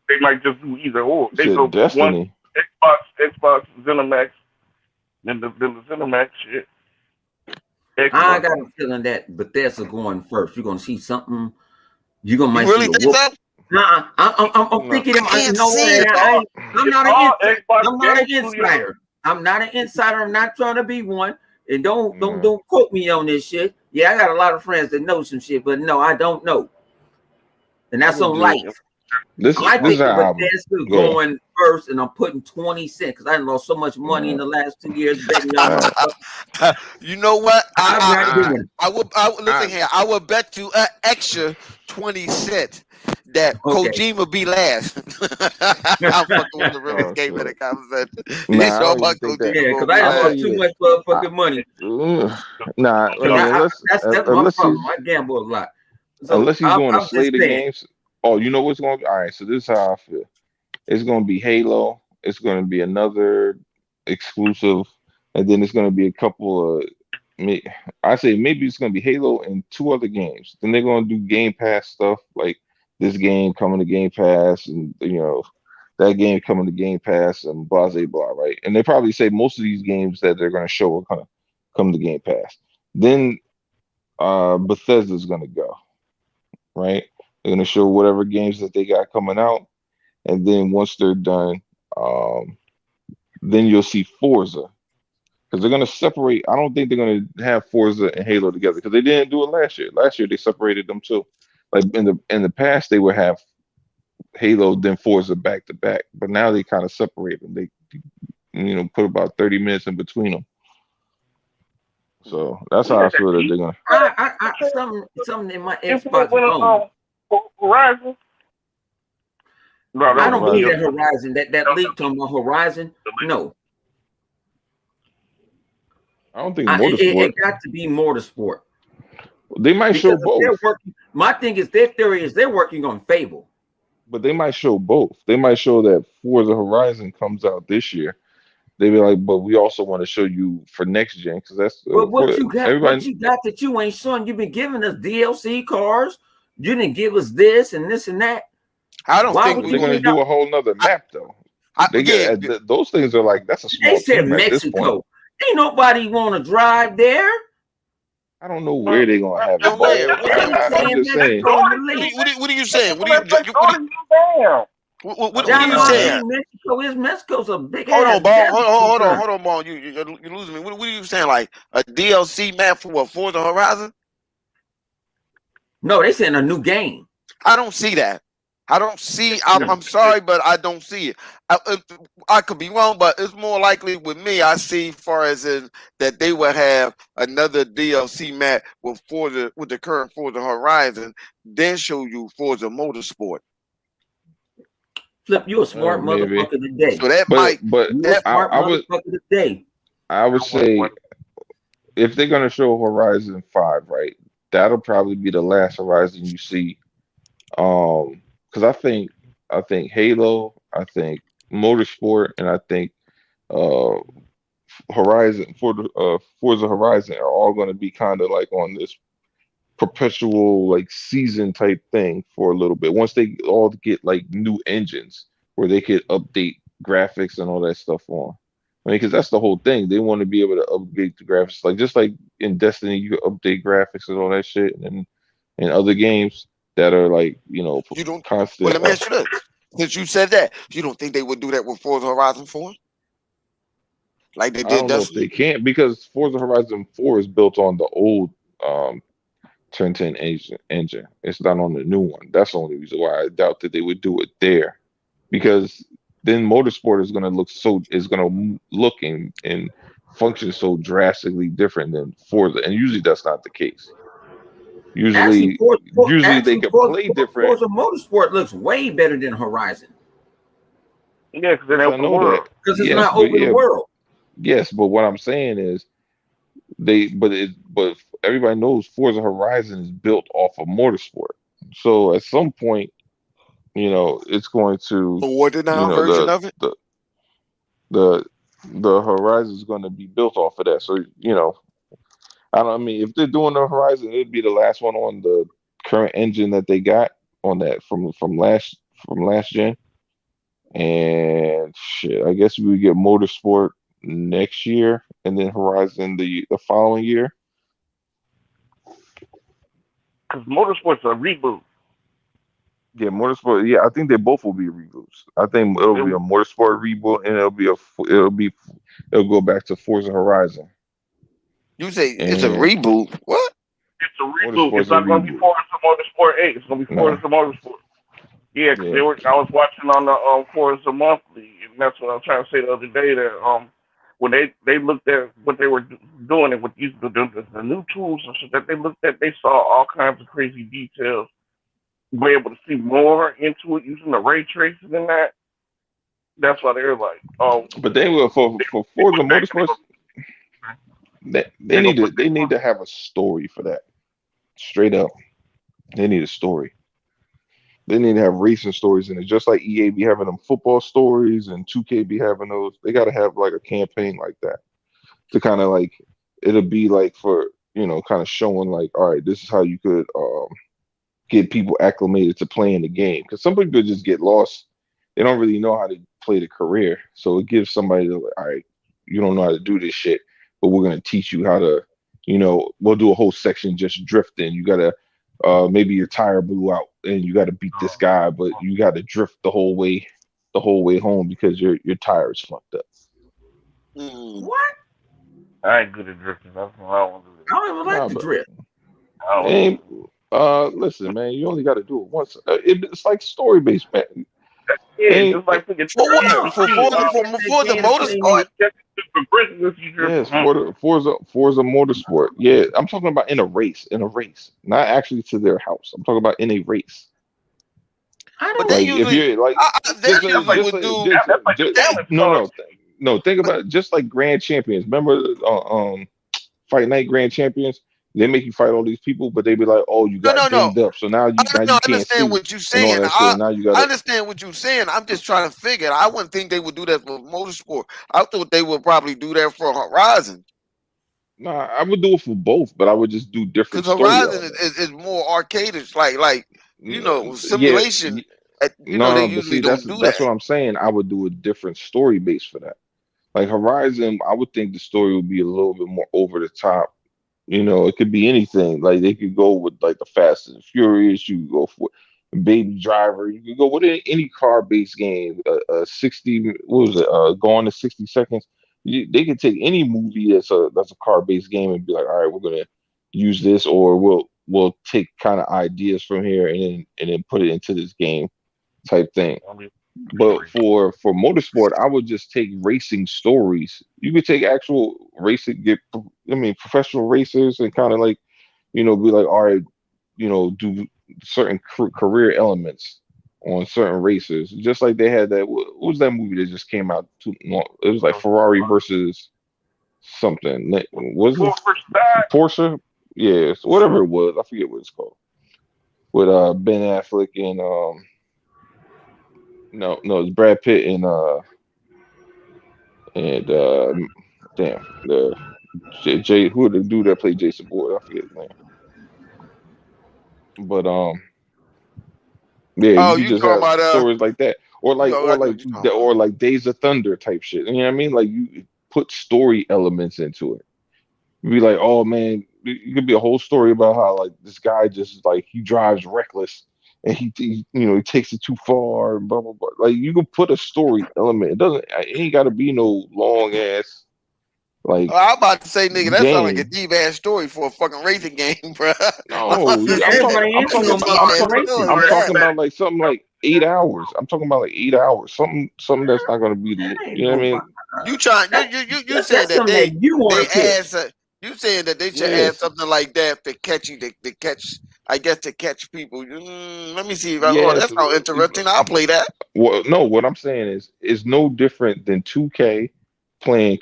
Speaker 3: They might just do either or. They
Speaker 2: Said
Speaker 3: go one
Speaker 2: Destiny.
Speaker 3: Xbox ZeniMax, then the ZeniMax shit.
Speaker 1: I
Speaker 3: Xbox.
Speaker 1: got a feeling that Bethesda going first. You're gonna see something. You're gonna
Speaker 4: You
Speaker 1: might
Speaker 4: really
Speaker 1: see a
Speaker 4: think
Speaker 1: whoop.
Speaker 4: that?
Speaker 1: Nah, I'm thinking.
Speaker 4: I can't
Speaker 1: No,
Speaker 4: see it,
Speaker 1: I'm not an
Speaker 3: It's all
Speaker 1: insider. I'm not an
Speaker 3: Xbox Game Studio.
Speaker 1: insider. I'm not an insider. I'm not trying to be one. And don't
Speaker 2: Mm.
Speaker 1: quote me on this shit. Yeah, I got a lot of friends that know some shit, but no, I don't know. And that's on life.
Speaker 2: This
Speaker 1: I
Speaker 2: is
Speaker 1: think
Speaker 2: how
Speaker 1: Bethesda
Speaker 2: Go ahead.
Speaker 1: going first, and I'm putting 20 cents because I lost so much money in the last 2 years betting on.
Speaker 4: You know what?
Speaker 1: I'm not doing it.
Speaker 4: I would listen here. I would bet you an extra 20 cents that
Speaker 1: Okay.
Speaker 4: Kojima be last. I'm fucking with the realest
Speaker 2: Oh,
Speaker 4: game in
Speaker 2: shit.
Speaker 4: the conversation.
Speaker 2: Nah,
Speaker 4: You
Speaker 2: I
Speaker 4: know
Speaker 2: don't
Speaker 4: about
Speaker 2: even think that.
Speaker 4: Kojima
Speaker 1: Yeah,
Speaker 4: gonna
Speaker 1: because
Speaker 4: be
Speaker 1: I
Speaker 2: I'll tell
Speaker 1: lost
Speaker 4: last.
Speaker 2: you
Speaker 1: too
Speaker 2: this.
Speaker 1: much motherfucking money.
Speaker 2: Nah,
Speaker 1: So that's my
Speaker 2: unless
Speaker 1: problem.
Speaker 2: he's
Speaker 1: I gamble a lot. So
Speaker 2: unless he's going to
Speaker 1: I'm
Speaker 2: slay
Speaker 1: just
Speaker 2: the
Speaker 1: saying.
Speaker 2: games. Oh, you know what's going to be? All right, so this is how I feel. It's going to be Halo. It's going to be another exclusive, and then it's going to be a couple of. I say maybe it's going to be Halo and 2 other games. Then they're going to do Game Pass stuff like this game coming to Game Pass, and that game coming to Game Pass, and blah blah blah. Right? And they probably say most of these games that they're going to show are going to come to Game Pass. Then Bethesda's going to go. Right? They're going to show whatever games that they got coming out. And then once they're done, then you'll see Forza. Because they're going to separate. I don't think they're going to have Forza and Halo together because they didn't do it last year. Last year, they separated them too. Like in the past, they would have Halo, then Forza back to back. But now they kind of separate them. They put about 30 minutes in between them. So that's how I feel that they're gonna.
Speaker 1: Something in my
Speaker 3: If
Speaker 1: Xbox
Speaker 3: when
Speaker 1: phone.
Speaker 3: Horizon. No,
Speaker 1: I don't believe that
Speaker 2: Horizon.
Speaker 1: Horizon, that leak talking about Horizon. No,
Speaker 2: I don't think
Speaker 1: it
Speaker 2: Motorsport.
Speaker 1: got to be Motorsport.
Speaker 2: They might show
Speaker 1: Because if they're
Speaker 2: both,
Speaker 1: working, my thing is their theory is they're working on Fable.
Speaker 2: but they might show both. They might show that Forza Horizon comes out this year. They be like, but we also want to show you for next gen because that's
Speaker 1: But what
Speaker 2: for
Speaker 1: you got?
Speaker 2: everybody.
Speaker 1: What you got that you ain't showing? You've been giving us DLC cars. You didn't give us this and this and that.
Speaker 4: I don't
Speaker 1: Why
Speaker 4: think
Speaker 1: would
Speaker 2: But
Speaker 4: we.
Speaker 2: they're gonna do a whole nother map though. They
Speaker 4: Yeah,
Speaker 2: get those things are like that's a
Speaker 1: They
Speaker 2: small
Speaker 1: said
Speaker 2: team at this point.
Speaker 1: Mexico. Ain't nobody want to drive there.
Speaker 2: I don't know where they're gonna have
Speaker 4: yo,
Speaker 2: it,
Speaker 4: man,
Speaker 2: but
Speaker 1: They
Speaker 2: I'm
Speaker 1: saying
Speaker 2: just saying.
Speaker 1: Mexico in the league.
Speaker 4: what are you saying? What
Speaker 2: I
Speaker 4: are
Speaker 2: don't
Speaker 4: you
Speaker 2: know,
Speaker 4: saying?
Speaker 2: man.
Speaker 1: Mexico's a big
Speaker 4: Hold
Speaker 1: ass
Speaker 4: on, ball. Hold on,
Speaker 1: desert.
Speaker 4: hold on, ball. You're losing me. What are you saying? Like a DLC map for what? Forza Horizon?
Speaker 1: No, they saying a new game.
Speaker 4: I don't see that. I don't see.
Speaker 1: No.
Speaker 4: I'm sorry, but I don't see it. I could be wrong, but it's more likely with me. I see, far as in that they would have another DLC map with Forza, with the current Forza Horizon, then show you Forza Motorsport.
Speaker 1: Flip, you a smart
Speaker 2: Maybe.
Speaker 1: motherfucker today.
Speaker 4: So that
Speaker 2: But
Speaker 4: might.
Speaker 1: You a smart
Speaker 2: I would
Speaker 1: motherfucker today.
Speaker 2: I would say if they're gonna show Horizon 5, right, that'll probably be the last Horizon you see. Because I think Halo, I think Motorsport, and I think uh Horizon Forza Horizon are all going to be kind of like on this perpetual like season type thing for a little bit. Once they all get like new engines where they could update graphics and all that stuff on. I mean, because that's the whole thing. They want to be able to update the graphics, like just like in Destiny, you can update graphics and all that shit, and in other games that are like
Speaker 4: You don't.
Speaker 2: constant.
Speaker 4: Well, let me ask you this: since you said that, you don't think they would do that with Forza Horizon 4, like they
Speaker 2: I
Speaker 4: did
Speaker 2: don't know if
Speaker 4: Destiny?
Speaker 2: they can't because Forza Horizon 4 is built on the old um 1010 engine. It's not on the new one. That's the only reason why I doubt that they would do it there. Because then Motorsport is gonna look and function so drastically different than Forza. And usually that's not the case. Usually they can play different.
Speaker 1: Forza Motorsport looks way better than Horizon
Speaker 3: Yeah, because they're
Speaker 2: Yes, I
Speaker 3: open
Speaker 2: know that.
Speaker 3: world.
Speaker 1: because it's
Speaker 2: Yes,
Speaker 1: not
Speaker 2: but
Speaker 1: open world.
Speaker 2: yes, but what I'm saying is but everybody knows Forza Horizon is built off of Motorsport. So at some point, it's going to,
Speaker 4: So what the now
Speaker 2: the
Speaker 4: version of it?
Speaker 2: the the the Horizon is going to be built off of that. So I mean, if they're doing the Horizon, it'd be the last one on the current engine that they got on that from last gen. And shit, I guess we would get Motorsport next year, and then Horizon the following year.
Speaker 3: Because Motorsport's a reboot.
Speaker 2: Yeah, Motorsport. Yeah, I think they both will be reboots. I think it'll be a Motorsport reboot, and it'll go back to Forza Horizon.
Speaker 4: You say it's a
Speaker 2: And
Speaker 4: reboot? What?
Speaker 3: It's a reboot.
Speaker 2: Motorsport's
Speaker 3: It's not
Speaker 2: a
Speaker 3: going to be
Speaker 2: reboot.
Speaker 3: Forza Motorsport 8. It's going to be
Speaker 2: Nah.
Speaker 3: Forza Motorsport. Yeah, because
Speaker 2: Yeah.
Speaker 3: I was watching on the Forza Monthly, and that's what I was trying to say the other day. That when they looked at what they were doing and with using the new tools and shit that they looked at, they saw all kinds of crazy details. Be able to see more into it using the ray tracing and that. That's why they're like, oh,
Speaker 2: But they will for Forza Motorsports. They need to have a story for that. Straight up, they need a story. They need to have racing stories in it, just like EA be having them football stories and 2K be having those. They got to have like a campaign like that to kind of like it'll be like for kind of showing like, all right, this is how you could get people acclimated to playing the game. Because some people just get lost. They don't really know how to play the career. So it gives somebody all right, you don't know how to do this shit, but we're gonna teach you how to, we'll do a whole section just drifting. You gotta maybe your tire blew out and you gotta beat this guy, but you gotta drift the whole way home because your tire is fucked up.
Speaker 1: What?
Speaker 3: I ain't good at drifting. That's what I want to do.
Speaker 1: I don't even like
Speaker 2: Nah,
Speaker 1: to
Speaker 2: but
Speaker 1: drift.
Speaker 2: listen, man, you only got to do it once. It's like story based, man.
Speaker 3: Yeah,
Speaker 2: Hey,
Speaker 3: just like freaking
Speaker 4: For what?
Speaker 1: No,
Speaker 4: For the motorsport?
Speaker 2: yes, Forza Motorsport. Yeah, I'm talking about in a race, not actually to their house. I'm talking about in a race.
Speaker 1: I
Speaker 4: But
Speaker 1: don't.
Speaker 4: they
Speaker 2: Like if
Speaker 4: usually,
Speaker 2: you're like
Speaker 4: they usually would do.
Speaker 3: That's like a
Speaker 4: They,
Speaker 3: challenge
Speaker 2: no,
Speaker 3: car.
Speaker 2: no. Think about it, just like Grand Champions. Remember, Fight Night Grand Champions? They make you fight all these people, but they be like, "Oh, you got
Speaker 4: no.
Speaker 2: dinged up, so now you
Speaker 4: I
Speaker 2: can't
Speaker 4: understand
Speaker 2: see
Speaker 4: what you're
Speaker 2: and all
Speaker 4: saying.
Speaker 2: that shit. And now you
Speaker 4: I
Speaker 2: gotta."
Speaker 4: understand what you're saying. I'm just trying to figure. I wouldn't think they would do that for motorsport. I thought they would probably do that for Horizon
Speaker 2: Nah, I would do it for both, but I would just do different
Speaker 4: because
Speaker 2: story
Speaker 4: Horizon
Speaker 2: elements.
Speaker 4: is more arcadish, like
Speaker 2: Yeah,
Speaker 4: simulation. They
Speaker 2: no, but
Speaker 4: usually
Speaker 2: see,
Speaker 4: don't do
Speaker 2: that's
Speaker 4: that.
Speaker 2: what I'm saying. I would do a different story base for that. Like Horizon, I would think the story would be a little bit more over the top. It could be anything. Like they could go with like the Fast and Furious. You could go for Baby Driver. You could go with any car-based game. 60, what was it? Going to 60 seconds. They could take any movie that's a car-based game and be like, all right, we're gonna use this, or we'll take kind of ideas from here and then put it into this game type thing. But for motorsport, I would just take racing stories. You could take actual racing, professional racers and kind of like, be like, all right, do certain career elements on certain racers. Just like they had that, what was that movie that just came out too long? It was like Ferrari versus something. Was it Porsche? Yeah, whatever it was. I forget what it's called. With Ben Affleck and no, it's Brad Pitt and damn the Jay who the dude that played Jason Bourne, I forget his name. But yeah, you
Speaker 4: Oh,
Speaker 2: could
Speaker 4: you
Speaker 2: just
Speaker 4: talking
Speaker 2: have
Speaker 4: about
Speaker 2: stories like that, or
Speaker 4: You
Speaker 2: like
Speaker 4: know,
Speaker 2: or
Speaker 4: I know
Speaker 2: like
Speaker 4: what you're talking about.
Speaker 2: or like Days of Thunder type shit. You know what I mean? Like you put story elements into it. You'd be like, oh man, it could be a whole story about how like this guy just like he drives reckless and he takes it too far and blah blah blah. Like you can put a story element. It ain't got to be no long ass like
Speaker 4: I'm about to say, nigga, that sounds like a
Speaker 2: game.
Speaker 4: deep ass story for a fucking racing game, bro.
Speaker 2: No,
Speaker 1: See,
Speaker 2: I'm talking.
Speaker 1: everybody
Speaker 2: I'm
Speaker 1: ain't
Speaker 2: talking
Speaker 1: no
Speaker 2: about. I'm
Speaker 1: motherfucking
Speaker 2: talking.
Speaker 1: racist.
Speaker 2: I'm
Speaker 1: That,
Speaker 2: talking about like something like 8 hours. I'm talking about like 8 hours. Something that's not going to be.
Speaker 1: that ain't
Speaker 2: You know what I
Speaker 1: no.
Speaker 2: mean?
Speaker 4: You trying?
Speaker 1: That,
Speaker 4: You saying
Speaker 1: that's
Speaker 4: that
Speaker 1: something that you
Speaker 4: they
Speaker 1: want to pick.
Speaker 4: add? You saying that they should add
Speaker 2: Yes.
Speaker 4: something like that to catch you to catch? I guess to catch people. Let me see if
Speaker 2: Yes.
Speaker 4: that sounds interesting. I'll play that.
Speaker 2: Well, no. What I'm saying is no different than 2K playing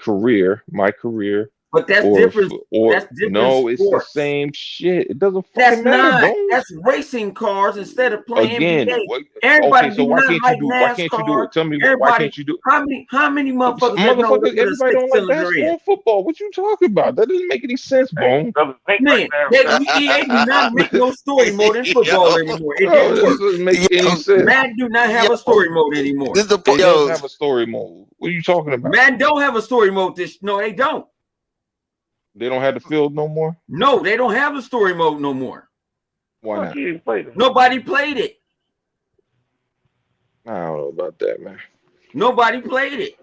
Speaker 2: my career,
Speaker 1: But that's
Speaker 2: or
Speaker 1: different.
Speaker 2: or
Speaker 1: That's different
Speaker 2: no, it's the
Speaker 1: sports.
Speaker 2: same shit. It doesn't
Speaker 1: That's
Speaker 2: fucking matter,
Speaker 1: not.
Speaker 2: bro.
Speaker 1: That's racing cars instead of playing
Speaker 2: Again,
Speaker 1: NBA.
Speaker 2: okay,
Speaker 1: Everybody
Speaker 2: so
Speaker 1: do
Speaker 2: why
Speaker 1: not
Speaker 2: can't you
Speaker 1: like
Speaker 2: do
Speaker 1: NASCAR.
Speaker 2: it? Tell me why
Speaker 1: Everybody.
Speaker 2: can't you do
Speaker 1: How many motherfuckers that know to
Speaker 2: motherfuckers,
Speaker 1: put a
Speaker 2: everybody
Speaker 1: six
Speaker 2: don't like
Speaker 1: cylinder in?
Speaker 2: basketball and football. What you talking about? That doesn't make any sense,
Speaker 3: Hey,
Speaker 2: bone.
Speaker 3: brother, think right
Speaker 1: Man,
Speaker 3: now.
Speaker 1: EA do not make no story mode in football
Speaker 4: yo,
Speaker 1: anymore. It
Speaker 2: No,
Speaker 1: didn't
Speaker 2: that
Speaker 1: work.
Speaker 2: doesn't make any
Speaker 4: yo,
Speaker 2: sense.
Speaker 1: Madden do not have
Speaker 4: yo,
Speaker 1: a story mode anymore.
Speaker 4: this the
Speaker 2: It does
Speaker 4: yo.
Speaker 2: have a story mode. What are you talking about?
Speaker 1: Madden don't have a story mode. No, they don't.
Speaker 2: They don't have the field no more?
Speaker 1: No, they don't have a story mode no more.
Speaker 2: Why
Speaker 3: Fuck,
Speaker 2: not?
Speaker 3: you ain't played it.
Speaker 1: Nobody played it.
Speaker 2: I don't know about that, man.
Speaker 1: Nobody played it.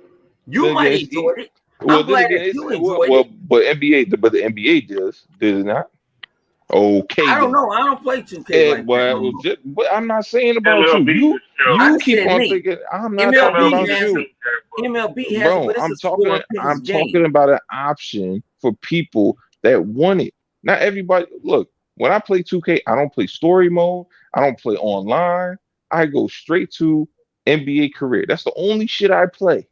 Speaker 1: You
Speaker 2: Then
Speaker 1: might
Speaker 2: again,
Speaker 1: enjoy it.
Speaker 2: well,
Speaker 1: I'm
Speaker 2: then
Speaker 1: glad
Speaker 2: again,
Speaker 1: that you
Speaker 2: well,
Speaker 1: enjoyed it.
Speaker 2: but the NBA did it not? Okay,
Speaker 1: I don't
Speaker 2: then.
Speaker 1: know. I don't play 2K like that no
Speaker 2: Well,
Speaker 1: more.
Speaker 2: but I'm not saying about you.
Speaker 3: MLB
Speaker 2: You
Speaker 3: is show.
Speaker 1: I
Speaker 2: you keep
Speaker 1: said
Speaker 2: on
Speaker 1: me.
Speaker 2: thinking I'm not talking
Speaker 1: MLB
Speaker 2: about
Speaker 3: MLB
Speaker 1: has
Speaker 2: you.
Speaker 1: it. MLB has it,
Speaker 2: Bro,
Speaker 1: but it's
Speaker 2: I'm
Speaker 1: a score
Speaker 2: talking.
Speaker 1: piece
Speaker 2: I'm
Speaker 1: game.
Speaker 2: talking about an option for people that want it. Not everybody. Look, when I play 2K, I don't play story mode. I don't play online. I go straight to NBA career. That's the only shit I play.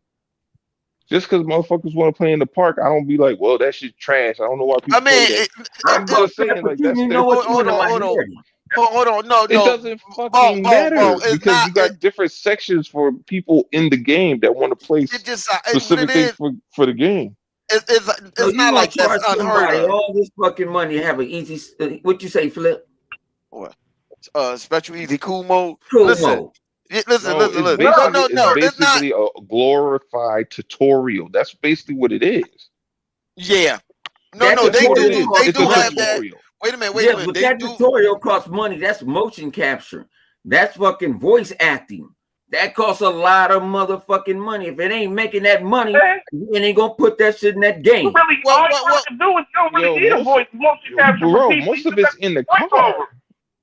Speaker 2: Just because motherfuckers want to play in the park, I don't be like, well, that shit trash. I don't know why
Speaker 4: I
Speaker 2: people play that.
Speaker 4: mean,
Speaker 1: I'm
Speaker 2: I'm
Speaker 1: gonna
Speaker 2: just
Speaker 1: say,
Speaker 2: saying,
Speaker 1: but
Speaker 2: like
Speaker 1: you
Speaker 2: that's
Speaker 1: didn't
Speaker 2: their.
Speaker 1: know what you
Speaker 4: hold
Speaker 1: in the
Speaker 4: on,
Speaker 1: minority.
Speaker 4: hold on. No,
Speaker 2: It doesn't
Speaker 4: bone,
Speaker 2: fucking matter
Speaker 4: It's
Speaker 2: because
Speaker 4: not.
Speaker 2: you got different sections for people in the game that want to play
Speaker 4: It just what it
Speaker 2: specific things
Speaker 4: is.
Speaker 2: for the game.
Speaker 1: So
Speaker 4: It's
Speaker 1: you
Speaker 4: not
Speaker 1: gonna
Speaker 4: like that's
Speaker 1: charge
Speaker 4: unheard
Speaker 1: somebody
Speaker 4: of.
Speaker 1: all this fucking money to have an easy? What you say, Flip?
Speaker 4: What? Special easy cool mode.
Speaker 1: Cool
Speaker 4: Listen,
Speaker 1: mode.
Speaker 4: listen.
Speaker 2: No, it's
Speaker 4: Look.
Speaker 2: basically
Speaker 4: No. It's not.
Speaker 2: a glorified tutorial. That's basically what it is.
Speaker 4: Yeah.
Speaker 1: That
Speaker 4: No.
Speaker 2: That's
Speaker 4: They
Speaker 2: what it
Speaker 1: tutorial
Speaker 2: is.
Speaker 4: do. They
Speaker 1: costs
Speaker 2: It's
Speaker 4: do
Speaker 2: a
Speaker 4: have
Speaker 1: money.
Speaker 4: that.
Speaker 2: tutorial.
Speaker 4: Wait a minute.
Speaker 1: Yeah, but
Speaker 4: They
Speaker 1: that
Speaker 4: do.
Speaker 1: tutorial costs money. That's motion capture. That's fucking voice acting. That costs a lot of motherfucking money. If it ain't making that money,
Speaker 3: Man,
Speaker 1: you ain't gonna put that shit in that
Speaker 3: you
Speaker 1: game.
Speaker 3: really, all you have to do is you don't really need a voice motion capture for
Speaker 2: Bro,
Speaker 3: PC.
Speaker 2: most
Speaker 3: You
Speaker 2: of it's
Speaker 3: got
Speaker 2: in the
Speaker 3: voiceover.
Speaker 2: car.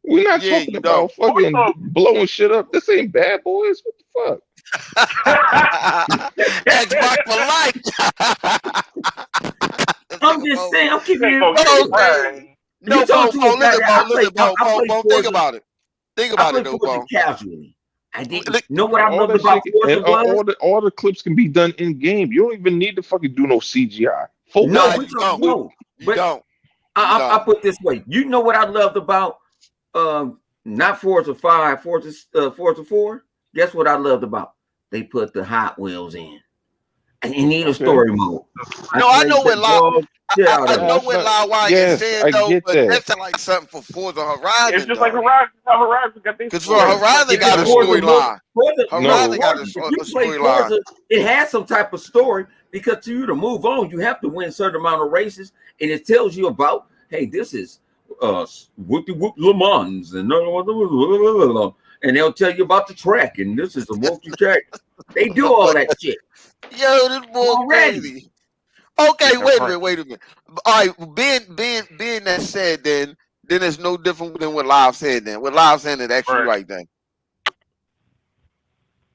Speaker 2: We're not
Speaker 4: Yeah,
Speaker 2: talking
Speaker 4: you
Speaker 2: about
Speaker 4: don't.
Speaker 2: fucking
Speaker 3: Voiceover.
Speaker 2: blowing shit up. This ain't Bad Boys. What the fuck?
Speaker 4: Xbox for life.
Speaker 1: I'm just saying, I'm keeping it.
Speaker 3: Oh,
Speaker 4: Okay. No,
Speaker 1: You talking to a guy that
Speaker 4: listen, Bo, think
Speaker 1: Forza.
Speaker 4: about it. Think
Speaker 1: I
Speaker 4: about
Speaker 1: play
Speaker 4: it, though,
Speaker 1: Forza
Speaker 4: Bo.
Speaker 1: casually. I didn't
Speaker 4: Look,
Speaker 1: know what I
Speaker 2: All
Speaker 1: loved
Speaker 2: that
Speaker 1: about
Speaker 2: shit,
Speaker 1: Forza
Speaker 2: and
Speaker 1: was.
Speaker 2: all the clips can be done in game. You don't even need to fucking do no CGI. For
Speaker 1: No,
Speaker 2: what?
Speaker 4: you don't.
Speaker 1: no.
Speaker 4: You
Speaker 1: But
Speaker 4: don't.
Speaker 1: I put it this way. You know what I loved about not Forza 5, Forza 4? Guess what I loved about? They put the Hot Wheels in. And you need a
Speaker 2: Okay.
Speaker 1: story mode.
Speaker 4: No, I know what
Speaker 1: shit out
Speaker 4: I
Speaker 1: of it.
Speaker 4: know
Speaker 2: That's
Speaker 4: what
Speaker 2: not-
Speaker 4: Lawwire
Speaker 2: yes,
Speaker 4: is saying,
Speaker 2: I
Speaker 4: though,
Speaker 2: get
Speaker 4: but
Speaker 2: that.
Speaker 4: that's like something for Forza Horizon.
Speaker 3: It's just like
Speaker 4: though.
Speaker 3: Horizon. How Horizon got this.
Speaker 4: Because for Horizon got a
Speaker 1: Forza
Speaker 4: storyline.
Speaker 1: Horizon
Speaker 4: Horizon got a
Speaker 1: if you play
Speaker 4: storyline.
Speaker 1: Forza, it has some type of story because to you to move on, you have to win a certain amount of races, and it tells you about, hey, this is whoop Le Mans, and they'll tell you about the track, and this is the multi-track. They do all that shit.
Speaker 4: Yo, this boy
Speaker 1: Already.
Speaker 4: crazy. Okay,
Speaker 3: Yeah,
Speaker 4: wait a
Speaker 3: right.
Speaker 4: minute. All right, being that said, then it's no different than what Live said. Then what Live said is actually right. Then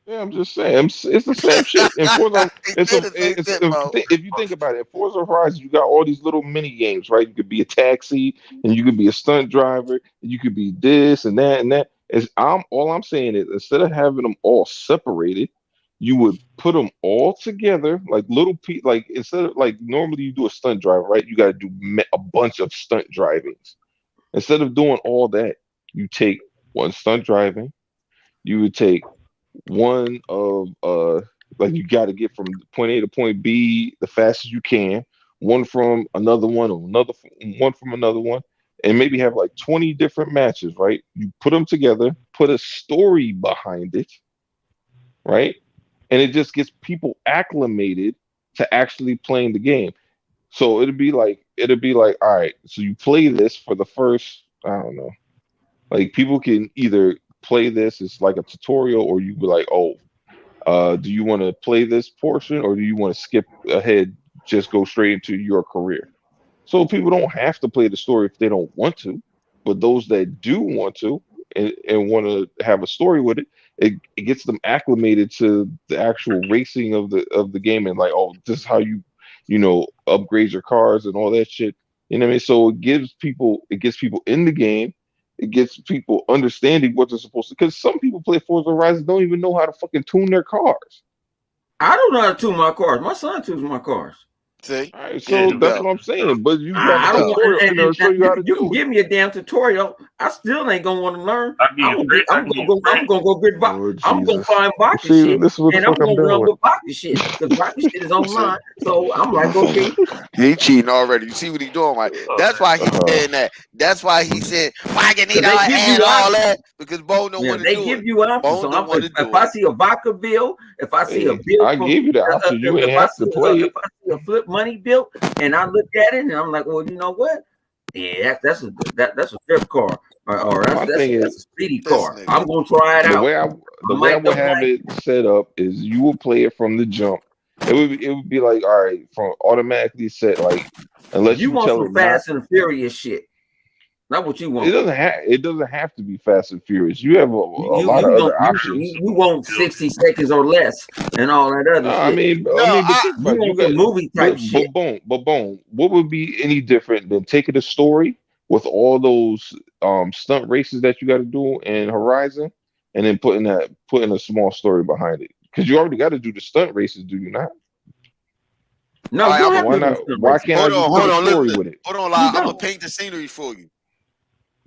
Speaker 2: Yeah, I'm just saying, it's the same shit. And Forza, if you think about it, Forza Horizon, you got all these little mini games, right? You could be a taxi, and you could be a stunt driver, and you could be this and that and that. All I'm saying is, instead of having them all separated, you would put them all together, like like instead of like normally you do a stunt driver, right? You got to do a bunch of stunt drivings. Instead of doing all that, you take one stunt driving, you would take one of like you got to get from point A to point B the fastest you can, one from another one, or one from another one, and maybe have like 20 different matches, right? You put them together, put a story behind it, right? And it just gets people acclimated to actually playing the game. So it'd be like, all right, so you play this for the first, I don't know, like people can either play this as like a tutorial, or you be like, oh, do you want to play this portion, or do you want to skip ahead, just go straight into your career? So people don't have to play the story if they don't want to, but those that do want to and want to have a story with it, it gets them acclimated to the actual racing of the game, and like, oh, this is how you upgrade your cars and all that shit. You know what I mean? So it gets people in the game. It gets people understanding what they're supposed to. Because some people play Forza Horizon don't even know how to fucking tune their cars.
Speaker 1: I don't know how to tune my cars. My son tunes my cars.
Speaker 4: see,
Speaker 2: All right, so that's what I'm saying. But you got
Speaker 1: I
Speaker 2: a
Speaker 1: don't
Speaker 2: tutorial in there to show you how to
Speaker 1: you can
Speaker 2: do it.
Speaker 1: give me a damn tutorial. I still ain't gonna want to learn.
Speaker 3: I give you
Speaker 1: I'm gonna go get
Speaker 2: Lord
Speaker 1: I'm gonna
Speaker 2: Jesus.
Speaker 1: find Vodka
Speaker 2: See,
Speaker 1: shit,
Speaker 2: this is what the
Speaker 1: and I'm
Speaker 2: fuck I'm
Speaker 1: gonna run
Speaker 2: doing.
Speaker 1: with Vodka shit because Vodka shit is online. So I'm like, okay,
Speaker 4: he cheating already. You see what he doing? Like that's why he's saying that. That's why he said, "Why you need
Speaker 1: they
Speaker 4: all
Speaker 1: give
Speaker 4: add
Speaker 1: you
Speaker 4: all
Speaker 1: options.
Speaker 4: that?" Because Bo don't
Speaker 1: Yeah,
Speaker 4: want to
Speaker 1: they
Speaker 4: do
Speaker 1: give
Speaker 4: it.
Speaker 1: you options.
Speaker 4: Bo
Speaker 1: So
Speaker 4: don't want to
Speaker 1: if
Speaker 4: do
Speaker 1: I
Speaker 4: it.
Speaker 1: see a Vodka bill, if I see a
Speaker 2: Hey,
Speaker 1: bill
Speaker 2: I
Speaker 1: from
Speaker 2: gave you the option. You ain't have to play
Speaker 1: if
Speaker 2: it.
Speaker 1: I see a flip money bill and I look at it and I'm like, well, you know what? Yeah, that's a strip car, or
Speaker 2: My thing
Speaker 1: that's a
Speaker 2: is,
Speaker 1: speedy
Speaker 4: This
Speaker 1: car.
Speaker 4: nigga.
Speaker 1: I'm gonna try it
Speaker 2: the
Speaker 1: out.
Speaker 2: way I the way I would have it set up is you will play it from the jump. It would be like, all right, from automatically set, like, unless
Speaker 1: You
Speaker 2: you
Speaker 1: want
Speaker 2: tell
Speaker 1: some
Speaker 2: it not.
Speaker 1: Fast and Furious shit, not what you
Speaker 2: It
Speaker 1: want.
Speaker 2: doesn't have to be Fast and Furious. You have a lot of other options.
Speaker 1: You want 60 seconds or less and all that other
Speaker 2: No,
Speaker 1: shit.
Speaker 2: but think
Speaker 1: You
Speaker 2: about it. You
Speaker 1: want some
Speaker 2: got,
Speaker 1: movie type shit.
Speaker 2: but boom. What would be any different than taking a story with all those stunt races that you got to do in Horizon, and then putting a small story behind it? Because you already got to do the stunt races, do you not?
Speaker 1: No,
Speaker 4: All right,
Speaker 1: you don't
Speaker 2: So
Speaker 1: have
Speaker 2: why
Speaker 1: to do
Speaker 2: not?
Speaker 1: stunt
Speaker 2: Why
Speaker 1: racing.
Speaker 2: can't I just put a story
Speaker 4: Listen.
Speaker 2: with it?
Speaker 4: Hold on,
Speaker 1: You
Speaker 4: I'm gonna
Speaker 1: don't.
Speaker 4: paint the scenery for you.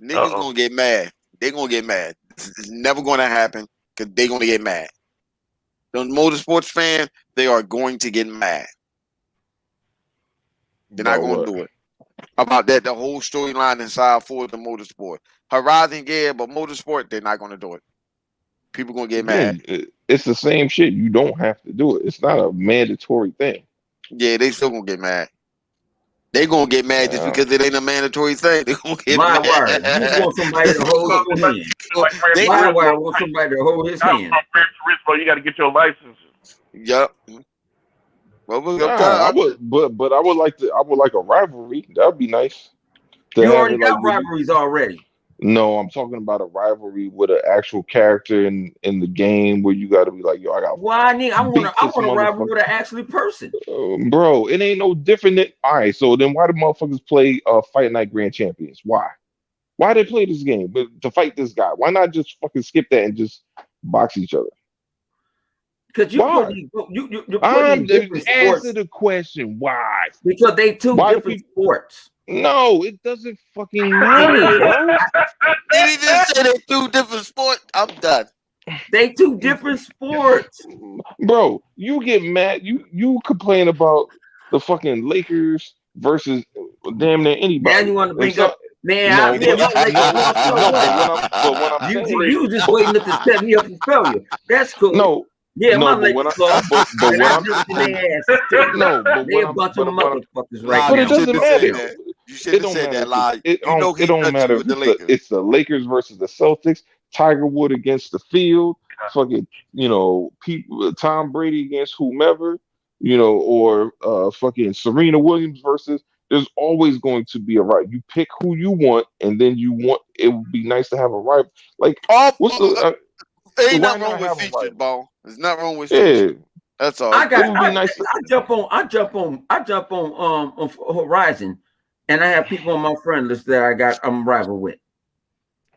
Speaker 4: Niggas gonna get mad. They gonna get mad. It's never gonna happen because they gonna get mad. The motorsports fan, they are going to get mad. They're not
Speaker 2: About
Speaker 4: gonna
Speaker 2: what?
Speaker 4: do it. About that, the whole storyline inside for the motorsport. Horizon, yeah, but motorsport, they're not gonna do it. People gonna get mad.
Speaker 2: Again, it's the same shit. You don't have to do it. It's not a mandatory thing.
Speaker 4: Yeah, they still gonna get mad. They gonna get mad just because it ain't a mandatory thing. They gonna get
Speaker 1: My
Speaker 4: mad.
Speaker 1: word, you want somebody to hold your hand.
Speaker 4: They-
Speaker 1: My word, want somebody to hold his hand.
Speaker 3: You got to get your license.
Speaker 4: Yup. Well,
Speaker 2: I would, but I would like a rivalry. That would be nice. To
Speaker 1: You
Speaker 2: have
Speaker 1: already
Speaker 2: it
Speaker 1: got
Speaker 2: like when
Speaker 1: rivalries already.
Speaker 2: No, I'm talking about a rivalry with an actual character in the game where you got to be like, yo, I got
Speaker 1: Why I
Speaker 2: beat
Speaker 1: want
Speaker 2: this
Speaker 1: to rival
Speaker 2: motherfucker.
Speaker 1: with an actually person.
Speaker 2: Bro, it ain't no different than all right. So then, why do motherfuckers play Fight Night Grand Champions? Why? Why they play this game? But to fight this guy? Why not just fucking skip that and just box each other?
Speaker 1: Because you're
Speaker 2: Why?
Speaker 1: putting in different sports
Speaker 2: Answer the question. Why?
Speaker 1: because they two
Speaker 2: Why do
Speaker 1: different
Speaker 2: people?
Speaker 1: sports.
Speaker 2: No, it doesn't fucking matter, bro.
Speaker 4: Did he just say they two different sports? I'm done.
Speaker 1: They two different sports.
Speaker 2: Bro, you get mad. You complain about the fucking Lakers versus damn near
Speaker 1: Now
Speaker 2: anybody.
Speaker 1: you want to
Speaker 2: And
Speaker 1: bring
Speaker 2: so,
Speaker 1: up, man,
Speaker 2: no,
Speaker 1: I live
Speaker 2: but
Speaker 1: like
Speaker 2: no,
Speaker 1: so
Speaker 2: but what I'm
Speaker 1: you
Speaker 2: saying,
Speaker 1: was just waiting to set me up for failure. That's cool.
Speaker 2: no,
Speaker 1: Yeah,
Speaker 2: no,
Speaker 1: my
Speaker 2: but
Speaker 1: Lakers
Speaker 2: what I,
Speaker 1: lost,
Speaker 2: but
Speaker 1: and
Speaker 2: what
Speaker 1: I
Speaker 2: I'm,
Speaker 1: beat their asses too.
Speaker 2: no, but
Speaker 1: They
Speaker 2: what
Speaker 1: a
Speaker 2: I'm,
Speaker 1: bunch of
Speaker 2: but what
Speaker 1: motherfuckers
Speaker 4: Nah,
Speaker 1: right
Speaker 2: but
Speaker 1: now.
Speaker 2: it doesn't
Speaker 4: shouldn't have said
Speaker 2: matter.
Speaker 4: that. You
Speaker 2: It
Speaker 4: shouldn't have
Speaker 2: don't
Speaker 4: said
Speaker 2: matter.
Speaker 4: that lie.
Speaker 2: It
Speaker 4: You know
Speaker 2: don't.
Speaker 4: he
Speaker 2: It don't
Speaker 4: touched
Speaker 2: matter
Speaker 4: you
Speaker 2: if
Speaker 4: with the Lakers.
Speaker 2: it's the Lakers versus the Celtics. Tiger Wood against the field. Fucking, people. Tom Brady against whomever. Or fucking Serena Williams versus. There's always going to be a right. You pick who you want, and then you want. It would be nice to have a rival. Like, what's the?
Speaker 4: Ain't
Speaker 2: Why
Speaker 4: nothing
Speaker 2: not
Speaker 4: wrong with
Speaker 2: have a
Speaker 4: features,
Speaker 2: rival?
Speaker 4: Ball. There's nothing wrong with
Speaker 2: Yeah,
Speaker 4: features. That's all.
Speaker 1: I
Speaker 2: it would be nice.
Speaker 1: jump on Horizon, and I have people on my friend list that I'm rival with,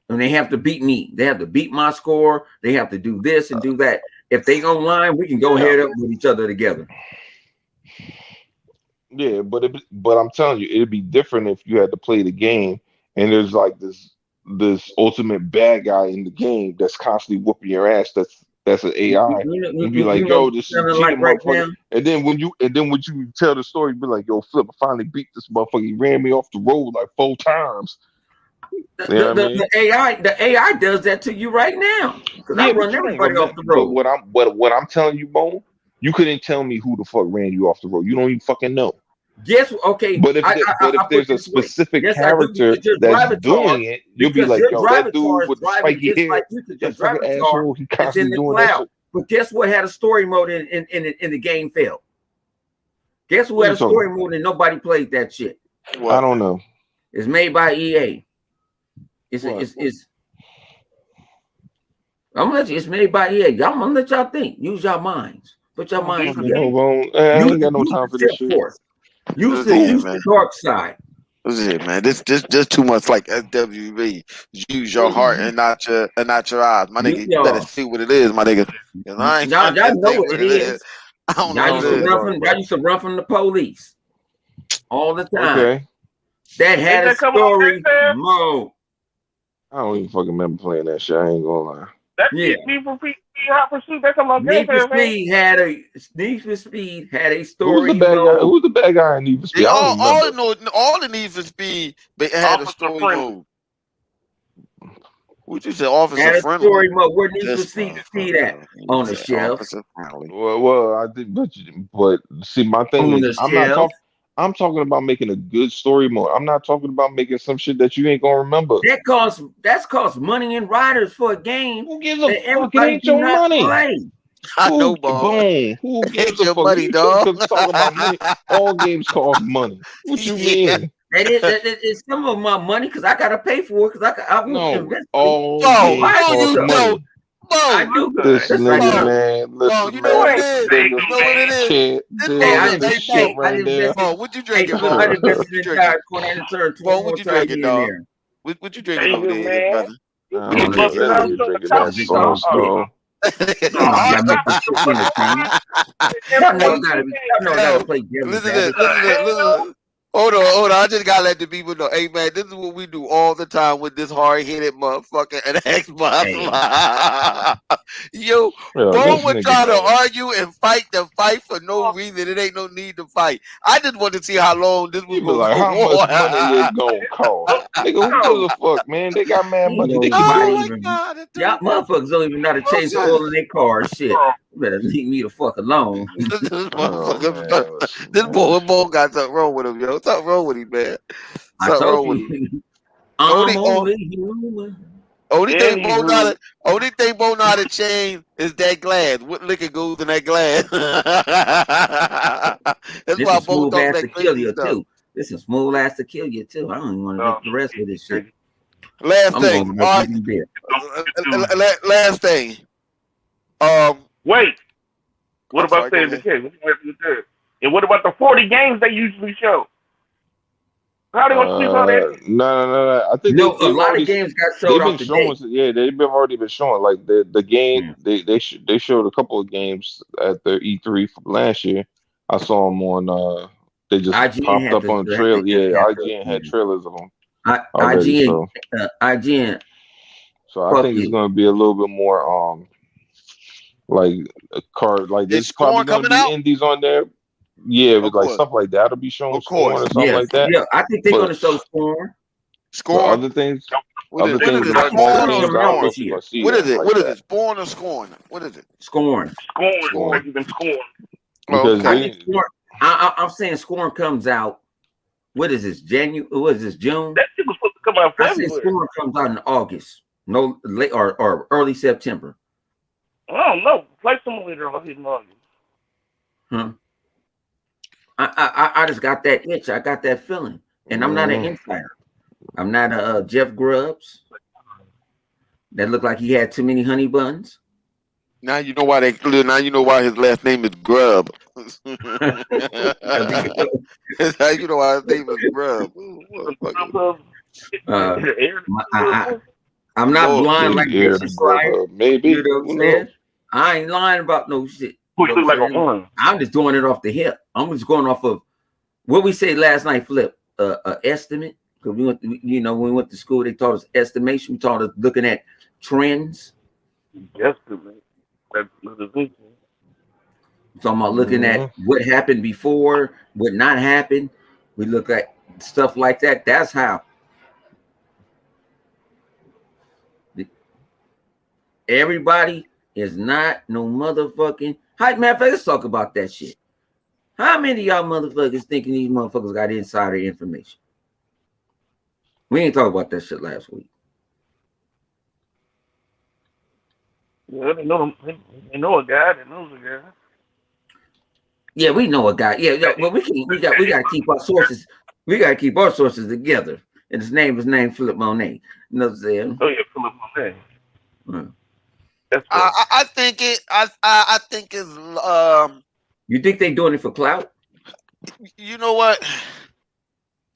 Speaker 1: and they have to beat me. They have to beat my score. They have to do this and do that. If they online, we can go head up with each other together.
Speaker 2: Yeah, but I'm telling you, it'd be different if you had to play the game and there's like this ultimate bad guy in the game that's constantly whooping your ass. That's an AI. And be like, yo,
Speaker 1: What
Speaker 2: this
Speaker 1: you're
Speaker 2: is
Speaker 1: sounding like
Speaker 2: cheating,
Speaker 1: right
Speaker 2: motherfucker.
Speaker 1: now.
Speaker 2: And then when you tell the story, be like, yo, Flip, I finally beat this motherfucker. He ran me off the road like 4 times. You know what I mean?
Speaker 1: The AI does that to you right now because I
Speaker 2: Yeah,
Speaker 1: run
Speaker 2: but you don't
Speaker 1: everybody off
Speaker 2: remember.
Speaker 1: the
Speaker 2: But
Speaker 1: road.
Speaker 2: what I'm telling you, Bo, you couldn't tell me who the fuck ran you off the road. You don't even fucking know.
Speaker 1: Yes, okay.
Speaker 2: But if
Speaker 1: I put
Speaker 2: there's a
Speaker 1: this way.
Speaker 2: specific
Speaker 1: Yes, I do
Speaker 2: character
Speaker 1: because your
Speaker 2: that's
Speaker 1: Drivatar,
Speaker 2: doing it, you'll be like,
Speaker 1: your
Speaker 2: yo, that
Speaker 1: Drivatar
Speaker 2: dude
Speaker 1: is
Speaker 2: with the
Speaker 1: driving
Speaker 2: spiky
Speaker 1: just like
Speaker 2: hair,
Speaker 1: you because your
Speaker 2: that fucking
Speaker 1: Drivatar
Speaker 2: asshole, he
Speaker 1: is in
Speaker 2: constantly
Speaker 1: the
Speaker 2: doing that
Speaker 1: cloud.
Speaker 2: shit.
Speaker 1: But guess what had a story mode in the game failed? Guess who
Speaker 2: What
Speaker 1: had
Speaker 2: you
Speaker 1: a
Speaker 2: talking
Speaker 1: story
Speaker 2: about?
Speaker 1: mode and nobody played that shit?
Speaker 2: I
Speaker 4: What?
Speaker 2: don't know.
Speaker 1: It's made by EA. It's
Speaker 2: What?
Speaker 1: I'm gonna let you. It's made by EA. I'm gonna let y'all think. Use your minds. Put your
Speaker 2: I
Speaker 1: minds
Speaker 2: don't fucking
Speaker 1: together.
Speaker 2: know, Bo. I ain't got no
Speaker 1: Use
Speaker 2: time for
Speaker 1: the
Speaker 2: this
Speaker 1: Tip
Speaker 2: shit.
Speaker 1: Force. Use
Speaker 4: This is it,
Speaker 1: the
Speaker 4: man.
Speaker 1: dark side.
Speaker 4: This is it, man. This too much like SWB. Use your heart and not your eyes, my nigga. You better see what it is, my nigga. 'Cause I ain't
Speaker 1: Y'all
Speaker 4: trying to
Speaker 1: know
Speaker 4: say
Speaker 1: what
Speaker 4: what
Speaker 1: it is.
Speaker 4: I don't know
Speaker 1: Y'all
Speaker 4: what
Speaker 1: used
Speaker 4: it
Speaker 1: to
Speaker 4: is.
Speaker 1: run from. Y'all used to run from the police all the time.
Speaker 2: Okay.
Speaker 1: That had a
Speaker 3: that coming on
Speaker 1: story
Speaker 3: Game Pass?
Speaker 1: mode.
Speaker 2: I don't even fucking remember playing that shit. I ain't gonna lie.
Speaker 3: That
Speaker 1: Yeah.
Speaker 3: Need for Speed Hot Pursuit. That coming on Game
Speaker 1: Need for
Speaker 3: Pass, man.
Speaker 1: Speed had a
Speaker 2: Who's
Speaker 1: story
Speaker 2: the bad guy?
Speaker 1: mode.
Speaker 2: Who's the bad guy in Need for Speed?
Speaker 4: They
Speaker 2: I don't remember.
Speaker 4: all the Need for Speed had a
Speaker 3: Officer
Speaker 4: story
Speaker 3: Friendly.
Speaker 4: mode. What you say, Officer
Speaker 1: Had a
Speaker 4: Friendly?
Speaker 1: story mode. Where Need for
Speaker 4: This
Speaker 1: Speed
Speaker 4: motherfucker.
Speaker 1: at? On the
Speaker 4: Said
Speaker 1: shelf.
Speaker 4: Officer Friendly.
Speaker 2: Well, I did, but see, my thing
Speaker 1: On
Speaker 2: is,
Speaker 1: the shelf.
Speaker 2: I'm talking about making a good story mode. I'm not talking about making some shit that you ain't gonna remember.
Speaker 1: That's cost money in riders for a game
Speaker 2: Who gives a
Speaker 1: that
Speaker 2: fuck? It
Speaker 1: everybody
Speaker 2: ain't
Speaker 1: do
Speaker 2: your
Speaker 1: not
Speaker 2: money.
Speaker 1: play.
Speaker 4: I know,
Speaker 2: Who
Speaker 4: Bob.
Speaker 2: boom? Who
Speaker 4: Ain't
Speaker 2: gives a
Speaker 4: your
Speaker 2: fuck?
Speaker 4: money,
Speaker 2: You
Speaker 4: dog.
Speaker 2: talking about money? All games cost money. What you
Speaker 4: Yeah.
Speaker 2: mean?
Speaker 1: That is some of my money because I gotta pay for it because I won't
Speaker 2: No,
Speaker 1: invest.
Speaker 2: all
Speaker 4: Bo,
Speaker 2: games
Speaker 1: I
Speaker 4: Bo,
Speaker 2: cost
Speaker 4: you know,
Speaker 2: money.
Speaker 1: I
Speaker 4: Bo,
Speaker 1: do.
Speaker 2: This
Speaker 1: That's right.
Speaker 2: nigga,
Speaker 1: Now.
Speaker 2: man.
Speaker 4: Bo,
Speaker 2: Listen,
Speaker 4: you know what it
Speaker 2: man.
Speaker 4: is?
Speaker 2: Nigga,
Speaker 4: You know what it is?
Speaker 2: can't
Speaker 4: This
Speaker 2: deal
Speaker 1: Hey, I
Speaker 4: Bo,
Speaker 2: with this
Speaker 1: invested.
Speaker 2: shit
Speaker 1: I
Speaker 2: right there.
Speaker 1: invested.
Speaker 4: Bo, what you
Speaker 1: Hey,
Speaker 4: drinking,
Speaker 1: look,
Speaker 4: Bo?
Speaker 1: I
Speaker 4: What
Speaker 1: invested
Speaker 4: you
Speaker 1: in
Speaker 4: drinking?
Speaker 1: entire coin and turned
Speaker 4: Bo,
Speaker 1: 20
Speaker 4: what
Speaker 1: more
Speaker 4: you
Speaker 1: times
Speaker 4: drinking, dog?
Speaker 1: millionaire.
Speaker 4: What you drinking over
Speaker 3: Nigga,
Speaker 4: there,
Speaker 3: man.
Speaker 4: brother?
Speaker 2: Nah,
Speaker 3: You
Speaker 2: that
Speaker 3: busting
Speaker 2: nigga
Speaker 3: out
Speaker 2: ain't
Speaker 3: some
Speaker 2: drinking
Speaker 3: top
Speaker 2: that sauce, though.
Speaker 1: Y'all make this shit entertaining. Y'all know you gotta play devil's
Speaker 4: Listen to this.
Speaker 1: advocate.
Speaker 4: Listen. Hold on. I just gotta let the people know. Hey man, this is what we do all the time with this hard-headed motherfucker and Xbox.
Speaker 1: Hey.
Speaker 4: Yo,
Speaker 2: Yo,
Speaker 4: Bo
Speaker 2: this
Speaker 4: would
Speaker 2: nigga,
Speaker 4: try to
Speaker 2: man.
Speaker 4: argue and fight the fight for no reason. It ain't no need to fight. I just want to see how long this was
Speaker 2: He be
Speaker 4: gonna
Speaker 2: like,
Speaker 4: go
Speaker 2: how much
Speaker 4: on.
Speaker 2: money it gonna cost? Nigga, who gives a fuck, man? They got mad
Speaker 1: Ain't
Speaker 2: money. They can
Speaker 1: nobody
Speaker 2: do it.
Speaker 4: Oh my
Speaker 1: even.
Speaker 4: god!
Speaker 1: Y'all motherfuckers don't even know how to change the oil in their car. Shit. You better leave me the fuck alone.
Speaker 4: This
Speaker 2: Oh,
Speaker 4: motherfucker,
Speaker 2: man, listen,
Speaker 4: this
Speaker 2: man.
Speaker 4: boy got something wrong with him, yo. Something wrong with him, man.
Speaker 1: I
Speaker 4: Something
Speaker 1: told
Speaker 4: wrong with him.
Speaker 1: you. I'm
Speaker 4: Only
Speaker 1: only human.
Speaker 4: thing Bo know
Speaker 3: Anywho,
Speaker 4: only thing Bo know how to change is that glass. What liquor goes in that glass? That's
Speaker 1: This
Speaker 4: why
Speaker 1: is
Speaker 4: Bo
Speaker 1: smooth
Speaker 4: talk
Speaker 1: ass
Speaker 4: that
Speaker 1: to kill
Speaker 4: crazy
Speaker 1: you
Speaker 4: stuff.
Speaker 1: too. This is smooth ass to kill you too. I don't even want to get the rest of this shit.
Speaker 4: Last
Speaker 1: I'm
Speaker 4: thing.
Speaker 1: going with
Speaker 4: All
Speaker 1: Rudy Bear.
Speaker 4: right. Last thing.
Speaker 3: Wait, what
Speaker 4: I'm
Speaker 3: about
Speaker 4: sorry, go
Speaker 3: saying the
Speaker 4: ahead.
Speaker 3: case? What you have to do? And what about the 40 games they usually show? How they gonna squeeze all that in?
Speaker 2: No. I think
Speaker 1: No, a
Speaker 2: they've
Speaker 1: lot
Speaker 2: already
Speaker 1: of games got showed
Speaker 2: they've been
Speaker 1: off
Speaker 2: showing.
Speaker 1: today.
Speaker 2: Yeah, they've been already been showing like the game.
Speaker 1: Yeah.
Speaker 2: They showed a couple of games at the E3 from last year. I saw them on. They just
Speaker 1: IGN
Speaker 2: popped
Speaker 1: had
Speaker 2: up
Speaker 1: to
Speaker 2: on the trail. Yeah,
Speaker 1: had to
Speaker 2: IGN had trailers of them already.
Speaker 1: IGN
Speaker 2: So
Speaker 1: IGN
Speaker 2: I
Speaker 1: fuck
Speaker 2: think it's
Speaker 1: you.
Speaker 2: going to be a little bit more like a card. Like
Speaker 4: Is
Speaker 2: there's probably
Speaker 4: scoring
Speaker 2: going to
Speaker 4: coming
Speaker 2: be
Speaker 4: out?
Speaker 2: indies on there. Yeah,
Speaker 4: Of
Speaker 2: but like
Speaker 4: course.
Speaker 2: stuff like that'll be shown,
Speaker 4: Of
Speaker 2: scoring
Speaker 4: course.
Speaker 2: or something
Speaker 1: Yeah,
Speaker 2: like that.
Speaker 1: yeah. I think they're
Speaker 2: But
Speaker 1: gonna show scoring.
Speaker 2: but
Speaker 4: Scoring.
Speaker 2: other things,
Speaker 4: What is
Speaker 1: I
Speaker 2: like
Speaker 1: think
Speaker 2: more
Speaker 4: scoring or
Speaker 1: scoring
Speaker 2: games, I
Speaker 1: coming out
Speaker 2: don't know
Speaker 4: scoring?
Speaker 2: if
Speaker 1: this
Speaker 2: you're
Speaker 1: year.
Speaker 2: gonna see
Speaker 4: What
Speaker 2: that
Speaker 4: is it?
Speaker 2: like
Speaker 4: What is
Speaker 2: that.
Speaker 4: it? Scoring or scoring? What is it?
Speaker 1: Scoring.
Speaker 3: Scoring.
Speaker 4: Scoring.
Speaker 3: Like you've been scoring.
Speaker 4: Oh,
Speaker 2: Because
Speaker 1: I
Speaker 4: okay.
Speaker 1: think scoring. I'm saying scoring comes out. What is this? What is this? June?
Speaker 3: That shit was supposed to come out
Speaker 1: I said
Speaker 3: February.
Speaker 1: scoring comes out in August. No late or early September.
Speaker 3: I don't know. Flight Simulator on hitting August.
Speaker 1: Huh? I just got that itch. I got that feeling. And I'm not an insider. I'm not a Jeff Grubbs. That looked like he had too many honey buns.
Speaker 4: Now you know why now you know why his last name is Grub. Now you know why his name is Grub. Ooh, motherfucker.
Speaker 1: Uh,
Speaker 3: Air.
Speaker 1: I'm not
Speaker 4: Lord,
Speaker 1: blind
Speaker 2: the
Speaker 1: like
Speaker 2: year of the
Speaker 1: Richard Pryor.
Speaker 2: brother, maybe.
Speaker 1: You know what
Speaker 2: Who
Speaker 1: I'm
Speaker 2: knows?
Speaker 1: saying? I ain't lying about no shit.
Speaker 3: Push
Speaker 1: You
Speaker 3: look
Speaker 1: know
Speaker 3: like
Speaker 1: what
Speaker 3: a
Speaker 1: I'm saying?
Speaker 3: one.
Speaker 1: I'm just doing it off the hip. I'm just going off of what we said last night, Flip. Estimate. Because we went, when we went to school, they taught us estimation. We taught us looking at trends.
Speaker 3: Estimate. That's the thing.
Speaker 1: Talking about looking at what happened before, what not happened. We look at stuff like that. That's how everybody is not no motherfucking. Matter of fact, let's talk about that shit. How many of y'all motherfuckers thinking these motherfuckers got insider information? We ain't talk about that shit last week.
Speaker 3: Yeah, they know a guy that knows a guy.
Speaker 1: Yeah, we know a guy. Yeah, but we got to keep our sources. We got to keep our sources together. And his name is Philip Monet. You know what I'm saying?
Speaker 3: Oh yeah, Philip Monet.
Speaker 1: Hmm.
Speaker 3: That's
Speaker 4: I think it. I think it's.
Speaker 1: You think they doing it for clout?
Speaker 4: You know what?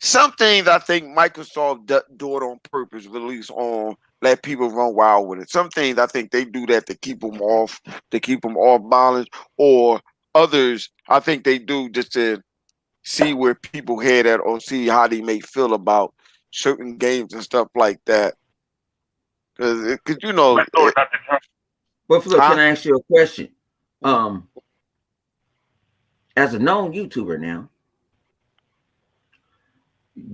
Speaker 4: Some things I think Microsoft do it on purpose, release on, let people run wild with it. Some things I think they do that to keep them off balance, or others I think they do just to see where people head at or see how they may feel about certain games and stuff like that. Because you know,
Speaker 1: But Philip, can I ask you a question? As a known YouTuber now,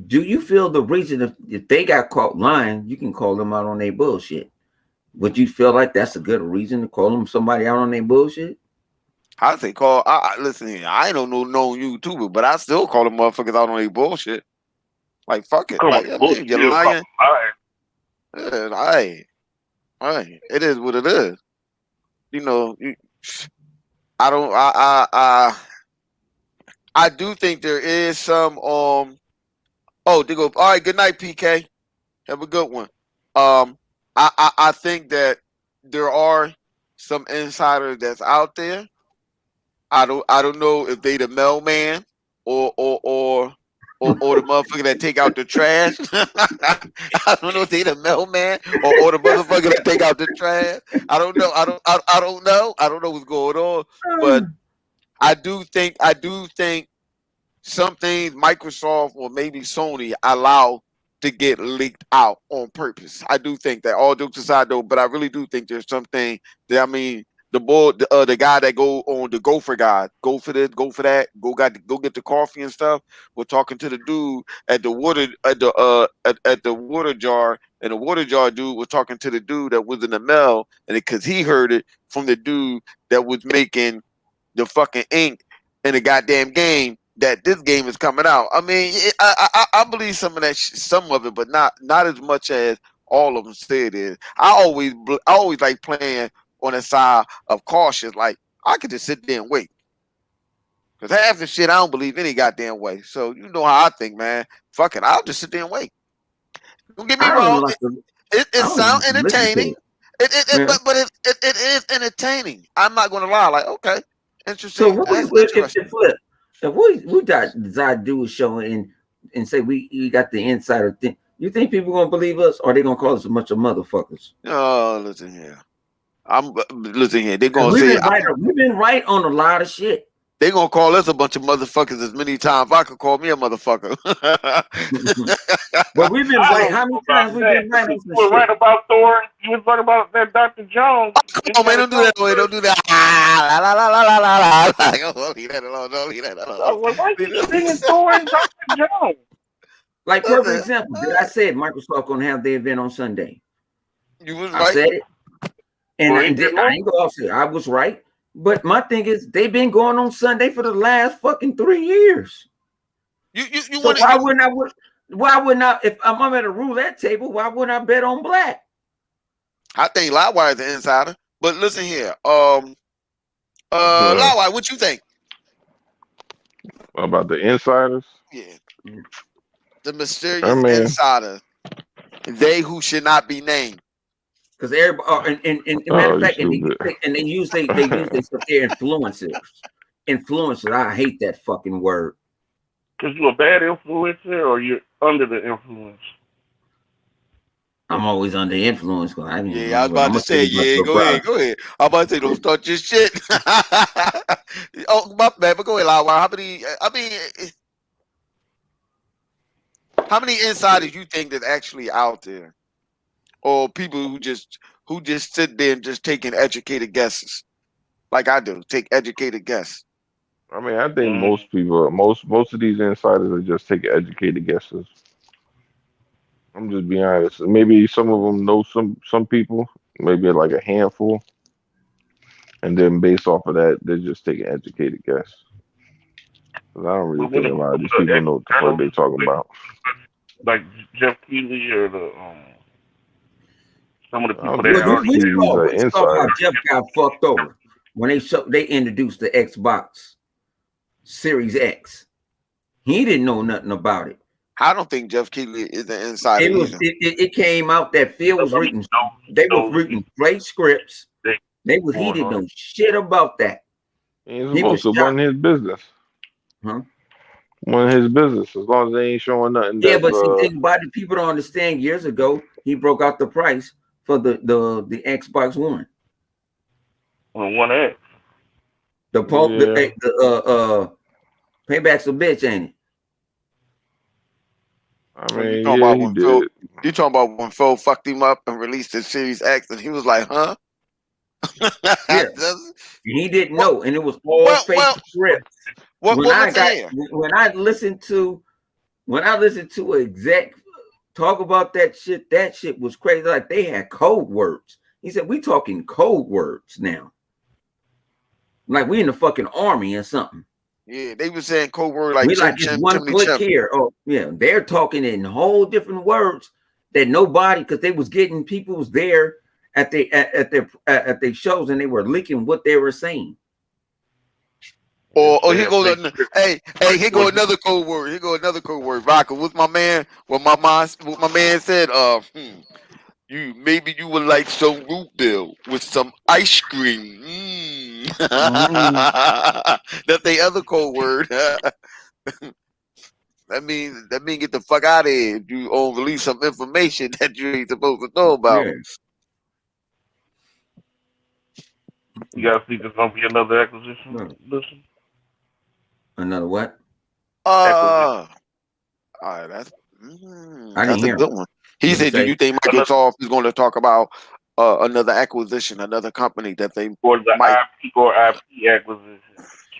Speaker 1: do you feel the reason if they got caught lying, you can call them out on their bullshit? Would you feel like that's a good reason to call them somebody out on their bullshit?
Speaker 4: I say call. Listen here, I don't know no YouTuber, but I still call them motherfuckers out on their bullshit. Like fuck it, like I mean, you're lying. Yeah, it is what it is. You know, I don't. I do think there is some. Oh, they go. All right. Good night, PK. Have a good one. I think that there are some insiders that's out there. I don't know if they the mailman or the motherfucker that take out the trash. I don't know if they the mailman or the motherfucker that take out the trash. I don't know. I don't know. I don't know what's going on. But I do think some things Microsoft or maybe Sony allow to get leaked out on purpose. I do think that, all jokes aside though, but I really do think there's something that, I mean, the guy that go on the Gopher guy, go for this, go for that, go get the coffee and stuff. We're talking to the dude at the water at the water jar, and the water jar dude was talking to the dude that was in the mail, and because he heard it from the dude that was making the fucking ink in the goddamn game, that this game is coming out. I mean, I believe some of that, some of it, but not as much as all of them say it is. I always like playing on the side of cautious. Like, I could just sit there and wait, because half the shit I don't believe any goddamn way. So you know how I think, man. Fuck it, I'll just sit there and wait. Don't get me
Speaker 1: I don't
Speaker 4: wrong.
Speaker 1: like to.
Speaker 4: It
Speaker 1: I don't
Speaker 4: sounds
Speaker 1: listen to
Speaker 4: entertaining.
Speaker 1: it. Yeah.
Speaker 4: But it is entertaining. I'm not gonna lie. Like, okay,
Speaker 1: So
Speaker 4: interesting.
Speaker 1: what
Speaker 4: That's
Speaker 1: if
Speaker 4: interesting.
Speaker 1: flip? If we decide to do a show and say we got the insider thing, you think people gonna believe us, or they gonna call us a bunch of motherfuckers?
Speaker 4: Oh, listen here. Listen here. They're
Speaker 1: 'Cause
Speaker 4: gonna say
Speaker 1: we've been right on a lot of shit.
Speaker 4: they're gonna call us a bunch of motherfuckers as many times I could call me a motherfucker.
Speaker 1: But we've been
Speaker 3: I
Speaker 1: right.
Speaker 3: don't
Speaker 1: How
Speaker 3: know
Speaker 1: many
Speaker 3: about
Speaker 1: times we've
Speaker 3: that.
Speaker 1: been right on
Speaker 3: You
Speaker 1: some
Speaker 3: were right
Speaker 1: shit?
Speaker 3: about Thor. You was right about that Dr. Jones.
Speaker 4: Come on, man, don't do that. Don't do that. Ah, la, la, la, la, la, la. Like, oh, leave that alone. Don't leave that alone.
Speaker 3: Why you singing Thor and Dr. Jones?
Speaker 1: Like perfect example. Did I said Microsoft gonna have their event on Sunday?
Speaker 4: You was
Speaker 1: I
Speaker 4: right.
Speaker 1: said it, and
Speaker 3: Well,
Speaker 1: I ain't go off it. I was right. But my thing is, they've been going on Sunday for the last fucking 3 years.
Speaker 4: You
Speaker 1: So
Speaker 4: want
Speaker 1: why wouldn't I? If I'm at a roulette table, why wouldn't I bet on black?
Speaker 4: I think Livewire is the insider. But listen here. Livewire, what you think?
Speaker 2: About the insiders.
Speaker 4: Yeah. The mysterious
Speaker 2: I mean,
Speaker 4: insider. They who should not be named.
Speaker 1: Because everybody, and matter of fact, and
Speaker 2: stupid.
Speaker 1: they use their stuff. They're influencers. Influencers. I hate that fucking word.
Speaker 3: Because you're a bad influencer or you're under the influence?
Speaker 1: I'm always under influence. I
Speaker 4: was about to say, go ahead. I'm about to say, don't start your shit. Oh, my bad, but go ahead, Livewire. How many insiders you think that's actually out there? Or people who just sit there and just taking educated guesses? Like I do, take educated guess.
Speaker 2: I mean, I think most people, most of these insiders are just taking educated guesses. I'm just being honest. Maybe some of them know some people, maybe like a handful, and then based off of that, they're just taking educated guess. 'Cause I don't really think a lot of these people know what the fuck they're talking about.
Speaker 3: Like Jeff Keighley or some of the people
Speaker 1: we saw how Jeff got fucked over when they introduced the Xbox Series X. He didn't know nothing about it.
Speaker 4: I don't think Jeff Keighley is an insider.
Speaker 1: It came out that Phil was reading. They were reading play scripts. He didn't know shit about that.
Speaker 2: He's supposed to run his business.
Speaker 1: Huh?
Speaker 2: Run his business as long as they ain't showing nothing.
Speaker 1: Yeah, but see, think about it. People don't understand. Years ago, he broke out the price for the Xbox One.
Speaker 3: On One X.
Speaker 1: The payback's a bitch, ain't it?
Speaker 2: I mean,
Speaker 4: you talking about when Phil fucked him up and released the Series X, and he was like, "Huh?"
Speaker 1: Yeah. He didn't know, and it was all fake scripts. When I listened to an exec talk about that shit was crazy. Like they had code words. He said, "We talking code words now, like we in the fucking army or something."
Speaker 4: Yeah, they were saying code word like
Speaker 1: just one click here. Oh, yeah, they're talking in whole different words that nobody, because they was getting people was there at their shows and they were leaking what they were saying.
Speaker 4: Or here goes here go another code word. Here go another code word. Vodka. What my man said. Maybe you would like some root beer with some ice cream. That's the other code word. That means get the fuck out of here. If you release some information that you ain't supposed to know about.
Speaker 3: Yeah. You guys think there's gonna be another acquisition? Listen.
Speaker 1: Another what?
Speaker 4: That's
Speaker 1: a
Speaker 4: good one. He said, "Do you think Microsoft is going to talk about another acquisition, another company that they
Speaker 3: IP acquisition?"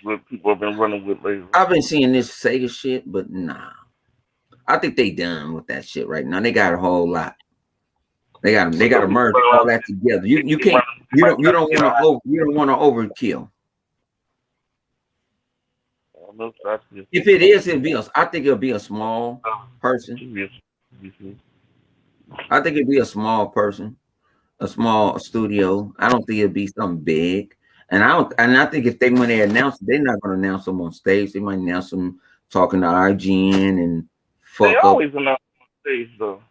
Speaker 3: What people have been running with lately.
Speaker 1: I've been seeing this Sega shit, but nah. I think they done with that shit right now. They got a whole lot. They got to merge all that together. You can't. You don't want to overkill. If it is, I think it'll be a small person. I think it'd be a small person, a small studio. I don't think it'd be something big. And I think if when they announce it, they're not going to announce them on stage. They might announce them talking to IGN and fuck
Speaker 3: they
Speaker 1: up.
Speaker 3: Always announce on stage though.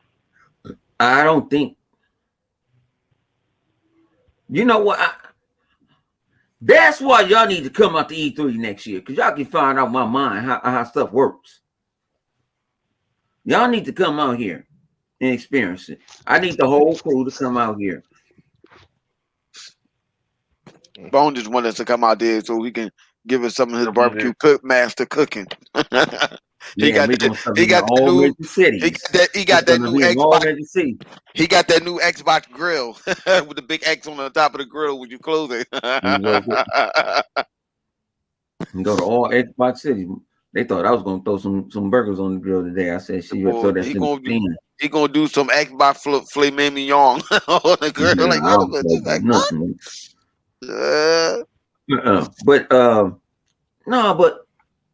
Speaker 1: I don't think. You know what? That's why y'all need to come out to E3 next year, because y'all can find out my mind how stuff works. Y'all need to come out here and experience it. I need the whole crew to come out here.
Speaker 4: Bone just wanted us to come out there so he can give us some of his
Speaker 3: He'll be
Speaker 4: barbecue cook master cooking. He got that new Xbox. He got that new Xbox grill with the big X on the top of the grill when you close it.
Speaker 1: And go to all Xbox cities. They thought I was gonna throw some burgers on the grill today. I said, "She throw that in the pan."
Speaker 4: He gonna do some Xbox filet mignon on the grill.
Speaker 1: Yeah,
Speaker 4: like,
Speaker 1: like nothing. But no, but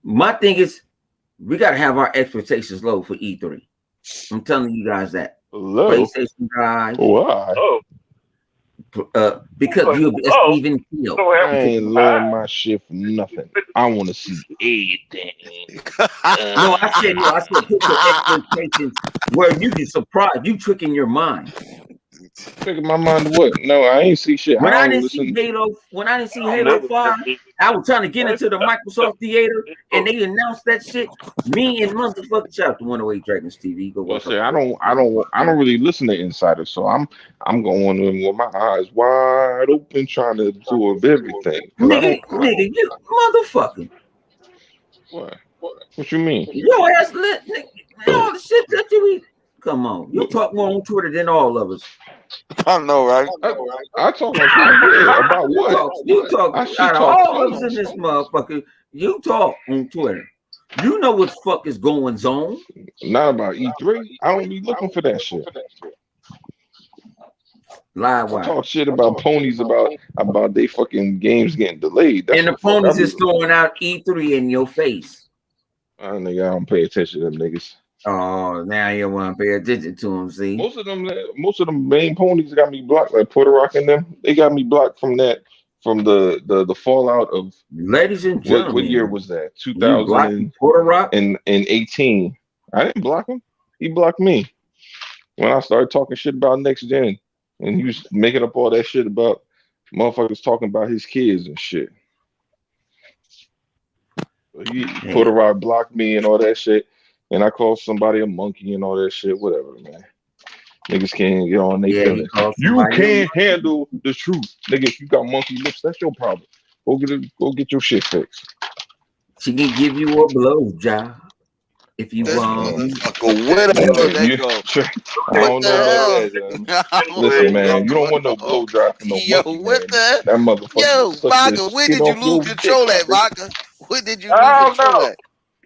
Speaker 1: my thing is, we gotta have our expectations low for E3. I'm telling you guys that.
Speaker 2: Low?
Speaker 1: PlayStation guys.
Speaker 2: Why?
Speaker 1: Because you'll be even killed.
Speaker 2: I ain't lowering my shit for nothing. I want to see everything.
Speaker 1: No, I said put your expectations where you get surprised. You tricking your mind.
Speaker 2: Tricking my mind to what? No, I ain't see shit.
Speaker 1: When I didn't see Halo 5, I was trying to get into the Microsoft Theater, and they announced that shit. Me and motherfucking shout to 108 Dragons TV. Go watch.
Speaker 2: I don't really listen to insiders, so I'm going in with my eyes wide open, trying to absorb everything.
Speaker 1: Nigga, you motherfucker.
Speaker 2: What? What you mean?
Speaker 1: Your ass lit, nigga. All the shit that you eat. Come on, you talk more on Twitter than all of us.
Speaker 4: I know, right?
Speaker 2: I talk on Twitter about what?
Speaker 1: You talk out of all of us in this motherfucker. You talk on Twitter. You know what the fuck is going on.
Speaker 2: Not about E3. I don't be looking for that shit.
Speaker 1: Live wire.
Speaker 2: Talk shit about ponies about they fucking games getting delayed.
Speaker 1: And the ponies is throwing out E3 in your face.
Speaker 2: Nigga, I don't pay attention to them niggas.
Speaker 1: Oh, now you want to pay attention to them, see?
Speaker 2: Most of them main ponies got me blocked, like Puerto Rock and them. They got me blocked from the fallout of.
Speaker 1: Ladies and gentlemen,
Speaker 2: what year was that? 2000
Speaker 1: Puerto Rock
Speaker 2: and 18. I didn't block him. He blocked me when I started talking shit about next gen, and he was making up all that shit about motherfuckers talking about his kids and shit. Puerto Rock blocked me and all that shit. And I called somebody a monkey and all that shit. Whatever, man. Niggas can't get on their feelings. You can't handle the truth. Nigga, if you got monkey lips, that's your problem. Go get your shit fixed.
Speaker 1: She can give you a blowjob if you want.
Speaker 2: I don't know about that. Listen, man, you don't want no blowjob from no monkey, man. That motherfucker.
Speaker 4: Yo, Vodka, where did you lose control at, Vodka? Where did you lose control at?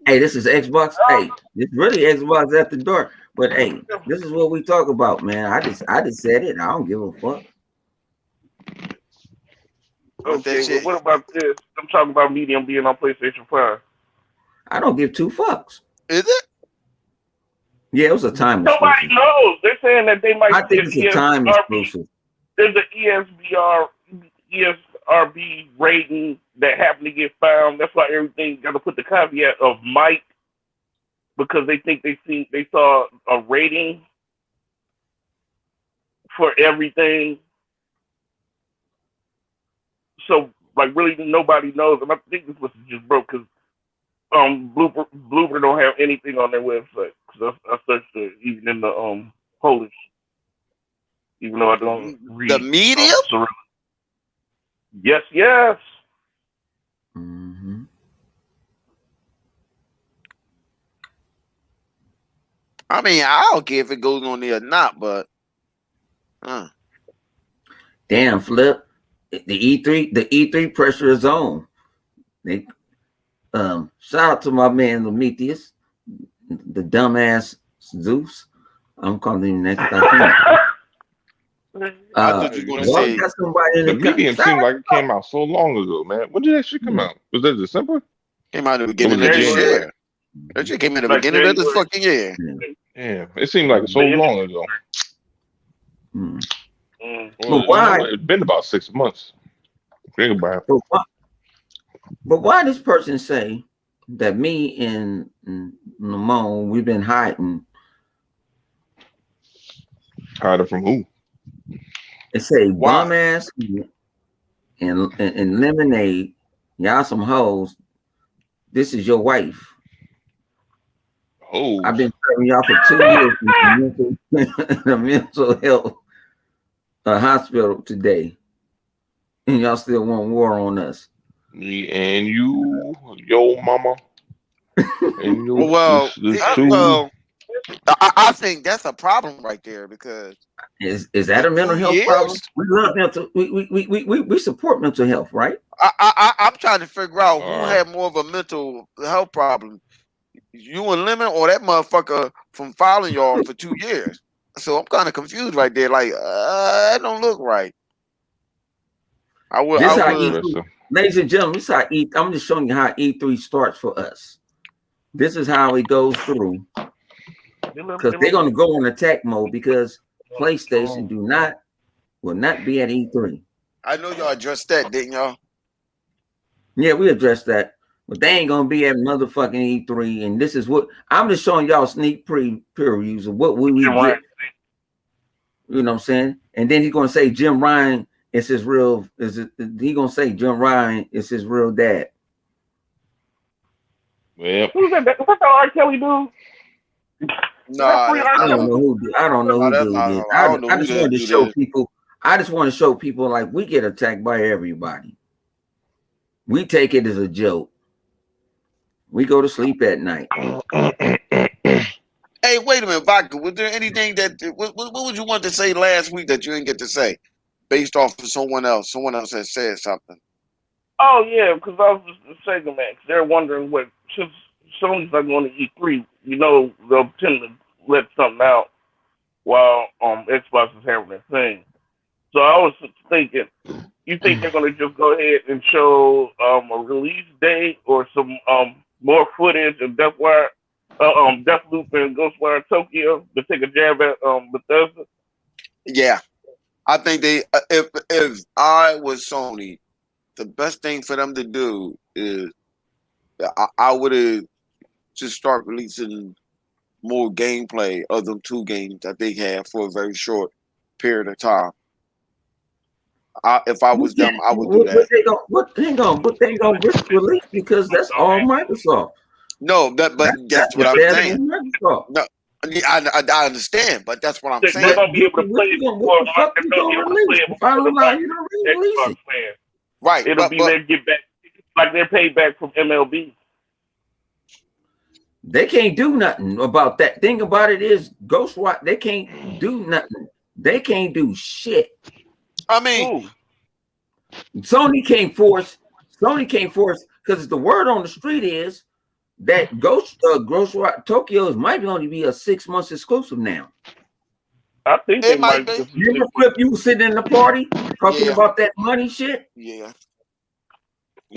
Speaker 1: Hey, this is Xbox. Hey, it's really Xbox After Dark. But hey, this is what we talk about, man. I just said it. I don't give a fuck.
Speaker 3: Okay, well, what about this? I'm talking about Medium being on PlayStation 5.
Speaker 1: I don't give two fucks.
Speaker 4: Is it?
Speaker 1: Yeah, it was a time
Speaker 3: Nobody
Speaker 1: exclusive.
Speaker 3: knows. They're saying that they might.
Speaker 1: I think it's a time exclusive.
Speaker 3: There's an ESRB rating that happened to get found. That's why everything got to put the caveat of might, because they think they saw a rating for everything. So like really nobody knows. And I think this was just broke because Blooper don't have anything on their website. Because I searched it even in the Polish, even though I don't read
Speaker 4: the Medium.
Speaker 3: Yes.
Speaker 1: Mm-hmm.
Speaker 4: I mean, I don't care if it goes on there or not, but
Speaker 1: damn, Flip. The E3 pressure is on. They shout out to my man Prometheus, the dumbass Zeus. I'm calling him that because I can't.
Speaker 4: I thought you were gonna say
Speaker 2: the Medium seemed like it came out so long ago, man. When did that shit come out? Was that December?
Speaker 4: Came out at the beginning of this year. That shit came in the beginning of this fucking year.
Speaker 2: Yeah, it seemed like so long ago.
Speaker 1: Well, why?
Speaker 2: It's been about 6 months. Think about it.
Speaker 1: But why this person say that me and Lamone, we've been hiding
Speaker 2: Hiding from who?
Speaker 1: It say
Speaker 4: Why?
Speaker 1: bum ass and lemonade. Y'all some hoes. This is your wife.
Speaker 2: Oh,
Speaker 1: I've been serving y'all for 2 years in the mental health hospital today, and y'all still want war on us.
Speaker 2: me and you, yo mama, and you.
Speaker 4: Well,
Speaker 2: This too.
Speaker 4: well, I think that's a problem right there because
Speaker 1: Is that a mental
Speaker 4: two
Speaker 1: health problem?
Speaker 4: years.
Speaker 1: We love mental. We support mental health, right?
Speaker 4: I'm trying to figure out who
Speaker 2: Uh,
Speaker 4: had more of a mental health problem, you and Lemon or that motherfucker from filing y'all for 2 years. So I'm kind of confused right there. Like, that don't look right. I
Speaker 1: This how
Speaker 2: that's
Speaker 4: would.
Speaker 1: E3,
Speaker 2: interesting.
Speaker 1: ladies and gentlemen. This how E. I'm just showing you how E3 starts for us. This is how it goes through because they're gonna go on attack mode because PlayStation will not be at E3.
Speaker 4: I know y'all addressed that, didn't y'all?
Speaker 1: Yeah, we addressed that, but they ain't gonna be at motherfucking E3. And this is what I'm just showing y'all sneak previews of what we get. You know what I'm saying? And then he's gonna say Jim Ryan is his real. He gonna say Jim Ryan is his real dad?
Speaker 2: Well,
Speaker 3: Who's that? What's that R. Kelly dude?
Speaker 4: Nah, that's
Speaker 1: I
Speaker 4: not
Speaker 1: don't
Speaker 4: him.
Speaker 1: know who. I don't know
Speaker 4: Nah,
Speaker 1: who
Speaker 4: that's
Speaker 1: dude
Speaker 4: not
Speaker 1: is.
Speaker 4: him. I don't know
Speaker 1: I
Speaker 4: who
Speaker 1: just
Speaker 4: that
Speaker 1: wanted to
Speaker 4: dude
Speaker 1: show
Speaker 4: is.
Speaker 1: people. I just want to show people like we get attacked by everybody. We take it as a joke. We go to sleep at night.
Speaker 4: Hey, wait a minute, Vodka. Was there anything that what would you want to say last week that you didn't get to say, based off of someone else? Someone else has said something.
Speaker 3: Oh yeah, because I was just saying, man, 'cause they're wondering what since Sony's not going to E3, you know, they'll tend to let something out while Xbox is having their thing. So I was thinking, you think they're going to just go ahead and show a release date or some more footage of Deathloop and Ghostwire Tokyo to take a jab at Bethesda?
Speaker 4: Yeah, I think they. If I was Sony, the best thing for them to do is I would have just start releasing more gameplay of them two games that they have for a very short period of time. If I was them, I would do that.
Speaker 1: What they gonna release because that's all Microsoft.
Speaker 4: No, but
Speaker 1: That's
Speaker 4: that's what I'm
Speaker 1: Bethesda
Speaker 4: saying.
Speaker 1: and Microsoft.
Speaker 4: No, I understand, but that's what I'm
Speaker 3: They're
Speaker 4: saying.
Speaker 3: going to be able to play it
Speaker 1: What
Speaker 3: before
Speaker 1: the fuck
Speaker 3: they're
Speaker 1: you
Speaker 3: going to be
Speaker 1: gonna
Speaker 3: able to play
Speaker 1: release?
Speaker 3: it
Speaker 1: If I
Speaker 3: before
Speaker 1: don't
Speaker 3: the
Speaker 1: allow you to re-release
Speaker 3: Xbox
Speaker 1: it,
Speaker 3: fans.
Speaker 4: Right,
Speaker 3: It'll be their get back, like their payback from MLB.
Speaker 1: they can't do nothing about that. Thing about it is, Ghostwire, they can't do nothing. They can't do shit.
Speaker 4: I mean,
Speaker 3: Ooh.
Speaker 1: Sony can't force because the word on the street is that Ghostwire Tokyo might only be a 6 months exclusive now.
Speaker 3: I think they
Speaker 4: it might
Speaker 3: might
Speaker 4: be.
Speaker 3: just.
Speaker 1: Remember, Flip, you was sitting in the party talking
Speaker 4: Yeah,
Speaker 1: about that money shit.
Speaker 4: yeah,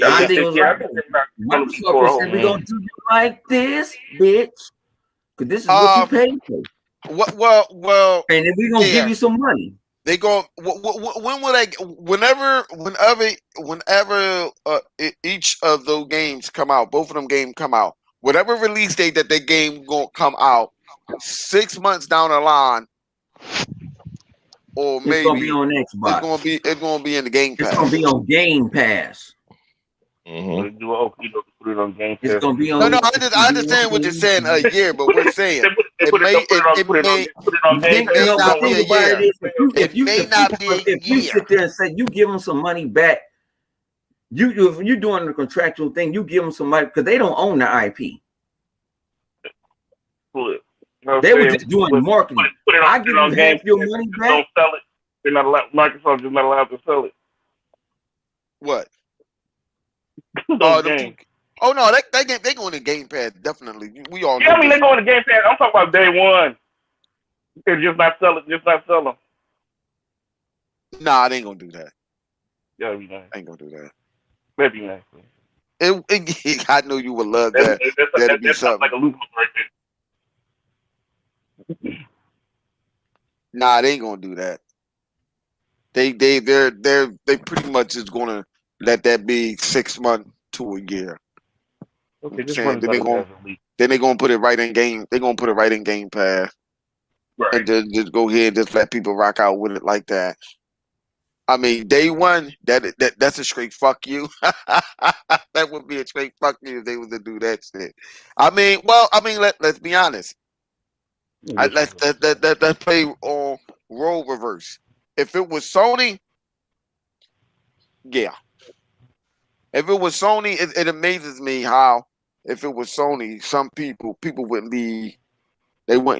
Speaker 3: I
Speaker 1: I
Speaker 4: yeah.
Speaker 3: think
Speaker 1: think it
Speaker 3: they.
Speaker 1: was
Speaker 3: Yeah,
Speaker 1: like
Speaker 3: I think they're not going to be
Speaker 1: Microsoft
Speaker 3: for a
Speaker 1: was
Speaker 3: whole.
Speaker 1: saying, we're gonna do you like this, bitch. Because this is what you paid for.
Speaker 4: Well,
Speaker 1: And then we're gonna give
Speaker 4: yeah.
Speaker 1: you some money.
Speaker 4: They go. When will they? Whenever each of those games come out, both of them games come out. Whatever release date that their game gonna come out, 6 months down the line, or
Speaker 1: It's gonna be
Speaker 4: maybe
Speaker 1: on Xbox.
Speaker 4: it's gonna be in the Game
Speaker 1: It's gonna
Speaker 4: Pass.
Speaker 1: be on Game Pass.
Speaker 2: mm-hmm.
Speaker 3: They do a put it on Game
Speaker 1: It's
Speaker 3: Pass.
Speaker 1: gonna be
Speaker 4: No,
Speaker 1: on.
Speaker 4: no, I understand what you're saying. A year, but we're saying
Speaker 3: They
Speaker 4: it
Speaker 3: put
Speaker 4: may
Speaker 3: it on Game Pass.
Speaker 4: may
Speaker 1: The
Speaker 4: not be
Speaker 1: thing
Speaker 4: a
Speaker 1: about it
Speaker 4: year.
Speaker 1: is,
Speaker 4: It may not be a
Speaker 1: if you
Speaker 4: year.
Speaker 1: sit there and say you give them some money back, if you're doing the contractual thing, you give them some money because they don't own the IP. They were just doing marketing. I give you half your money back.
Speaker 3: Don't sell it. They're not allowed. Microsoft is not allowed to sell it.
Speaker 4: What?
Speaker 3: Those games.
Speaker 4: Oh no, they going to Game Pass definitely. We all know.
Speaker 3: Yeah, I mean they're going to Game Pass. I'm talking about day one. They're just not sell it. Just not sell them.
Speaker 4: Nah, they ain't gonna do that.
Speaker 3: Yeah, be nice.
Speaker 4: Ain't gonna do that.
Speaker 3: That'd be nice.
Speaker 4: I know you would love that. That'd be something.
Speaker 3: Like a loophole right there.
Speaker 4: Nah, they ain't gonna do that. They're pretty much is gonna let that be 6 months to a year.
Speaker 3: Okay, just
Speaker 4: Saying,
Speaker 3: run it
Speaker 4: then they gonna put it right in game. They're gonna put it right in Game Pass. and just go ahead and just let people rock out with it like that. I mean, day one, that's a straight fuck you. That would be a straight fuck you if they was to do that shit. Let's be honest. Let's play on role reverse. If it was Sony, yeah. If it was Sony, it amazes me how if it was Sony, some people wouldn't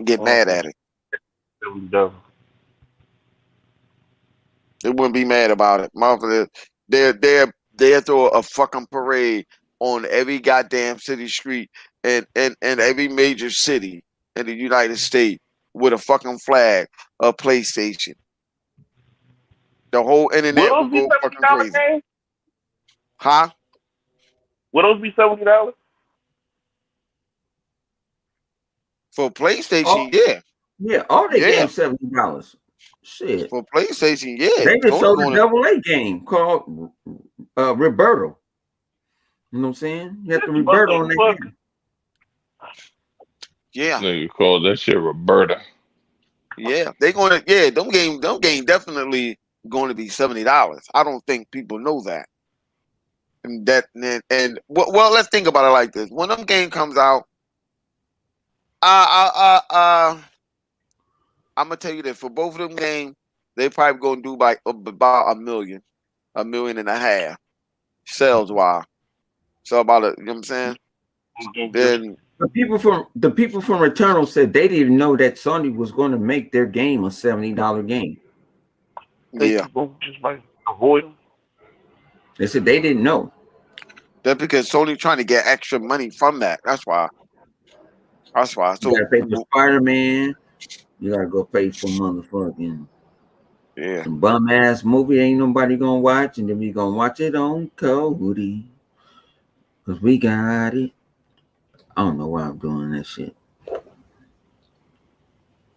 Speaker 4: get mad at it. They wouldn't be mad about it. Motherfucker, they'll throw a fucking parade on every goddamn city street and every major city in the United States with a fucking flag of PlayStation. The whole internet will go fucking crazy.
Speaker 3: Game?
Speaker 4: Huh?
Speaker 3: Would those be $70?
Speaker 4: For PlayStation, yeah.
Speaker 1: Yeah, all they games $70. Shit.
Speaker 4: For PlayStation, yeah.
Speaker 1: They just sold a AA game called Roberto. You know what I'm saying? You have to Roberto on that game.
Speaker 4: Yeah.
Speaker 2: You call that shit Roberta.
Speaker 4: Yeah, them game definitely going to be $70. I don't think people know that. Well, let's think about it like this. When them game comes out, I'm gonna tell you that for both of them games, they probably gonna do about $1 million, $1.5 million sales wise. So about it, you know what I'm saying? Then
Speaker 1: the people from Returnal said they didn't even know that Sony was going to make their game a $70 game.
Speaker 4: Yeah,
Speaker 3: just like avoid them.
Speaker 1: They said they didn't know.
Speaker 4: That's because Sony trying to get extra money from that. That's why. So
Speaker 1: you gotta pay for Spider-Man. You gotta go pay for motherfucking some bum ass movie ain't nobody gonna watch, and then we gonna watch it on Cody. Cause we got it. I don't know why I'm doing that shit.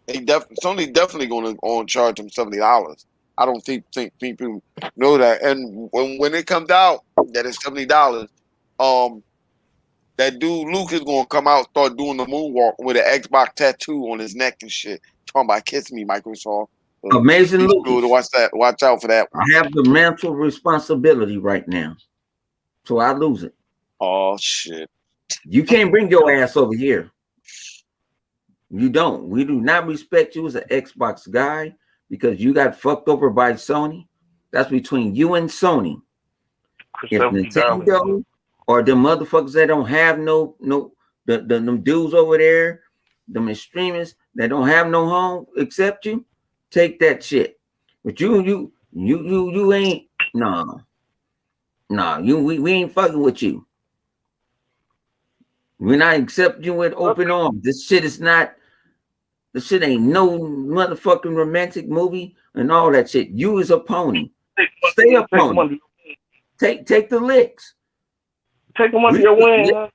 Speaker 4: Sony definitely gonna charge them $70. I don't think people know that. And when it comes out that it's $70, that dude Luke is gonna come out, start doing the moonwalk with an Xbox tattoo on his neck and shit. Talking about "Kiss Me, Microsoft." So
Speaker 1: Amazing Luke.
Speaker 4: Watch out for that.
Speaker 1: I have the mental responsibility right now, so I lose it.
Speaker 4: Oh shit!
Speaker 1: You can't bring your ass over here. You don't. We do not respect you as an Xbox guy because you got fucked over by Sony. That's between you and Sony. If Nintendo or the motherfuckers that don't have them dudes over there, them extremists that don't have no home except you, take that shit. But you ain't we ain't fucking with you. We're not accepting you with open arms. This shit ain't no motherfucking romantic movie and all that shit. You is a pony. Stay a pony. Take the licks.
Speaker 3: Take them under your wing.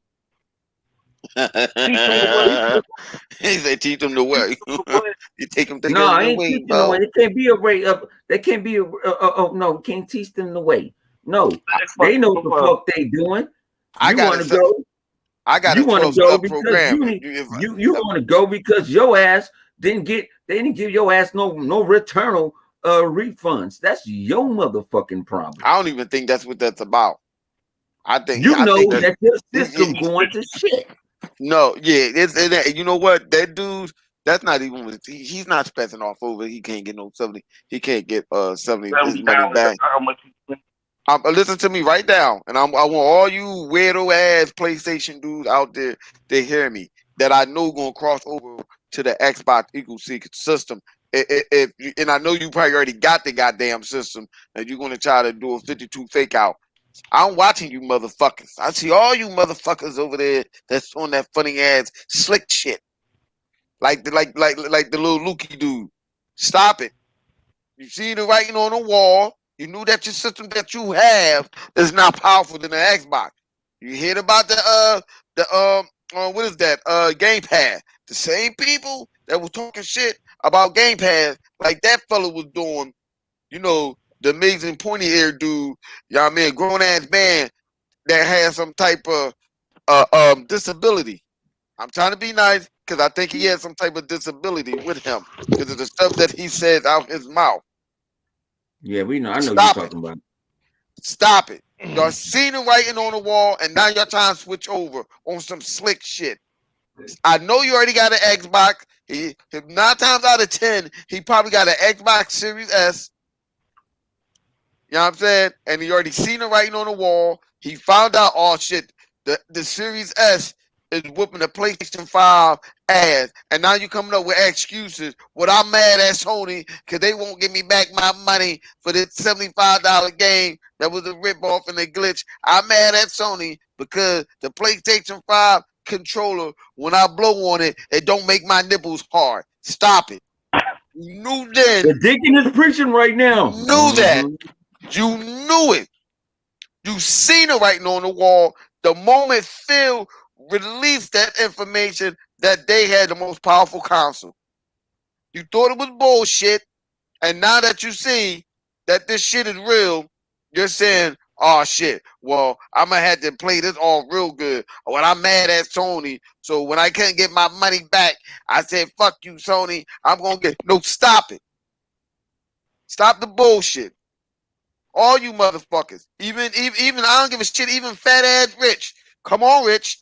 Speaker 4: He said, "Teach them the way." You take them.
Speaker 1: No, I ain't teaching them the way. It can't be a way up. There can't be no. Can't teach them the way. No, they know what the fuck they doing.
Speaker 4: I want to go. You want to go because
Speaker 1: you want to go because your ass didn't give your ass no returnal refunds. That's your motherfucking problem.
Speaker 4: I don't even think that's what that's about. I think
Speaker 1: that your system going to shit.
Speaker 4: No, yeah, you know what? That dude, that's not even what he's not spending off over. He can't get no 70. He can't get 70 his money back. Listen to me right now, and I want all you weirdo ass PlayStation dudes out there to hear me that I know gonna cross over to the Xbox ecosystem. And I know you probably already got the goddamn system, and you're gonna try to do a 52 fake out. I'm watching you motherfuckers. I see all you motherfuckers over there that's on that funny ass slick shit, like the little Lukey dude. Stop it! You see the writing on the wall. You knew that your system that you have is not powerful than the Xbox. You heard about what is that? Game Pass. The same people that was talking shit about Game Pass, like that fella was doing, you know, the amazing pointy ear dude, y'all mean grown ass man that has some type of disability. I'm trying to be nice because I think he had some type of disability with him because of the stuff that he says out his mouth.
Speaker 1: Yeah, we know. I know
Speaker 4: Stop
Speaker 1: you're
Speaker 4: it.
Speaker 1: talking about.
Speaker 4: Stop it. Y'all seen the writing on the wall, and now y'all trying to switch over on some slick shit. I know you already got an Xbox. He 9 times out of 10, he probably got an Xbox Series S. You know what I'm saying? And he already seen the writing on the wall. He found out, oh shit, the Series S is whooping the PlayStation 5 ass. And now you coming up with excuses. What I'm mad at Sony because they won't give me back my money for this $75 game that was a ripoff and a glitch. I'm mad at Sony because the PlayStation 5 controller, when I blow on it, it don't make my nipples hard. Stop it. You knew then.
Speaker 1: The Deacon is preaching right now.
Speaker 4: Knew that. You knew it. You seen the writing on the wall the moment Phil released that information that they had the most powerful console. You thought it was bullshit, and now that you see that this shit is real, you're saying, oh shit, well, I'm gonna have to play this all real good. When I'm mad at Sony, so when I couldn't get my money back, I said, fuck you, Sony. I'm gonna get no, stop it. Stop the bullshit. All you motherfuckers. Even I don't give a shit, even fat ass Rich. Come on, Rich.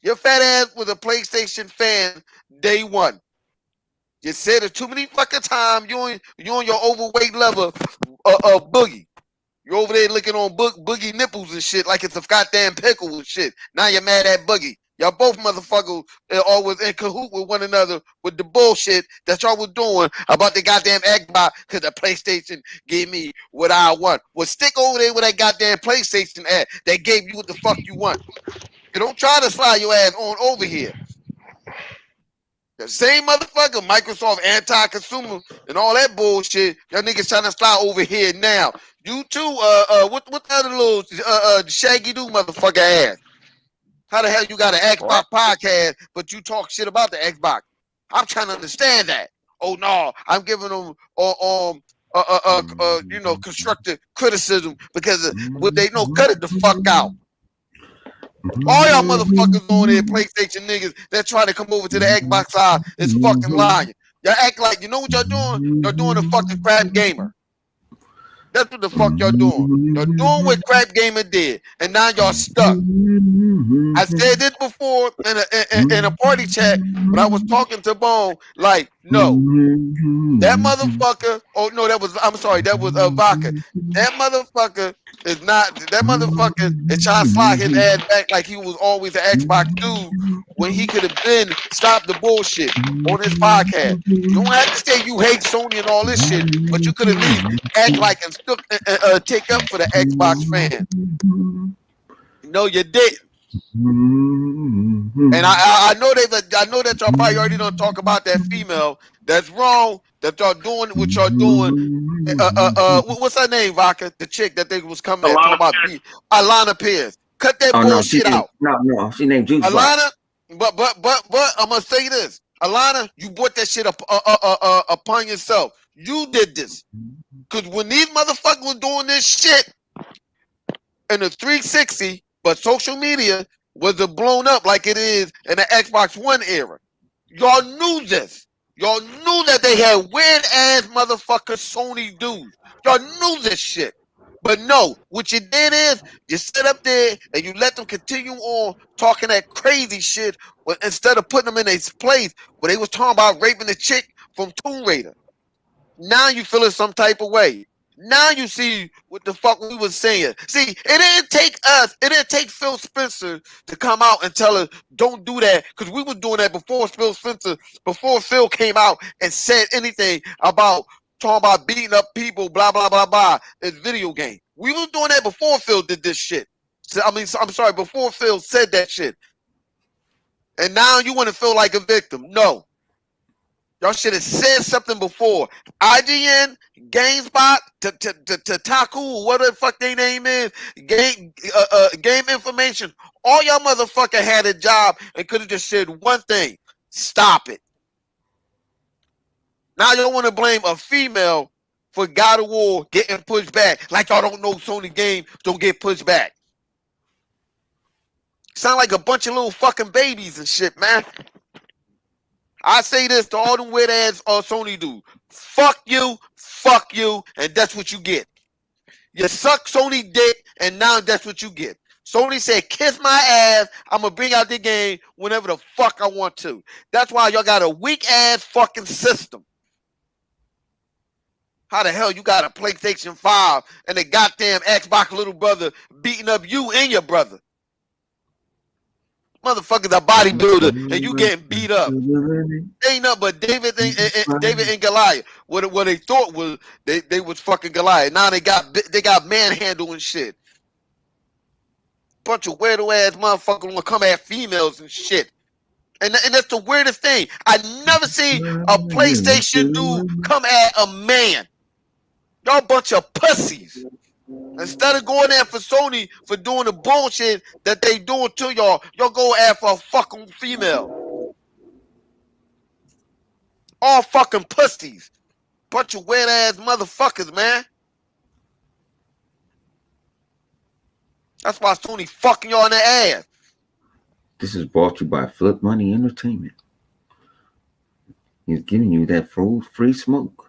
Speaker 4: Your fat ass was a PlayStation fan day one. You said it too many fucking times. You on your overweight level Boogie. You're over there looking on Boogie nipples and shit like it's a goddamn pickle and shit. Now you're mad at Boogie. Y'all both motherfuckers always in cahoot with one another with the bullshit that y'all was doing about the goddamn Xbox because the PlayStation gave me what I want. Well, stick over there with that goddamn PlayStation ad that gave you what the fuck you want. You don't try to slide your ass on over here. The same motherfucker, Microsoft anti-consumer and all that bullshit. Y'all niggas trying to slide over here now. You too, what the other little Shaggy Do motherfucker ass? How the hell you got an Xbox podcast, but you talk shit about the Xbox? I'm trying to understand that. Oh no, I'm giving them constructive criticism because of what they know. Cut it the fuck out. All y'all motherfuckers on there, PlayStation niggas that try to come over to the Xbox side is fucking lying. Y'all act like you know what y'all doing? You're doing a fucking crap gamer. That's what the fuck y'all doing. You're doing what Crap Gamer did, and now y'all stuck. I said this before in a party chat when I was talking to Bone. Like, no, that motherfucker. Oh no, that was Vodka. That motherfucker is not. That motherfucker is trying to slide his ass back like he was always an Xbox dude when he could have been stopped the bullshit on his podcast. You don't have to say you hate Sony and all this shit, but you could at least act like and take up for the Xbox fan. No, you didn't. And I know that y'all probably already don't talk about that female. That's wrong. That y'all doing what y'all doing. What's her name, Vodka? The chick that they was coming at talking about Alana Pierce. Cut that bullshit out.
Speaker 1: No, she named Juice.
Speaker 4: Alana, but I'm gonna say this. Alana, you brought that shit up upon yourself. You did this. Cause when these motherfuckers were doing this shit in the 360, but social media wasn't blown up like it is in the Xbox One era. Y'all knew this. Y'all knew that they had weird ass motherfucker Sony dudes. Y'all knew this shit. But no, what you did is you sit up there and you let them continue on talking that crazy shit instead of putting them in a place where they was talking about raping the chick from Tomb Raider. Now you feeling some type of way. Now you see what the fuck we was saying. See, it didn't take Phil Spencer to come out and tell us don't do that, because we was doing that before Phil came out and said anything about talking about beating up people, blah blah blah blah. It's video game. We was doing that before Phil did this shit. So, I'm sorry, before Phil said that shit. And now you want to feel like a victim. No. Y'all should have said something before. IGN, GameSpot, Taku, whatever the fuck their name is, Game Information. All y'all motherfucker had a job and could have just said one thing. Stop it. Now y'all want to blame a female for God of War getting pushed back. Like y'all don't know Sony games don't get pushed back. Sound like a bunch of little fucking babies and shit, man. I say this to all them weird ass Sony dudes. Fuck you, and that's what you get. You suck Sony dick, and now that's what you get. Sony said, kiss my ass. I'm going to bring out the game whenever the fuck I want to. That's why y'all got a weak ass fucking system. How the hell you got a PlayStation 5 and a goddamn Xbox little brother beating up you and your brother? Motherfuckers a bodybuilder and you getting beat up. Ain't nothing but David and Goliath. What they thought was they was fucking Goliath. Now they got manhandle and shit. Bunch of weirdo ass motherfuckers want to come at females and shit. And that's the weirdest thing. I never seen a PlayStation dude come at a man. Y'all bunch of pussies. Instead of going after Sony for doing the bullshit that they doing to y'all go after a fucking female. All fucking pussies. Bunch of weird ass motherfuckers, man. That's why Sony fucking y'all in the ass.
Speaker 1: This is brought to you by Flip Money Entertainment. He's giving you that free smoke.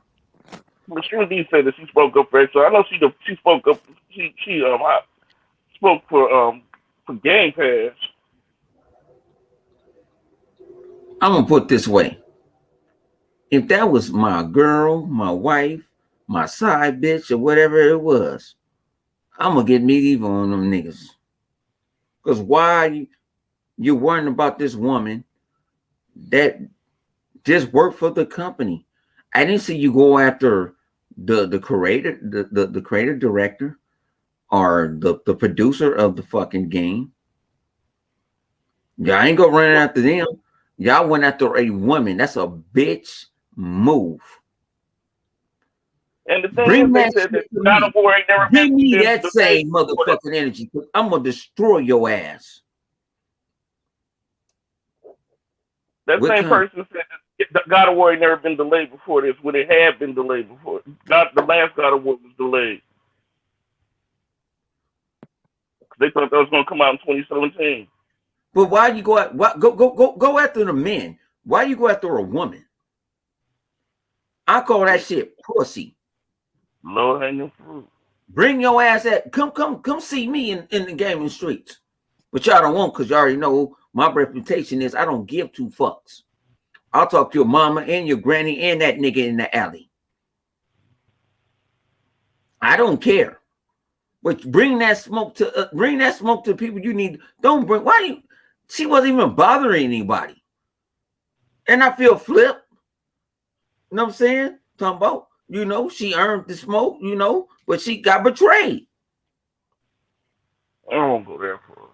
Speaker 3: But Street D said that she spoke up for it, so I know she spoke up. She spoke for Game Pass.
Speaker 1: I'm gonna put it this way: if that was my girl, my wife, my side bitch, or whatever it was, I'm gonna get medieval on them niggas. Cause why you worrying about this woman that just worked for the company? I didn't see you go after the creator, the creative director, or the producer of the fucking game. Y'all ain't go running after them. Y'all went after a woman. That's a bitch move.
Speaker 3: And the thing
Speaker 1: Bring
Speaker 3: is, they said that God of War ain't never
Speaker 1: Give
Speaker 3: been.
Speaker 1: me that same motherfucking energy. I'm gonna destroy your ass.
Speaker 3: That same person said that God of War ain't never been delayed before this, when it had been delayed before. The last God of War was delayed. They thought that was going to come out in 2017.
Speaker 1: But why you go after the men? Why you go after a woman? I call that shit pussy.
Speaker 3: Low hanging fruit.
Speaker 1: Bring your ass at come see me in the gaming streets. But y'all don't want, because you already know my reputation is I don't give two fucks. I'll talk to your mama and your granny and that nigga in the alley. I don't care. But bring that smoke to people you need. Don't bring. Why you? She wasn't even bothering anybody. And I feel flipped. You know what I'm saying? Talking about, she earned the smoke, but she got betrayed.
Speaker 3: I don't go there for her.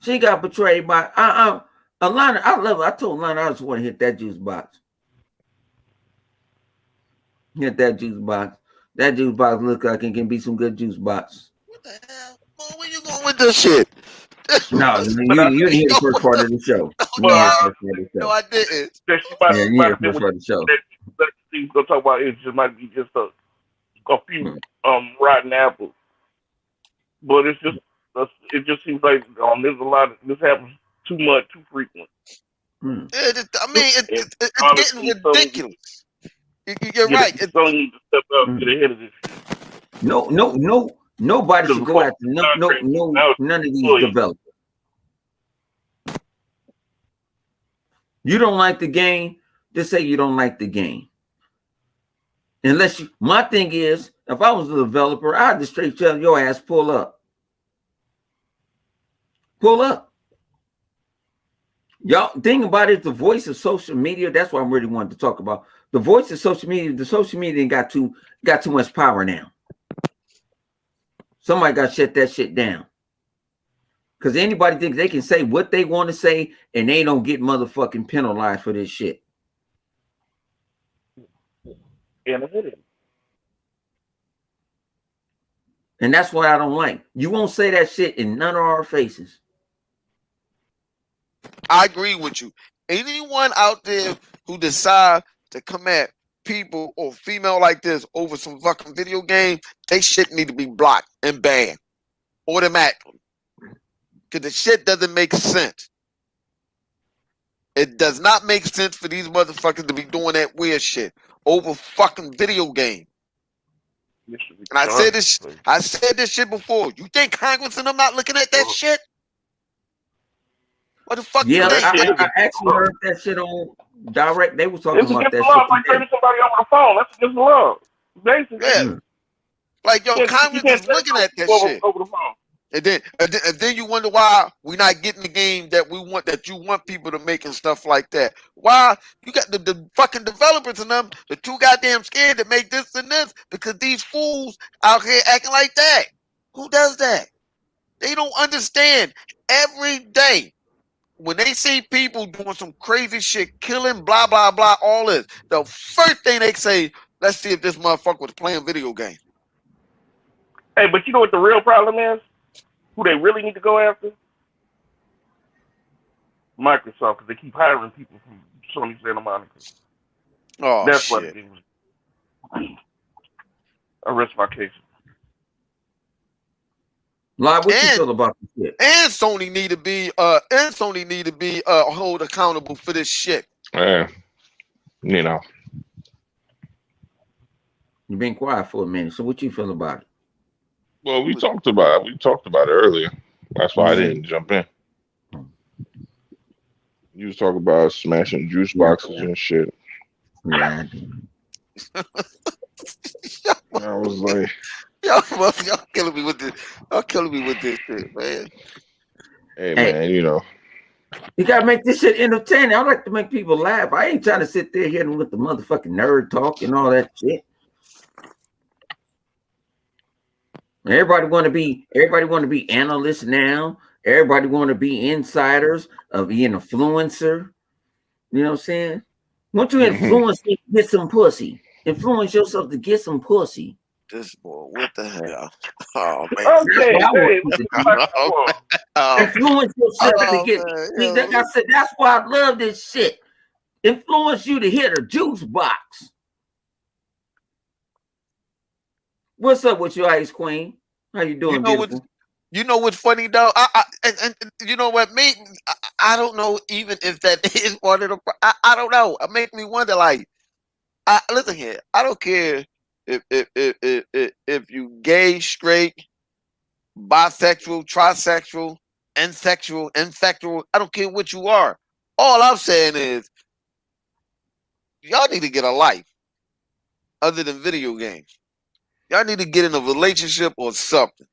Speaker 1: She got betrayed by Alana. I love her. I told Alana I just want to hit that juice box. Hit that juice box. That juice box looks like it can be some good juice box.
Speaker 4: What the hell? Boy, where you going with this shit?
Speaker 1: No, you didn't hear the first part of the show.
Speaker 4: No, I didn't.
Speaker 1: You hear the first part of the show.
Speaker 3: That she's gonna talk about it just might be just a few rotten apples, but it just seems like there's a lot of this happens too much, too frequent.
Speaker 4: It's getting ridiculous. You're right.
Speaker 3: Sony need to step up and get ahead of this shit.
Speaker 1: Nobody should go after none of these developers. You don't like the game, just say you don't like the game. My thing is, if I was a developer, I'd just straight tell your ass, pull up. Pull up. Y'all, thing about it, the voice of social media, that's what I really wanted to talk about. The voice of social media, the social media got too much power now. Somebody got to shut that shit down. Because anybody thinks they can say what they want to say and they don't get motherfucking penalized for this shit. And that's what I don't like. You won't say that shit in none of our faces.
Speaker 4: I agree with you. Anyone out there who decide to come at people or female like this over some fucking video game, they shit need to be blocked and banned automatically. Because the shit doesn't make sense. It does not make sense for these motherfuckers to be doing that weird shit over fucking video game. And I said this shit before. You think Congress and them not looking at that shit? What the fuck
Speaker 1: Yeah,
Speaker 4: you think?
Speaker 1: I actually heard that shit on direct. They was talking
Speaker 3: It's
Speaker 1: about
Speaker 3: against
Speaker 1: that
Speaker 3: the law. It's
Speaker 1: shit
Speaker 3: like
Speaker 1: today.
Speaker 3: turning somebody over the phone. That's against the law. Basically.
Speaker 4: Yeah. Like, yo,
Speaker 3: You
Speaker 4: Congress
Speaker 3: can't
Speaker 4: is looking at that
Speaker 3: over,
Speaker 4: shit.
Speaker 3: over the phone.
Speaker 4: And then you wonder why we're not getting the game that we want, that you want people to make and stuff like that. Why? You got the fucking developers and them, the too goddamn scared to make this and this because these fools out here acting like that. Who does that? They don't understand. Every day when they see people doing some crazy shit, killing, blah, blah, blah, all this, the first thing they say, let's see if this motherfucker was playing video games.
Speaker 3: Hey, but you know what the real problem is? Who they really need to go after? Microsoft, because they keep hiring people from Sony Santa Monica.
Speaker 4: Oh,
Speaker 3: That's
Speaker 4: shit.
Speaker 3: what it is. I rest my case.
Speaker 1: Like, what you feel about this shit?
Speaker 4: And Sony need to be hold accountable for this shit.
Speaker 2: Yeah. You know.
Speaker 1: You've been quiet for a minute. So what you feel about it?
Speaker 2: Well, we talked about it earlier. That's why I didn't jump in. You was talking about smashing juice boxes and shit.
Speaker 1: Yeah.
Speaker 2: I was like,
Speaker 4: y'all killing me with this. Y'all killing me with this shit, man.
Speaker 2: hey man, you know.
Speaker 1: You gotta make this shit entertaining. I like to make people laugh. I ain't trying to sit there hitting with the motherfucking nerd talk and all that shit. Everybody want to be analysts now. Everybody want to be insiders of being an influencer. You know what I'm saying? Once you influence me, get some pussy. Influence yourself to get some pussy.
Speaker 4: This boy, what the hell? Oh man.
Speaker 3: Okay.
Speaker 1: Influence yourself to get. See, like I said, that's why I love this shit. Influence you to hit a juice box. What's up with you, Ice Queen? How you doing, beautiful?
Speaker 4: You know what's funny though? And you know what made I don't know even if that is part of the. I don't know. It makes me wonder. Like, listen here. I don't care if you gay, straight, bisexual, trisexual, infectual. I don't care what you are. All I'm saying is, y'all need to get a life other than video games. Y'all need to get in a relationship or something.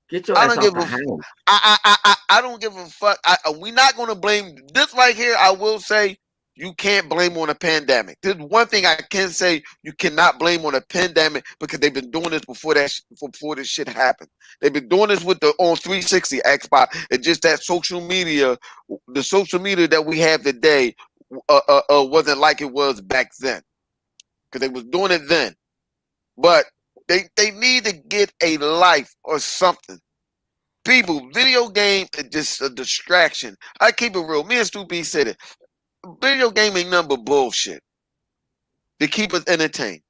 Speaker 1: Get your ass off the house.
Speaker 4: I don't give a fuck. We're not going to blame this right here. I will say you can't blame on a pandemic. There's one thing I can say: you cannot blame on a pandemic because they've been doing this before this shit happened. They've been doing this with the on 360 Xbox. It's just that social media, the social media that we have today, wasn't like it was back then because they was doing it then, but. They need to get a life or something. People, video game is just a distraction. I keep it real. Me and Stu B said it. Video game ain't nothing but bullshit. They keep us entertained.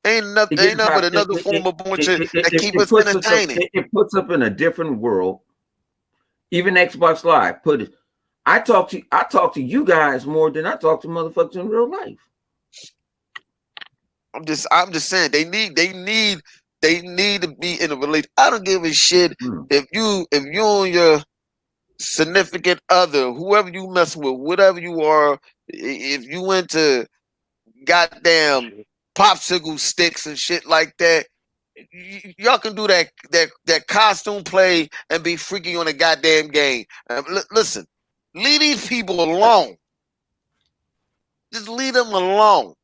Speaker 4: Ain't nothing but another form of bullshit that keep us entertaining.
Speaker 1: It puts up in a different world. Even Xbox Live put it. I talk to you guys more than I talk to motherfuckers in real life.
Speaker 4: I'm just saying they need to be in a relationship. I don't give a shit if you and your significant other, whoever you mess with, whatever you are, if you into goddamn popsicle sticks and shit like that, y'all can do that costume play and be freaky on a goddamn game. Listen, leave these people alone. Just leave them alone.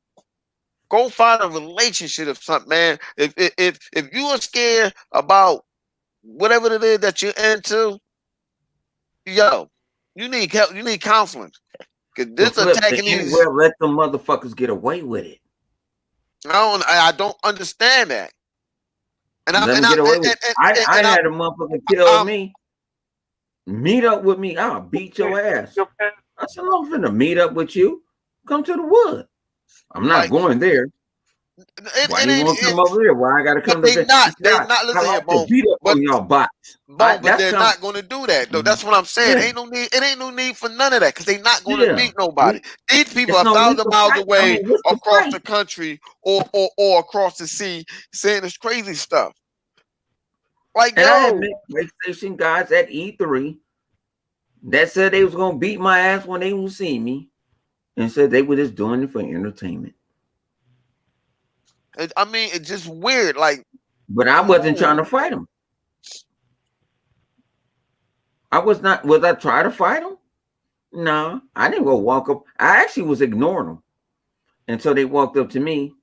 Speaker 4: Go find a relationship or something, man. If you are scared about whatever it is that you're into, yo, you need help. You need counseling. Cause this attacking these.
Speaker 1: Let them motherfuckers get away with it.
Speaker 4: I don't understand that. And I
Speaker 1: had a motherfucker tell me, meet up with me. I'll beat your ass. I said, I'm finna meet up with you. Come to the wood. I'm not going there. Why you want to come over here? Why I gotta come to
Speaker 4: They're
Speaker 1: bed?
Speaker 4: not. They're
Speaker 1: I
Speaker 4: not. Listen here,
Speaker 1: like to
Speaker 4: Bone.
Speaker 1: beat up
Speaker 4: But
Speaker 1: on y'all bots.
Speaker 4: Bone, but
Speaker 1: That's
Speaker 4: they're
Speaker 1: kind
Speaker 4: not going to do that though. That's what I'm saying.
Speaker 1: Yeah.
Speaker 4: Ain't no need. It ain't no need for none of that because they're not going to
Speaker 1: Yeah.
Speaker 4: beat nobody. These people
Speaker 1: It's
Speaker 4: are
Speaker 1: no need
Speaker 4: 1,000
Speaker 1: to
Speaker 4: miles
Speaker 1: fight.
Speaker 4: away
Speaker 1: What's the
Speaker 4: across
Speaker 1: fight?
Speaker 4: the country or across the sea saying this crazy stuff. Like,
Speaker 1: And I had
Speaker 4: yo,
Speaker 1: met PlayStation guys at E3 that said they was gonna beat my ass when they would see me, and said they were just doing it for entertainment.
Speaker 4: I mean, it's just weird. Like,
Speaker 1: But I wasn't trying to fight them. I was not. Was I trying to fight them? No, I didn't go walk up. I actually was ignoring them until they walked up to me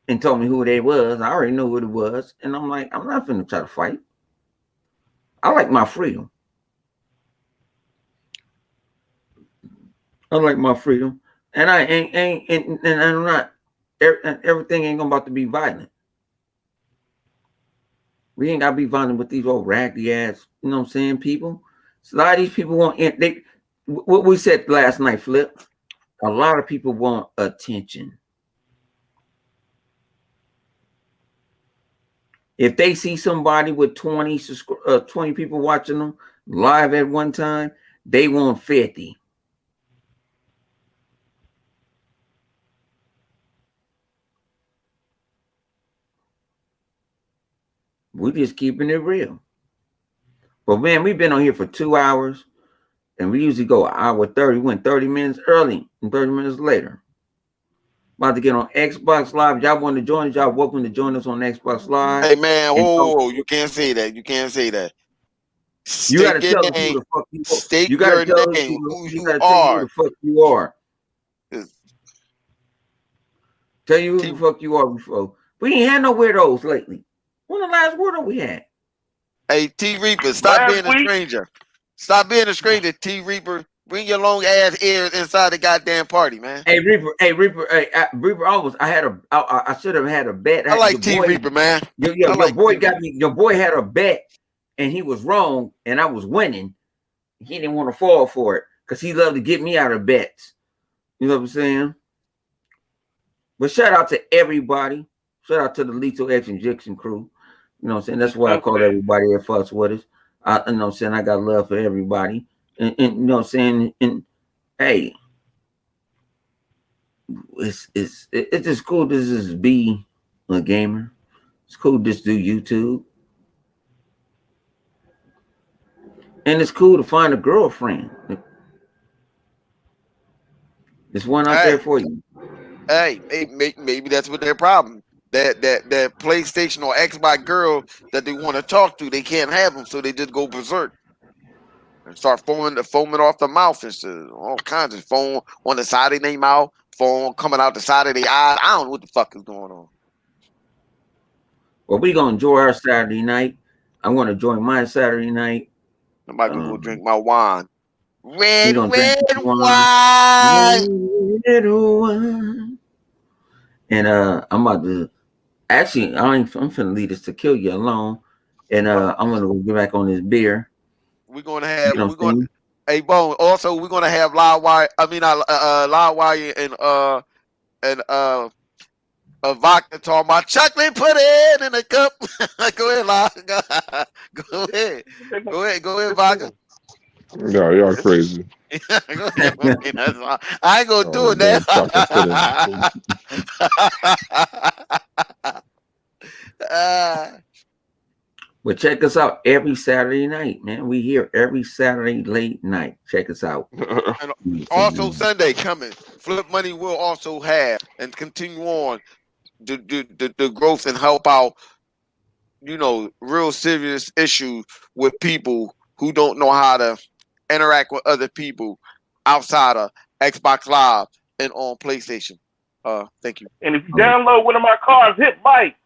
Speaker 1: and told me who they was. I already knew who it was, and I'm like, I'm not finna try to fight. I like my freedom. I like my freedom, and I ain't and I'm not. Everything ain't about to be violent. We ain't gotta be violent with these old raggedy ass, you know what I'm saying, people. So a lot of these people want they what we said last night, Flip. A lot of people want attention. If they see somebody with 20 people watching them live at one time, they want 50. We're just keeping it real. But man, we've been on here for 2 hours, and we usually go 1:30. We went 30 minutes early and 30 minutes later. About to get on Xbox Live. Y'all want to join us? Y'all welcome to join us on Xbox Live.
Speaker 4: hey man, whoa, you can't say that. You can't say that.
Speaker 1: You got to
Speaker 4: State your
Speaker 1: tell us who
Speaker 4: name.
Speaker 1: the fuck you are.
Speaker 4: State
Speaker 1: You got to
Speaker 4: your
Speaker 1: tell us
Speaker 4: name, who
Speaker 1: you
Speaker 4: you
Speaker 1: got to tell you who
Speaker 4: are.
Speaker 1: the fuck you are. Tell you who
Speaker 4: T-
Speaker 1: the fuck you are before. We ain't had no weirdos lately. When the last weirdo we had?
Speaker 4: Hey, T Reaper, stop being a stranger. Stop being a stranger, T Reaper. Bring your long ass ears inside the goddamn party, man.
Speaker 1: Hey Reaper, Reaper. I should have had a bet.
Speaker 4: I like T Reaper, man.
Speaker 1: Your boy got me. Your boy had a bet, and he was wrong, and I was winning. He didn't want to fall for it because he loved to get me out of bets. You know what I'm saying? But shout out to everybody. Shout out to the Lethal X Injection crew. You know what I'm saying? That's why I call everybody that fucks with us. You know what I'm saying? I got love for everybody. And you know what I'm saying? And hey, it's just cool to just be a gamer. It's cool to just do YouTube. And it's cool to find a girlfriend. There's one out there for you.
Speaker 4: Hey, maybe that's what their problem. That PlayStation or Xbox girl that they want to talk to, they can't have them, so they just go berserk and start foaming off the mouth and all kinds of foam on the side of their mouth, foam coming out the side of their eye. I don't know what the fuck is going on.
Speaker 1: Well, we're gonna enjoy our Saturday night. I'm gonna enjoy my Saturday night.
Speaker 4: I'm about to go drink my wine. Red wine.
Speaker 1: And I'm about to actually I'm finna leave this to kill you alone. And I'm gonna go get back on this beer.
Speaker 4: We're gonna have hey Bone. Also, we're gonna have Livewire. I mean Livewire and vodka talking about chocolate pudding in a cup. Go ahead, Live. Go ahead, vodka.
Speaker 2: No, y'all crazy.
Speaker 4: I ain't gonna do it now.
Speaker 1: But check us out every Saturday night, man. We here every Saturday late night. Check us out.
Speaker 4: And also Sunday coming. Flip Money will also have and continue on the growth and help out, you know, real serious issues with people who don't know how to interact with other people outside of Xbox Live and on PlayStation. Thank you.
Speaker 3: And if you download one of my cars, hit bike.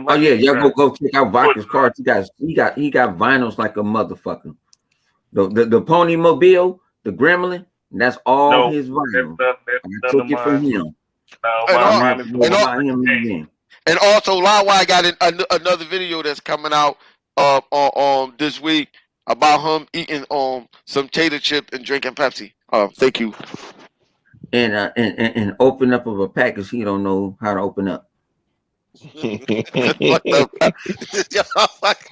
Speaker 1: Oh yeah, y'all go check out Vodka's cars. He got vinyls like a motherfucker. The Pony Mobile, the Gremlin, that's all his vinyl. I took it from him.
Speaker 4: And also, Livewire got another video that's coming out on this week about him eating some tater chip and drinking Pepsi. Thank you.
Speaker 1: and open up of a package he don't know how to open up.
Speaker 4: What the fuck?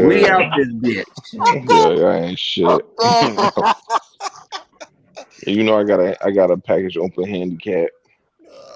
Speaker 1: We
Speaker 2: Yeah.
Speaker 1: out this bitch.
Speaker 2: Yeah, I ain't shit.
Speaker 4: Oh,
Speaker 2: You know, I got a package open handicap.